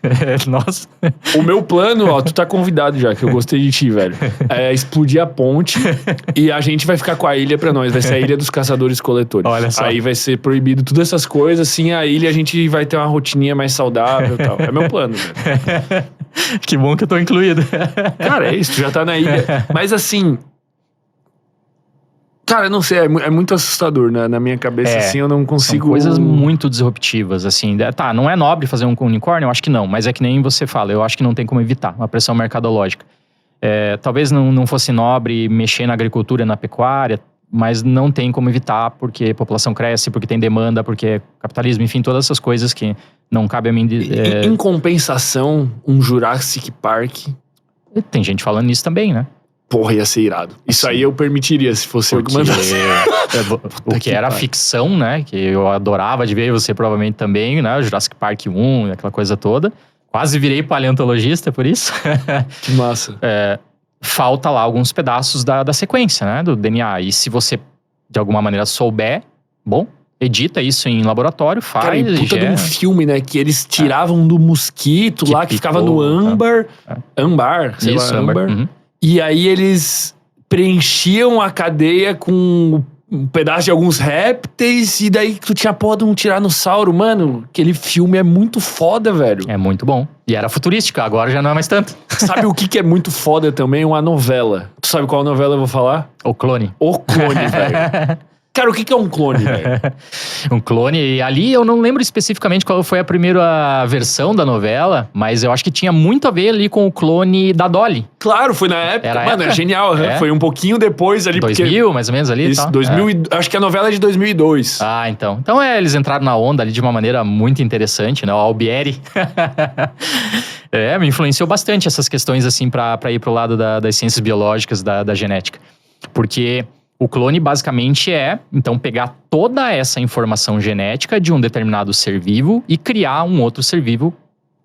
Nossa. O meu plano, ó, tu tá convidado já, que eu gostei de ti, velho. É explodir a ponte e a gente vai ficar com a ilha pra nós. Vai ser a ilha dos caçadores-coletores. Olha só. Aí vai ser proibido todas essas coisas, assim, a ilha a gente vai ter uma rotininha mais saudável e tal. É meu plano, velho. Que bom que eu tô incluído. Cara, é isso, tu já tá na ilha. Mas assim... Cara, não sei, é muito assustador, né? Na minha cabeça, assim, eu não consigo... São coisas muito disruptivas, assim. Tá, não é nobre fazer um unicórnio? Eu acho que não. Mas é que nem você fala, eu acho que não tem como evitar uma pressão mercadológica. Talvez não fosse nobre mexer na agricultura e na pecuária, mas não tem como evitar porque a população cresce, porque tem demanda, porque capitalismo, enfim, todas essas coisas que não cabe a mim... Em compensação, um Jurassic Park... Tem gente falando nisso também, né? Porra, ia ser irado. Isso aí eu permitiria, se fosse eu que mandasse. O que era ficção, né? Que eu adorava de ver, você provavelmente também, né? Jurassic Park 1, aquela coisa toda. Quase virei paleontologista por isso. Que massa. Falta lá alguns pedaços da sequência, né? Do DNA. E se você, de alguma maneira, souber, bom, edita isso em laboratório, faz. Cara, e puta de um filme, né? Que eles tiravam do mosquito que lá, que ficava no âmbar. Âmbar, sei lá, âmbar. Uhum. E aí eles preenchiam a cadeia com um pedaço de alguns répteis. E daí tu tinha a porra de um tiranossauro. Mano, aquele filme é muito foda, velho. É muito bom. E era futurística, agora já não é mais tanto. Sabe o que é muito foda também? Uma novela. Tu sabe qual novela eu vou falar? O Clone. O Clone, velho. Cara, o que é um clone, velho? Um clone, e ali eu não lembro especificamente qual foi a primeira versão da novela, mas eu acho que tinha muito a ver ali com o clone da Dolly. Claro, foi na época. Era Mano, época. É genial. É. Foi um pouquinho depois ali. 2000, porque... mais ou menos ali. Isso, tá? 2000 acho que a novela é de 2002. Ah, então. Então eles entraram na onda ali de uma maneira muito interessante, né? O Albieri. Me influenciou bastante essas questões, assim, pra ir pro lado das ciências biológicas, da genética. Porque... O clone basicamente então, pegar toda essa informação genética de um determinado ser vivo e criar um outro ser vivo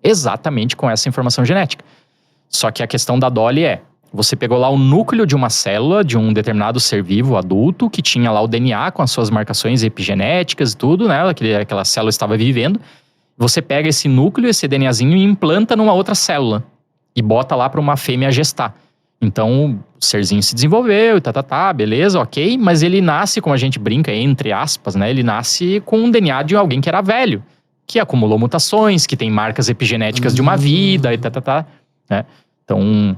exatamente com essa informação genética. Só que a questão da Dolly você pegou lá o núcleo de uma célula de um determinado ser vivo adulto que tinha lá o DNA com as suas marcações epigenéticas e tudo, né? Aquela célula estava vivendo. Você pega esse núcleo, esse DNAzinho e implanta numa outra célula e bota lá para uma fêmea gestar. Então, o serzinho se desenvolveu e beleza, ok. Mas ele nasce, como a gente brinca, entre aspas, né? Ele nasce com um DNA de alguém que era velho. Que acumulou mutações, que tem marcas epigenéticas de uma vida e né? Então...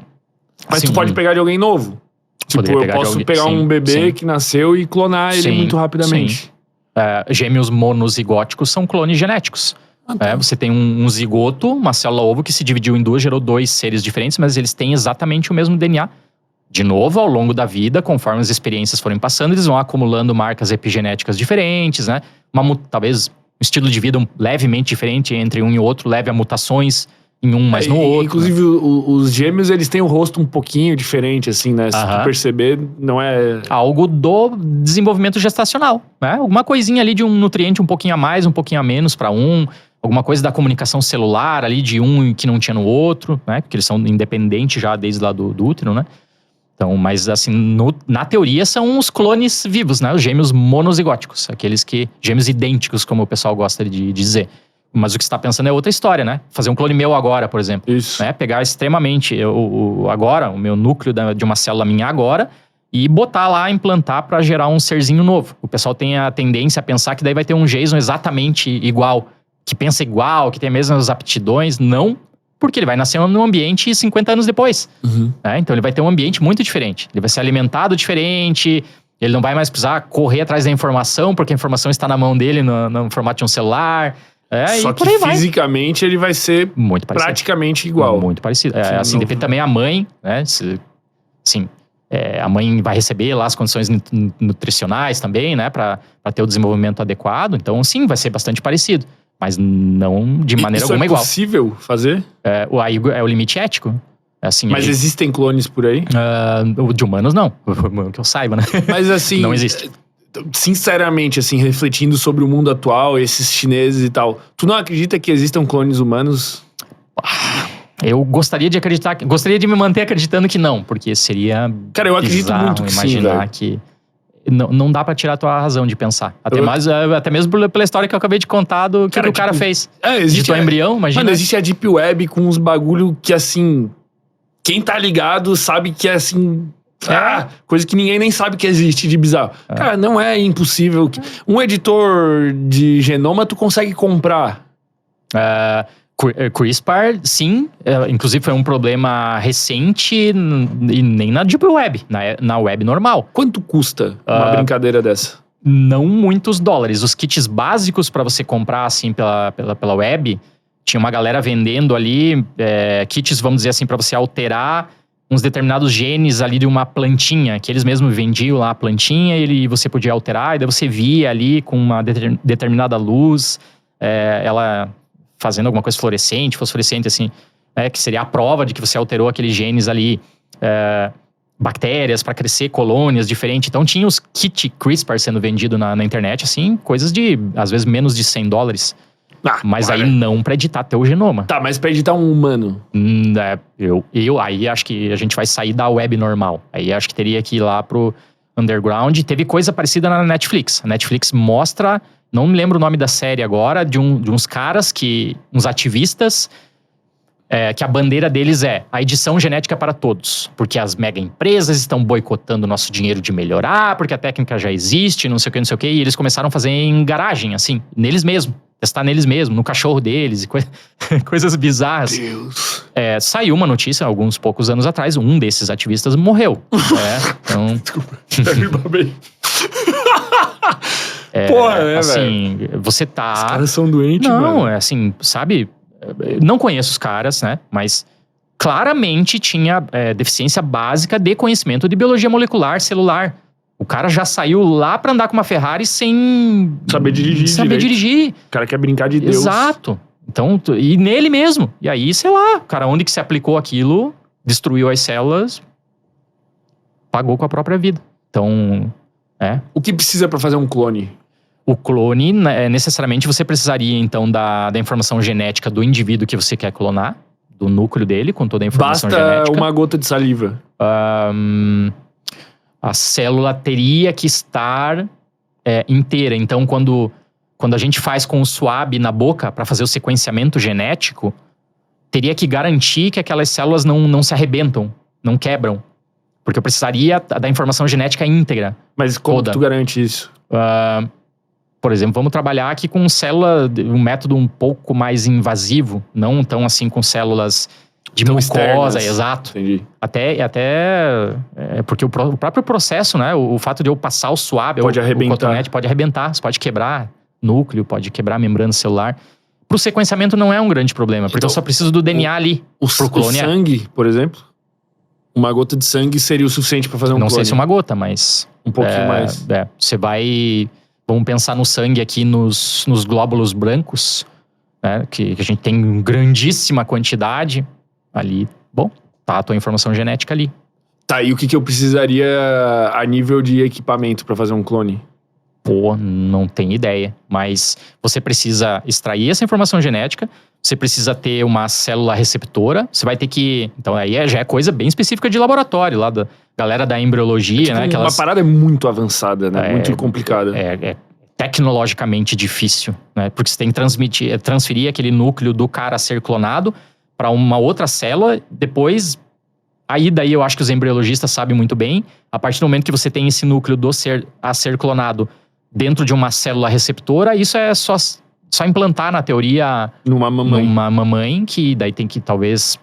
Mas assim, tu pode pegar de alguém novo. Tipo, eu posso pegar um bebê que nasceu e clonar ele muito rapidamente. Sim. Gêmeos monozigóticos são clones genéticos. Você tem um zigoto, uma célula ovo que se dividiu em duas, gerou dois seres diferentes, mas eles têm exatamente o mesmo DNA. De novo, ao longo da vida, conforme as experiências forem passando, eles vão acumulando marcas epigenéticas diferentes, né? Talvez um estilo de vida levemente diferente entre um e outro, leve a mutações em um, mas no outro. Inclusive, né? Os gêmeos, eles têm o rosto um pouquinho diferente, assim, né? Se tu perceber, não é... Algo do desenvolvimento gestacional, né? Alguma coisinha ali de um nutriente um pouquinho a mais, um pouquinho a menos para um... Alguma coisa da comunicação celular ali de um que não tinha no outro, né? Porque eles são independentes já desde lá do útero, né? Então, mas assim, na teoria são os clones vivos, né? Os gêmeos monozigóticos. Gêmeos idênticos, como o pessoal gosta de dizer. Mas o que você está pensando é outra história, né? Fazer um clone meu agora, por exemplo. Isso. Né? Pegar extremamente o meu núcleo de uma célula minha agora e botar lá, implantar para gerar um serzinho novo. O pessoal tem a tendência a pensar que daí vai ter um Jason exatamente igual. Que pensa igual, que tem as mesmas aptidões. Não, porque ele vai nascer num ambiente 50 anos depois. Né? Então ele vai ter um ambiente muito diferente. Ele vai ser alimentado diferente, ele não vai mais precisar correr atrás da informação, porque a informação está na mão dele no formato de um celular. Só que fisicamente ele vai ser muito praticamente igual. Muito parecido. Assim, depende também a mãe, né? A mãe vai receber lá as condições nutricionais também, né? Para ter o desenvolvimento adequado. Então, sim, vai ser bastante parecido. Mas não de maneira alguma igual. Isso é possível fazer? Aí é o limite ético. Assim, mas existem clones por aí? De humanos, não. Que eu saiba, né? Mas assim... Não existe. Sinceramente, assim, refletindo sobre o mundo atual, esses chineses e tal, tu não acredita que existam clones humanos? Eu gostaria de acreditar, gostaria de me manter acreditando que não, porque seria Cara, eu acredito bizarro muito que sim, imaginar velho. que não dá pra tirar a tua razão de pensar. Até mesmo pela história que eu acabei de contar do que Cara, o cara tipo, fez. Existe Editou embrião, imagina. Mano, existe a Deep Web com uns bagulho que, assim... Quem tá ligado sabe que é, assim... coisa que ninguém nem sabe que existe de bizarro. Cara, não é impossível. Um editor de genoma tu consegue comprar. CRISPR, sim. Inclusive foi um problema recente e nem na Deep Web, na web normal. Quanto custa uma brincadeira dessa? Não muitos dólares. Os kits básicos para você comprar assim pela web, tinha uma galera vendendo ali kits, vamos dizer assim, para você alterar uns determinados genes ali de uma plantinha, que eles mesmos vendiam lá a plantinha e você podia alterar, e daí você via ali com uma determinada luz, ela fazendo alguma coisa fosforescente assim, que seria a prova de que você alterou aqueles genes ali, bactérias para crescer, colônias diferentes. Então tinha os kit CRISPR sendo vendido na internet, assim, coisas de, às vezes, menos de $100. Mas aí não pra editar teu genoma. Tá, mas pra editar um humano? Aí acho que a gente vai sair da web normal. Aí acho que teria que ir lá pro underground. Teve coisa parecida na Netflix. A Netflix mostra, não me lembro o nome da série agora, de uns caras uns ativistas, que a bandeira deles é a edição genética para todos. Porque as mega empresas estão boicotando o nosso dinheiro de melhorar, porque a técnica já existe, não sei o que. E eles começaram a fazer em garagem, assim, neles mesmos. Testar neles mesmos, no cachorro deles, e coisas bizarras. Deus. Saiu uma notícia, alguns poucos anos atrás, um desses ativistas morreu. Então... Desculpa, me babei. Porra, assim, velho. você tá... Os caras são doentes, mano. Não, assim, sabe... Não conheço os caras, né? Mas claramente tinha deficiência básica de conhecimento de biologia molecular, celular. O cara já saiu lá pra andar com uma Ferrari sem... Saber dirigir. O cara quer brincar de Deus. Exato. Então, e nele mesmo. E aí, sei lá, o cara onde que se aplicou aquilo, destruiu as células, pagou com a própria vida. Então, O que precisa pra fazer um clone? O clone, necessariamente você precisaria, então, da informação genética do indivíduo que você quer clonar, do núcleo dele, com toda a informação genética. Basta uma gota de saliva. A célula teria que estar inteira. Então, quando a gente faz com o swab na boca para fazer o sequenciamento genético, teria que garantir que aquelas células não se arrebentam, não quebram. Porque eu precisaria da informação genética íntegra. Mas como que tu garante isso? Por exemplo, vamos trabalhar aqui com um método um pouco mais invasivo, não tão assim com células de mucosa, externas. Exato. Entendi. Até porque o próprio processo, né? O fato de eu passar o swab, pode arrebentar. O cotonete pode arrebentar, você pode quebrar núcleo, pode quebrar membrana celular. Pro sequenciamento não é um grande problema, porque então, eu só preciso do DNA ali. Pro clone. O sangue, por exemplo? Uma gota de sangue seria o suficiente pra fazer um clone? Não sei se uma gota, mas... Um pouquinho mais. Você vai... Vamos pensar no sangue aqui nos glóbulos brancos, né? Que a gente tem grandíssima quantidade ali. Bom, tá a tua informação genética ali. Tá, e o que eu precisaria a nível de equipamento pra fazer um clone? Pô, não tenho ideia. Mas você precisa extrair essa informação genética, você precisa ter uma célula receptora, você vai ter que... Então aí já é coisa bem específica de laboratório, lá da galera da embriologia, né? Uma parada muito avançada, né? Muito complicada. É tecnologicamente difícil, né? Porque você tem que transferir aquele núcleo do cara a ser clonado para uma outra célula, depois... Aí daí eu acho que os embriologistas sabem muito bem, a partir do momento que você tem esse núcleo a ser clonado dentro de uma célula receptora, isso é só implantar, na teoria, numa mamãe, que daí tem que talvez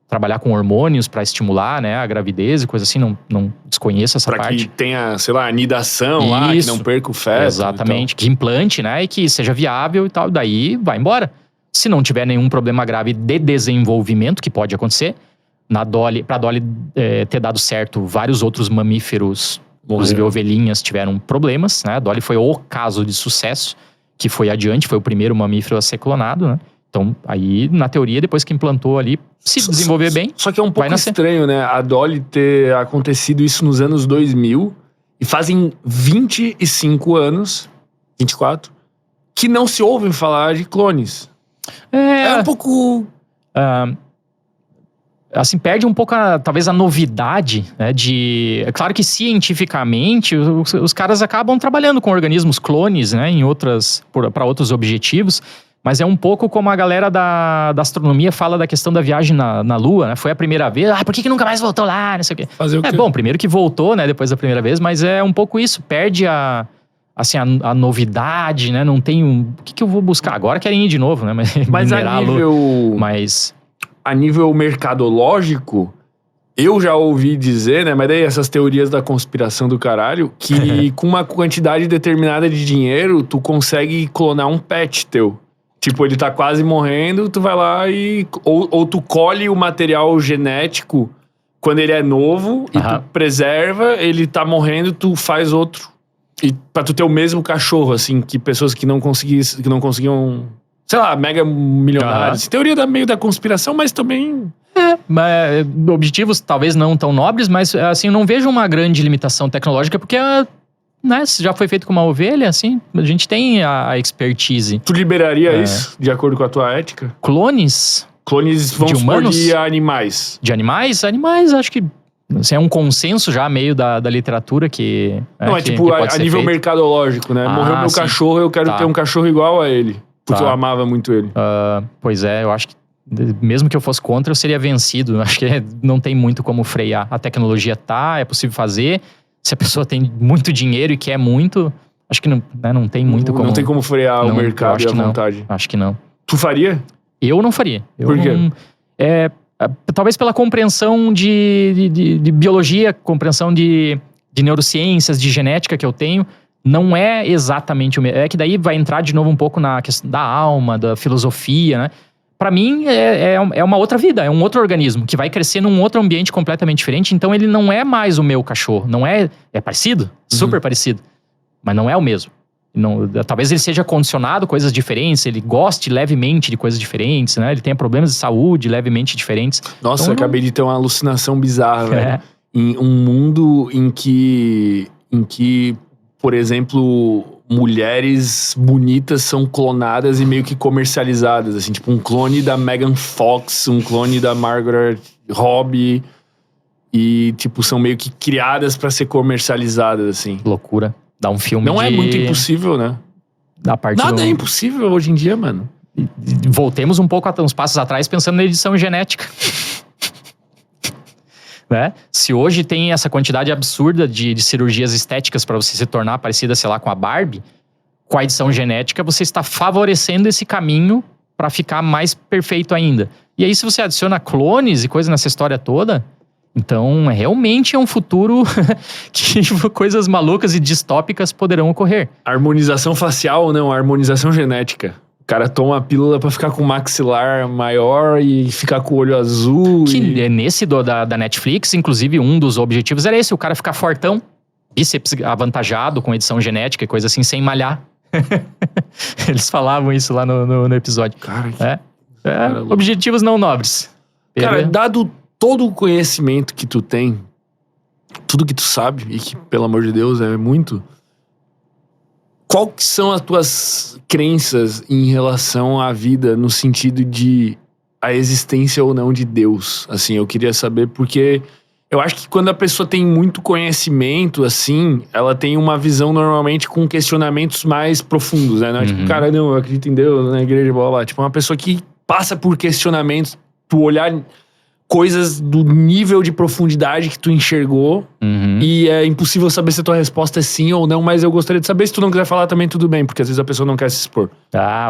trabalhar com hormônios para estimular, né, a gravidez e coisa assim, não desconheço essa parte. Para que tenha, sei lá, anidação lá, que não perca o feto. Exatamente, que implante, né, e que seja viável e tal, daí vai embora. Se não tiver nenhum problema grave de desenvolvimento, que pode acontecer, pra Dolly ter dado certo, vários outros mamíferos, inclusive ovelhinhas, tiveram problemas, né, a Dolly foi o caso de sucesso, que foi adiante, foi o primeiro mamífero a ser clonado, né? Então, aí, na teoria, depois que implantou ali, se desenvolver bem, só que é um pouco estranho, né? A Dolly ter acontecido isso nos anos 2000 e fazem 25 anos, 24, que não se ouvem falar de clones. É um pouco... assim, perde um pouco, talvez, a novidade, né, de... É claro que cientificamente os caras acabam trabalhando com organismos clones, né, para outros objetivos, mas é um pouco como a galera da astronomia fala da questão da viagem na Lua, né? Foi a primeira vez, por que nunca mais voltou lá, não sei o quê. Fazer o quê? Bom, primeiro que voltou, né, depois da primeira vez, mas é um pouco isso, perde a novidade, né, não tem o que eu vou buscar? Agora querem ir de novo, né, Mas minerar a nível... Mas... A nível mercadológico, eu já ouvi dizer, né? Mas daí essas teorias da conspiração do caralho, que com uma quantidade determinada de dinheiro, tu consegue clonar um pet teu. Tipo, ele tá quase morrendo, tu vai lá e... Ou tu colhe o material genético quando ele é novo e tu preserva, ele tá morrendo, tu faz outro. E pra tu ter o mesmo cachorro, assim, que pessoas que não conseguiam... Sei lá, mega milionários. Teoria meio da conspiração, mas também... Mas, objetivos talvez não tão nobres, mas assim, eu não vejo uma grande limitação tecnológica, porque né, já foi feito com uma ovelha, assim, a gente tem a expertise. Tu liberaria isso, de acordo com a tua ética? Clones? Clones vão de humanos? de animais. De animais? Animais, acho que assim, é um consenso já meio da literatura que... Não, tipo, a nível feito. Mercadológico, né? Morreu meu cachorro, eu quero ter um cachorro igual a ele. Porque eu amava muito ele. Pois é, eu acho que mesmo que eu fosse contra, eu seria vencido. Acho que não tem muito como frear. A tecnologia é possível fazer. Se a pessoa tem muito dinheiro e quer muito, acho que não tem muito como... Não tem como frear o mercado e a vontade. Acho que não. Tu faria? Eu não faria. Por quê? Talvez pela compreensão de biologia, compreensão de neurociências, de genética que eu tenho. Não é exatamente o mesmo. É que daí vai entrar de novo um pouco na questão da alma, da filosofia, né? Pra mim, é uma outra vida, é um outro organismo que vai crescer num outro ambiente completamente diferente. Então, ele não é mais o meu cachorro. Não é parecido, super parecido, mas não é o mesmo. Não, talvez ele seja condicionado a coisas diferentes, ele goste levemente de coisas diferentes, né? Ele tenha problemas de saúde levemente diferentes. Nossa, então, eu acabei de ter uma alucinação bizarra, velho. Em um mundo em que, por exemplo, mulheres bonitas são clonadas e meio que comercializadas, assim, tipo um clone da Megan Fox, um clone da Margaret Robbie, e tipo, são meio que criadas pra ser comercializadas, assim. Loucura. Dá um filme Não é muito impossível, né? Da parte Nada é impossível hoje em dia, mano. Voltemos um pouco uns passos atrás pensando na edição genética. Né? Se hoje tem essa quantidade absurda de cirurgias estéticas para você se tornar parecida, sei lá, com a Barbie, com a edição genética você está favorecendo esse caminho para ficar mais perfeito ainda. E aí se você adiciona clones e coisas nessa história toda, então realmente é um futuro que coisas malucas e distópicas poderão ocorrer. Harmonização facial ou não, harmonização genética. O cara toma a pílula pra ficar com o maxilar maior e ficar com o olho azul. Que nesse da Netflix, inclusive, um dos objetivos era esse: o cara ficar fortão, bíceps avantajado com edição genética e coisa assim, sem malhar. Eles falavam isso lá no episódio. Cara, objetivos não nobres. Cara, dado todo o conhecimento que tu tem, tudo que tu sabe, e que, pelo amor de Deus, é muito... Qual que são as tuas crenças em relação à vida, no sentido de a existência ou não de Deus? Assim, eu queria saber, porque eu acho que quando a pessoa tem muito conhecimento, assim, ela tem uma visão normalmente com questionamentos mais profundos, né? Não é tipo, cara, não, eu acredito em Deus, na igreja, blá, blá. Tipo, uma pessoa que passa por questionamentos, tu olhar coisas do nível de profundidade que tu enxergou, e é impossível saber se a tua resposta é sim ou não, mas eu gostaria de saber. Se tu não quiser falar também, tudo bem, porque às vezes a pessoa não quer se expor.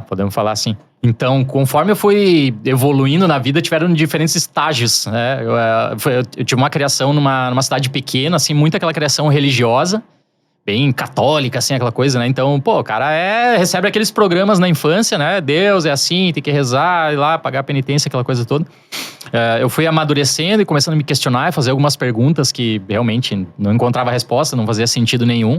Podemos falar sim. Então, conforme eu fui evoluindo na vida, tiveram diferentes estágios, né? Eu tive uma criação numa cidade pequena, assim, muito aquela criação religiosa, bem católica, assim, aquela coisa, né? Então, o cara recebe aqueles programas na infância, né? Deus é assim, tem que rezar, ir lá, pagar a penitência, aquela coisa toda. Eu fui amadurecendo e começando a me questionar e fazer algumas perguntas que realmente não encontrava resposta, não fazia sentido nenhum.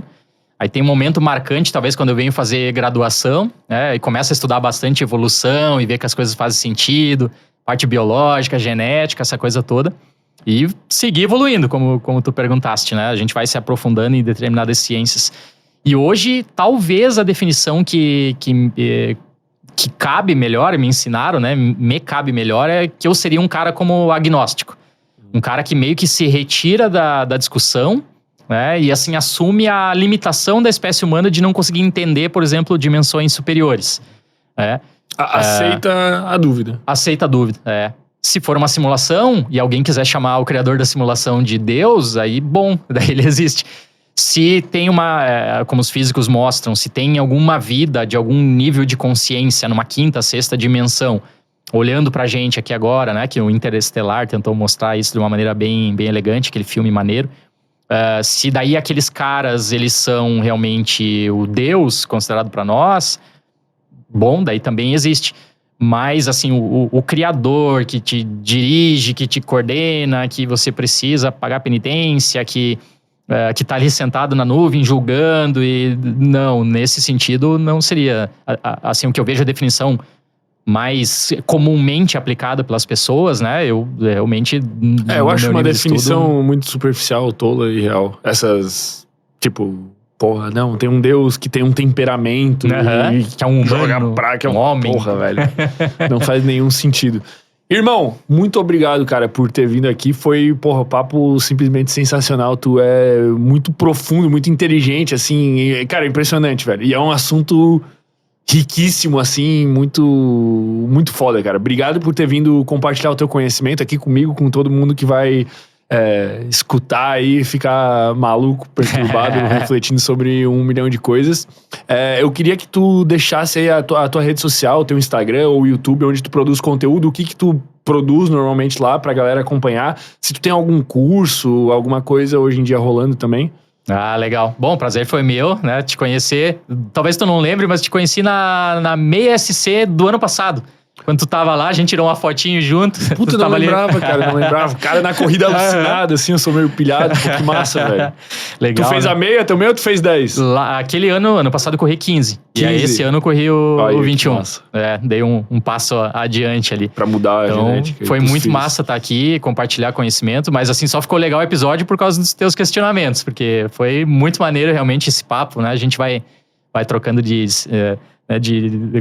Aí tem um momento marcante, talvez, quando eu venho fazer graduação, né? E começo a estudar bastante evolução e ver que as coisas fazem sentido, parte biológica, genética, essa coisa toda. E seguir evoluindo, como tu perguntaste, né? A gente vai se aprofundando em determinadas ciências. E hoje, talvez a definição que que cabe melhor, me ensinaram, né? Me cabe melhor, é que eu seria um cara como agnóstico. Um cara que meio que se retira da discussão, né? E assim, assume a limitação da espécie humana de não conseguir entender, por exemplo, dimensões superiores. Né? Aceita a dúvida. Aceita a dúvida, Se for uma simulação e alguém quiser chamar o criador da simulação de Deus, aí bom, daí ele existe. Se tem como os físicos mostram, se tem alguma vida de algum nível de consciência numa quinta, sexta dimensão, olhando pra gente aqui agora, né? Que o Interestelar tentou mostrar isso de uma maneira bem, bem elegante, aquele filme maneiro. Se daí aqueles caras, eles são realmente o Deus considerado pra nós, bom, daí também existe. Mas, assim, o criador que te dirige, que te coordena, que você precisa pagar penitência, que tá ali sentado na nuvem julgando e... Não, nesse sentido não seria... Assim, o que eu vejo a definição mais comumente aplicada pelas pessoas, né? Eu realmente... eu acho uma definição muito superficial, tola e real. Essas, tipo... Porra, não, tem um Deus que tem um temperamento e que é um joga humano, praga, que é um homem. Porra, velho. Não faz nenhum sentido. Irmão, muito obrigado, cara, por ter vindo aqui. Foi, porra, papo simplesmente sensacional. Tu é muito profundo, muito inteligente, assim. E, cara, impressionante, velho. E é um assunto riquíssimo, assim, muito foda, cara. Obrigado por ter vindo compartilhar o teu conhecimento aqui comigo, com todo mundo que vai escutar aí, ficar maluco, perturbado, refletindo sobre 1 milhão de coisas. Eu queria que tu deixasse aí a tua rede social, o teu Instagram ou YouTube, onde tu produz conteúdo, o que tu produz normalmente lá pra galera acompanhar. Se tu tem algum curso, alguma coisa hoje em dia rolando também. Ah, legal. Bom, prazer foi meu, né, te conhecer. Talvez tu não lembre, mas te conheci na Meia SC do ano passado. Quando tu tava lá, a gente tirou uma fotinho junto. Puta, não lembrava, cara, não lembrava. O cara na corrida alucinado, assim, eu sou meio pilhado. Pô, que massa, velho. Legal, tu fez, né, a meia também ou tu fez 10? Aquele ano passado eu corri 15. E aí esse ano eu corri o 21. Dei um passo adiante ali. Pra mudar então, a genética. Foi muito massa estar aqui, compartilhar conhecimento. Mas assim, só ficou legal o episódio por causa dos teus questionamentos. Porque foi muito maneiro realmente esse papo, né? A gente vai trocando de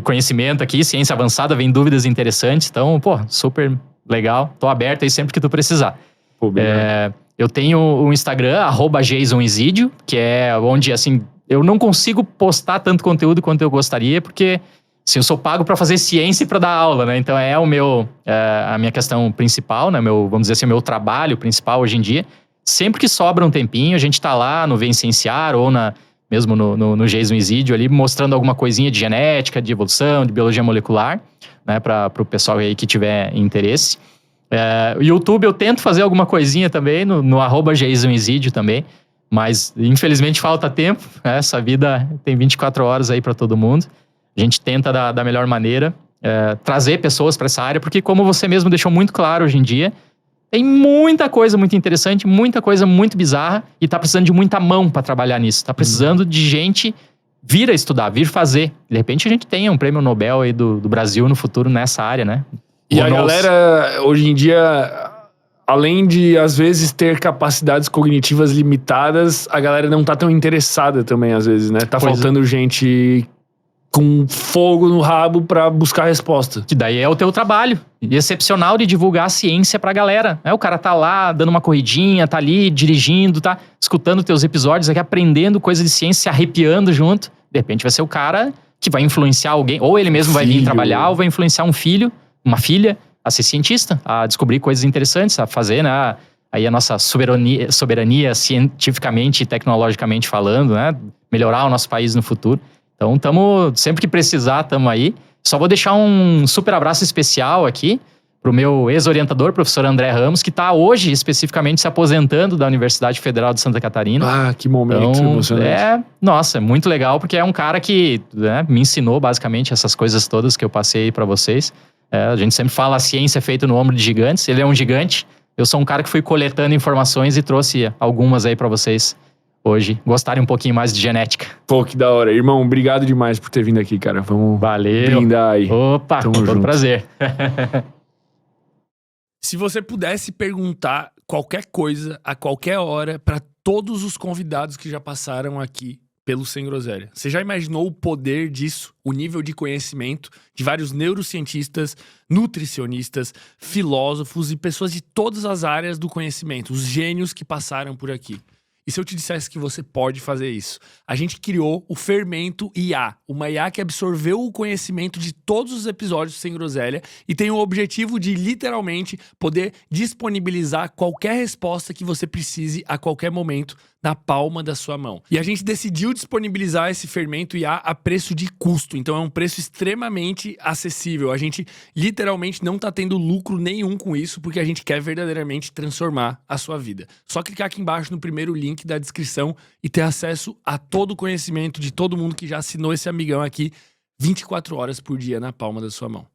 conhecimento aqui, ciência avançada, vem dúvidas interessantes. Então, pô, super legal. Tô aberto aí sempre que tu precisar. Pô, eu tenho o Instagram, @JasonIsidio, que é onde, assim, eu não consigo postar tanto conteúdo quanto eu gostaria, porque, assim, eu sou pago pra fazer ciência e pra dar aula, né? Então, a minha questão principal, né? Vamos dizer assim, o meu trabalho principal hoje em dia. Sempre que sobra um tempinho, a gente tá lá no Vem Cienciar ou mesmo no Jason Isidio ali, mostrando alguma coisinha de genética, de evolução, de biologia molecular, né, para o pessoal aí que tiver interesse. O YouTube eu tento fazer alguma coisinha também, no @Jason Isidio também, mas infelizmente falta tempo, né? Essa vida tem 24 horas aí para todo mundo. A gente tenta da melhor maneira trazer pessoas para essa área, porque como você mesmo deixou muito claro hoje em dia, tem muita coisa muito interessante, muita coisa muito bizarra e tá precisando de muita mão pra trabalhar nisso. Tá precisando de gente vir a estudar, vir fazer. De repente a gente tenha um prêmio Nobel aí do Brasil no futuro nessa área, né? E a galera, hoje em dia, além de, às vezes, ter capacidades cognitivas limitadas, a galera não tá tão interessada também, às vezes, né? Tá faltando gente com fogo no rabo pra buscar resposta. Que daí é o teu trabalho excepcional de divulgar a ciência pra galera. O cara tá lá dando uma corridinha, tá ali dirigindo, tá escutando teus episódios aqui, aprendendo coisa de ciência, se arrepiando junto. De repente vai ser o cara que vai influenciar alguém, ou ele mesmo vai vir trabalhar, ou vai influenciar um filho, uma filha, a ser cientista, a descobrir coisas interessantes, a fazer, né, aí a nossa soberania cientificamente e tecnologicamente falando, né, melhorar o nosso país no futuro. Então, sempre que precisar, estamos aí. Só vou deixar um super abraço especial aqui pro meu ex-orientador, professor André Ramos, que está hoje especificamente se aposentando da Universidade Federal de Santa Catarina. Ah, que momento emocionante. Nossa, é muito legal, porque é um cara que, né, me ensinou basicamente essas coisas todas que eu passei para vocês. A gente sempre fala, a ciência é feita no ombro de gigantes. Ele é um gigante. Eu sou um cara que fui coletando informações e trouxe algumas aí para vocês hoje gostarem um pouquinho mais de genética. Pô, que da hora. Irmão, obrigado demais por ter vindo aqui, cara. Vamos brindar aí. Opa, com todo prazer. Se você pudesse perguntar qualquer coisa, a qualquer hora, pra todos os convidados que já passaram aqui pelo Sem Groselha. Você já imaginou o poder disso? O nível de conhecimento de vários neurocientistas, nutricionistas, filósofos e pessoas de todas as áreas do conhecimento, os gênios que passaram por aqui. E se eu te dissesse que você pode fazer isso? A gente criou o Fermento IA, uma IA que absorveu o conhecimento de todos os episódios do Sem Groselha e tem o objetivo de, literalmente, poder disponibilizar qualquer resposta que você precise a qualquer momento na palma da sua mão. E a gente decidiu disponibilizar esse Fermento IA a preço de custo, então é um preço extremamente acessível. A gente literalmente não tá tendo lucro nenhum com isso, porque a gente quer verdadeiramente transformar a sua vida. Só clicar aqui embaixo no primeiro link da descrição e ter acesso a todo o conhecimento de todo mundo que já assinou esse amigão aqui 24 horas por dia na palma da sua mão.